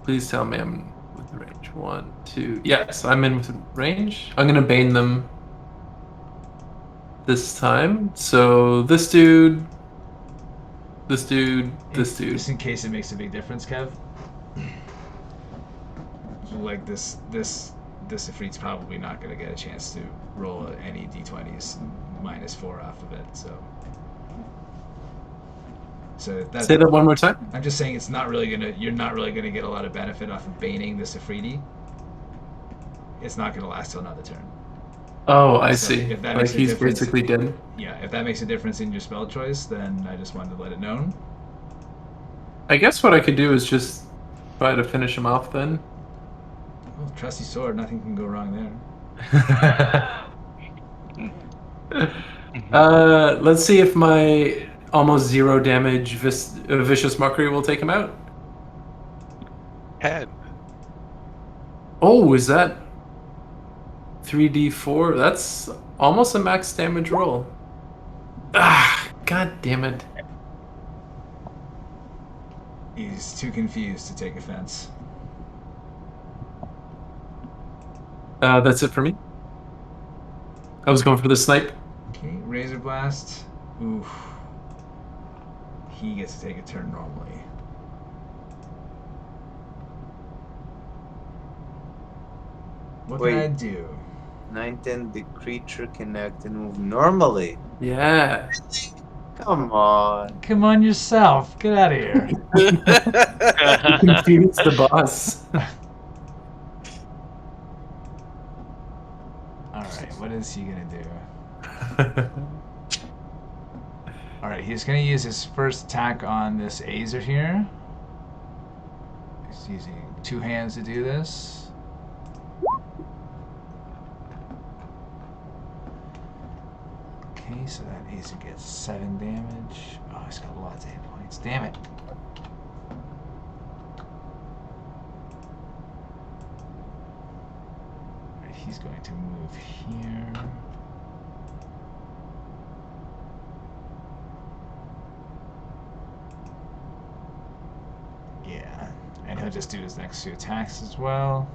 D: Please tell me I'm within range. 1, 2. Yes, I'm in within range. I'm gonna bane them this time. So this dude, this dude, this dude.
B: Just in case it makes a big difference, Kev. Like this Efreet's probably not going to get a chance to roll any d20s -4 off of it. So that's.
D: Say that one more time.
B: I'm just saying you're not really gonna get a lot of benefit off of baning this Efreeti. It's not gonna last till another turn.
D: Oh, I
B: So
D: see.
B: if that
D: Like
B: makes a
D: he's
B: difference-
D: basically dead.
B: Yeah, if that makes a difference in your spell choice, then I just wanted to let it known.
D: I guess what I could do is just try to finish him off then.
B: Well, trusty sword, nothing can go wrong there.
D: Let's see if my almost 0 damage vicious mockery will take him out.
F: 10.
D: Oh, is that 3d4? That's almost a max damage roll. Ah, god damn it.
B: He's too confused to take offense.
D: That's it for me. I was going for the snipe.
B: Okay, Razor Blast. Oof. He gets to take a turn normally. What can I
E: Wait.
B: do?
E: 9, 10, the creature can act and move normally.
D: Yeah.
E: Come on.
B: Come on yourself. Get out of here.
D: Confuse the boss.
B: Alright, what is he gonna do? Alright, he's gonna use his first attack on this Azer here. He's using 2 hands to do this. Okay, so that Azer gets 7 damage. Oh, he's got lots of hit points. Damn it. Alright, he's going to move here. Yeah, and he'll just do his next 2 attacks as well.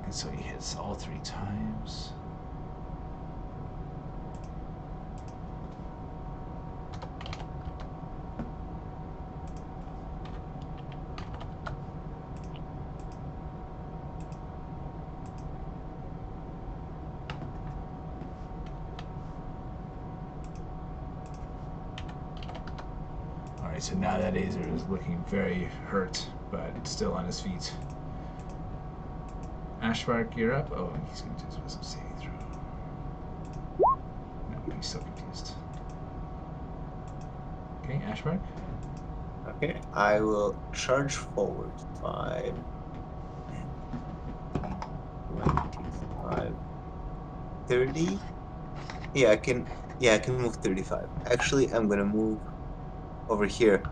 B: And so he hits all 3 times. Alright, so now that Azer is looking very hurt, but still on his feet. Ashbark, you're up. Oh, he's going to do his wisdom saving throw. No, he's still confused. Okay, Ashbark.
E: Okay, I will charge forward 5, 25, 30. Yeah, I can move 35. Actually, I'm gonna move over here,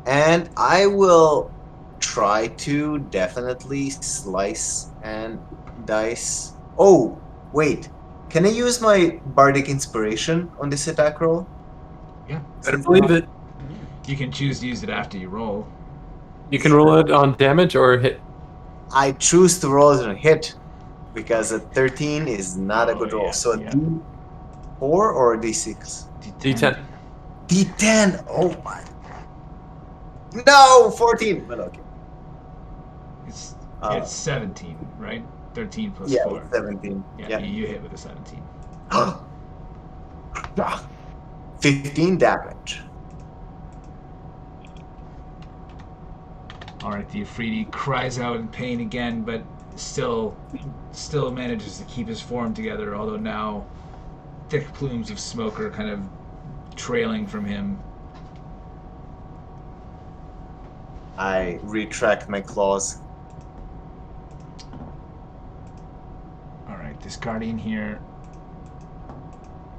E: and I will try to definitely slice and dice. Oh, wait. Can I use my bardic inspiration on this attack roll?
B: Yeah.
D: Better believe it.
B: You can choose to use it after you roll.
D: You can roll it on damage or hit.
E: I choose to roll it on a hit because a 13 is not a
B: Oh,
E: good roll.
B: yeah,
E: So a
B: yeah.
E: D4 or a D6?
D: D10.
E: D10. Oh my. No, 14. But okay.
B: It's,
E: Uh,
B: it's 17, right? 13 plus
E: Yeah,
B: 4.
E: it's 17.
B: Yeah,
E: Yeah.
B: You hit with a 17.
E: 15 damage.
B: Alright, the Efreeti cries out in pain again, but still manages to keep his form together, although now thick plumes of smoke are kind of trailing from him.
E: I retract my claws.
B: Alright, this guardian here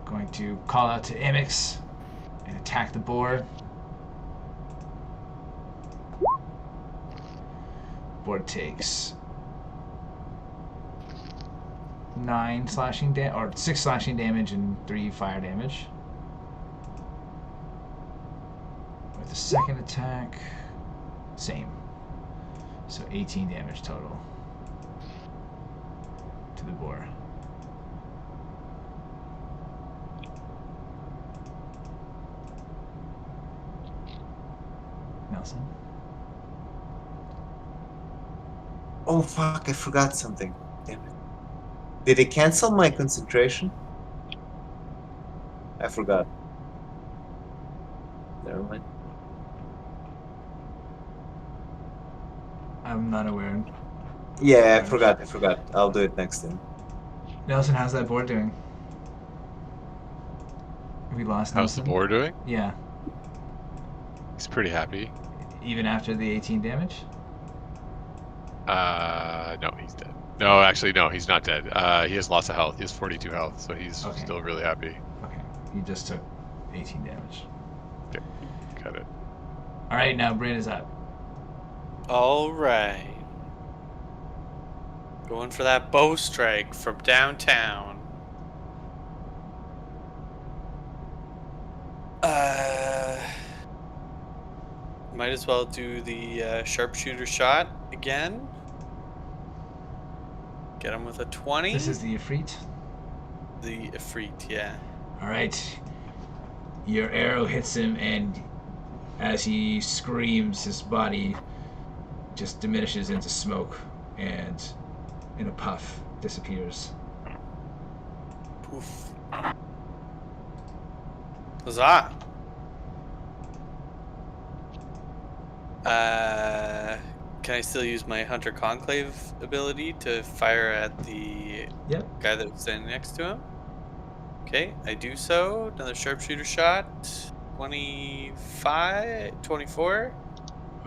B: going to call out to Amix and attack the boar. Board takes 9 slashing damage, or 6 slashing damage and 3 fire damage. With the second attack, same. So 18 damage total to the boar. Nelson?
E: Oh fuck, I forgot something. Damn it. Did it cancel my concentration? I forgot. Never mind.
B: I'm not aware.
E: Yeah, I forgot. I'll do it next time.
B: Nelson, how's that board doing? Have we lost
F: How's the
B: Nelson?
F: boar doing?
B: Yeah.
F: He's pretty happy.
B: Even after the 18 damage?
F: No, he's dead. No, actually, no, he's not dead. He has lots of health. He has 42 health, so he's
B: Okay.
F: still really happy.
B: Okay. He just took 18 damage.
F: Okay, got it.
B: Alright, now Bryn is up.
G: Alright. Going for that bow strike from downtown. Might as well do the sharpshooter shot again. Get him with a 20.
B: This is the Efreet.
G: The Efreet, yeah.
B: Alright. Your arrow hits him, and as he screams, his body just diminishes into smoke and, in a puff, disappears.
G: Poof. Huzzah! Can I still use my Hunter Conclave ability to fire at the
B: Yep.
G: guy that was standing next to him? Okay, I do so. Another sharpshooter shot. 24.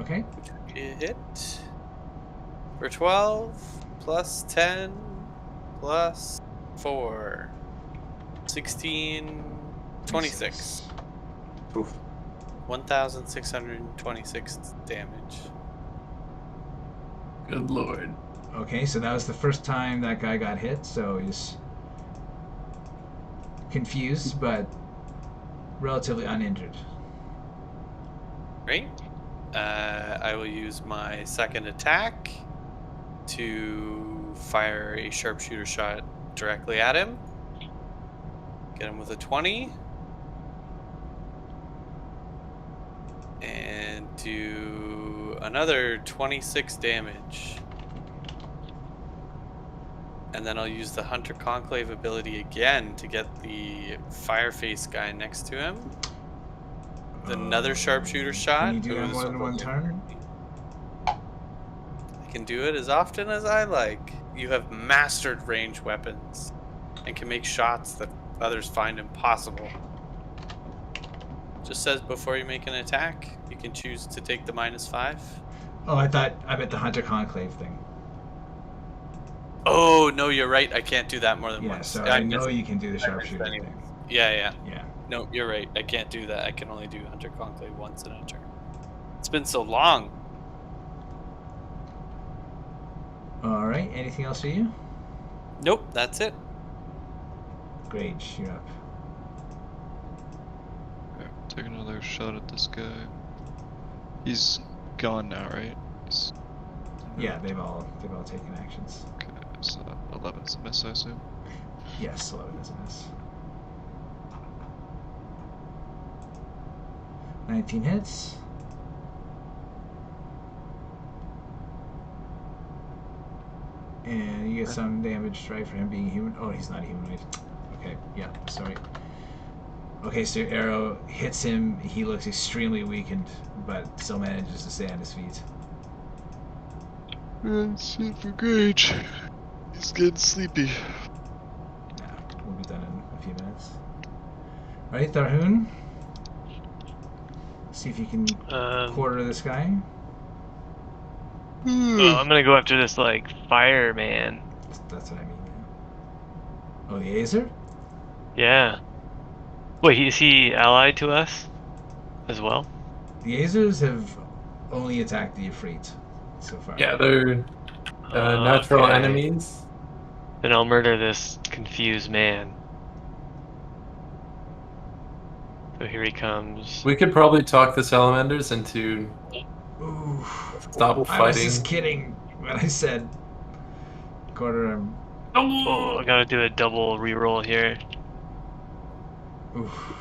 B: Okay.
G: Which would be a hit. For 12, plus 10, plus 4. 16, 26.
E: Oof.
G: 1,626 damage.
D: Good lord.
B: Okay, so that was the first time that guy got hit, so he's confused, but relatively uninjured.
G: Great. I will use my second attack to fire a sharpshooter shot directly at him. Get him with a 20. And do another 26 damage. And then I'll use the Hunter Conclave ability again to get the Fireface guy next to him. With another sharpshooter shot.
B: Can you do that more than one turn?
G: I can do it as often as I like. You have mastered ranged weapons and can make shots that others find impossible. Just says before you make an attack, you can choose to take the -5.
B: Oh, I meant the Hunter Conclave thing.
G: Oh, no, you're right. I can't do that more than
B: Yeah,
G: once.
B: so
G: I
B: I know
G: missed-
B: you can do the
G: I missed
B: sharpshooter
G: anyway.
B: thing.
G: Yeah.
B: Yeah.
G: No, you're right. I can't do that. I can only do Hunter Conclave once in a turn. It's been so long.
B: Alright, anything else for you?
G: Nope, that's it.
B: Grage, you're up.
A: Okay, take another shot at this guy. He's gone now, right? He's...
B: Yeah, they've all taken actions.
A: Okay, so 11's a miss, I assume.
B: Yes, 11 is a miss. 19 hits. And you get some damage, right, for him being human. Oh, he's not a humanoid. Okay, yeah, sorry. Okay, so your arrow hits him. He looks extremely weakened, but still manages to stay on his feet.
A: That's it for Grage. He's getting sleepy.
B: Yeah, we'll be done in a few minutes. Alright, Tharhun. See if you can quarter this guy.
C: Oh, I'm gonna go after this like fireman.
B: That's what I mean. Oh, the Azer?
C: Yeah. Wait, is he allied to us as well?
B: The Azers have only attacked the Efreeti so far.
D: Yeah, they're natural
C: Okay.
D: enemies.
C: Then I'll murder this confused man. So here he comes.
D: We could probably talk the salamanders into
B: Ooh,
D: stop
B: I was
D: fighting.
B: just kidding when I said quarter him.
C: Oh, I gotta do a double reroll here.
B: Oof.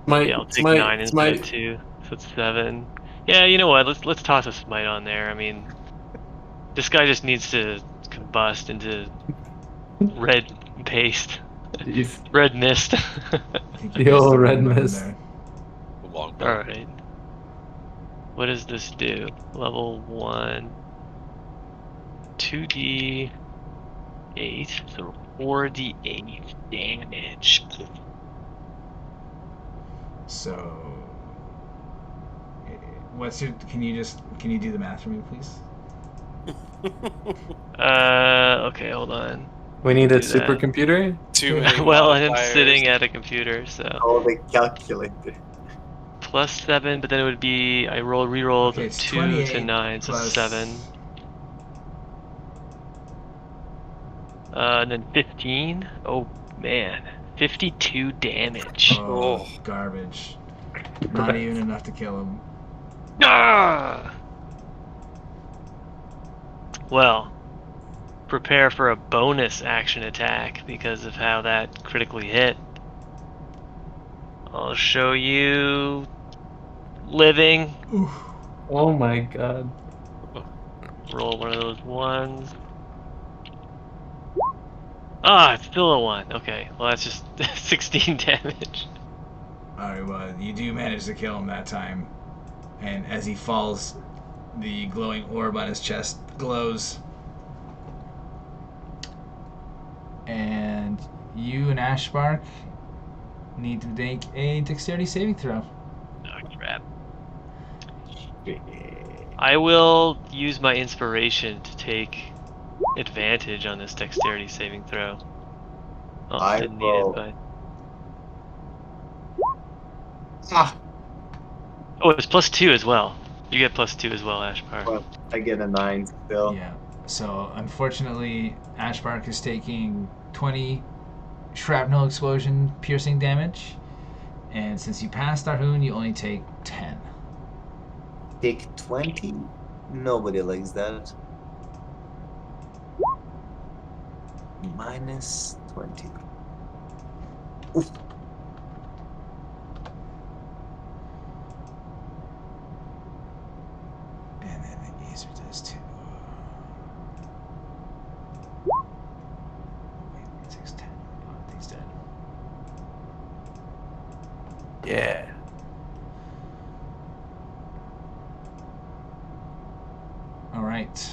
C: Yeah, I'll take 9 instead of 2, so it's 7. Yeah, you know what? Let's toss a smite on there. I mean, this guy just needs to combust into red paste, red mist.
D: The old red mist.
F: Long bow.
C: All right. What does this do? Level 1, 2d8, so 4d8 damage.
B: So, what's your? Can you do the math for me, please?
C: Okay, hold on.
D: We need a
C: Do that.
D: supercomputer.
G: Too many
C: Well, I'm
G: modifiers.
C: sitting at a computer, so
E: Oh, the calculator.
C: +7, but then it would be I re-rolled
B: Okay, it's
C: 2 to
B: 28
C: 9, so
B: plus
C: 7. And then 15. Oh man, 52 damage.
B: Oh, garbage. Not even enough to kill him.
C: Ah! Well, prepare for a bonus action attack because of how that critically hit. I'll show you living.
B: Oof.
D: Oh my god.
C: Roll one of those ones. Ah, it's still a 1. Okay, well that's just 16 damage.
B: Alright, well, you do manage to kill him that time. And as he falls, the glowing orb on his chest glows. And you and Ashbark need to make a dexterity saving throw.
C: Oh crap. I will use my inspiration to take advantage on this dexterity saving throw. Oh,
E: I
C: didn't need
E: will-
C: it, but...
E: Ah,
C: Oh, it's +2 as well. You get +2 as well, Ashbark.
E: well, I get a 9 still.
B: Yeah. So, unfortunately, Ashbark is taking 20 shrapnel explosion piercing damage. And since you passed Tharhun, you only take 10.
E: Take 20? Nobody likes that. Minus 20. Oof.
B: And then the Azer does too. Wait, it takes 10. Oh, I think he's dead.
D: Yeah.
B: Alright.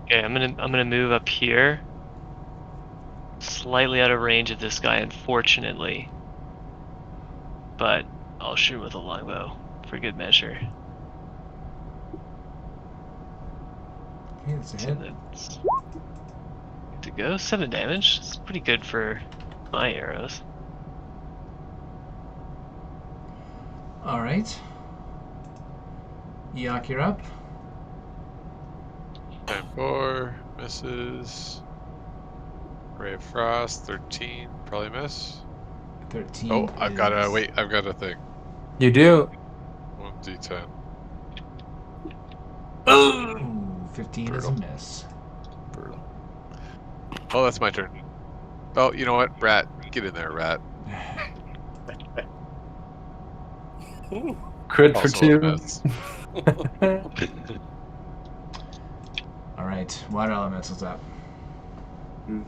C: Okay, I'm gonna move up here. Slightly out of range of this guy, unfortunately. But I'll shoot him with a longbow for good measure.
B: Okay, that's a hit.
C: That's good to go. 7 damage. It's pretty good for my arrows.
B: Alright. Eikooc, you're up.
F: 9-4 misses. Ray of Frost 13 probably miss.
B: 13.
F: Oh, I've got a
B: is-
F: wait. I've got a thing.
D: You do.
F: 1d10.
B: Ooh, 15 is a
F: Brutal.
B: miss.
F: Brutal. Oh, that's my turn. Oh, you know what, Rat? Get in there, Rat.
D: Crit for
F: Also a
D: 2.
F: miss.
B: Alright, water elemental's up.
E: Mm.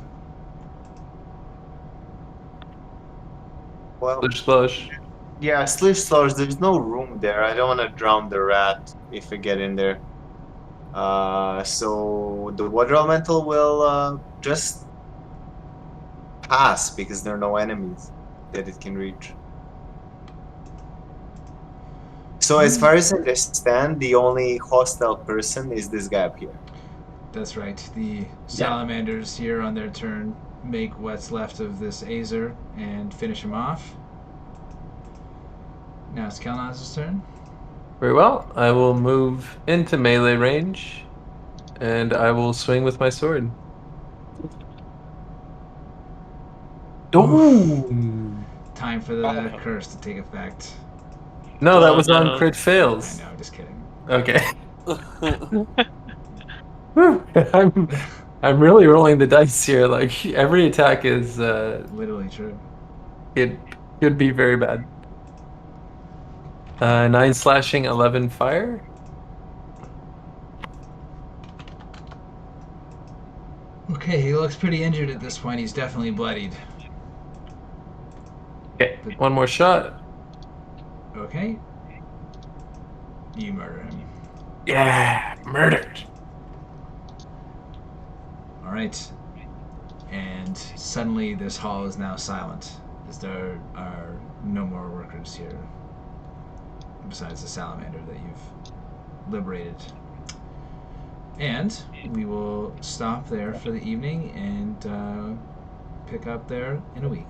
E: Well,
D: Splish Splosh.
E: yeah, Slish Slosh, there's no room there. I don't want to drown the rat if I get in there. So the water elemental will just pass because there are no enemies that it can reach. So as far as I understand, the only hostile person is this guy up here.
B: That's right. The salamanders here on their turn make what's left of this Azer and finish him off. Now it's Kelnozz's turn.
D: Very well. I will move into melee range, and I will swing with my sword. Ooh.
B: Time for the
G: Oh, no.
B: curse to take effect.
D: No, that
C: Oh,
D: was
C: no.
D: on crit
B: I
D: fails.
B: know, just kidding.
D: Okay. Whew. I'm really rolling the dice here. Like every attack is
B: Literally true.
D: it could be very bad. 9 slashing, 11 fire.
B: Okay, he looks pretty injured at this point. He's definitely bloodied.
D: Okay, one more shot.
B: Okay. You murder him.
D: Yeah, murdered.
B: Alright. And suddenly this hall is now silent, as there are no more workers here, besides the salamander that you've liberated. And we will stop there for the evening and pick up there in a week.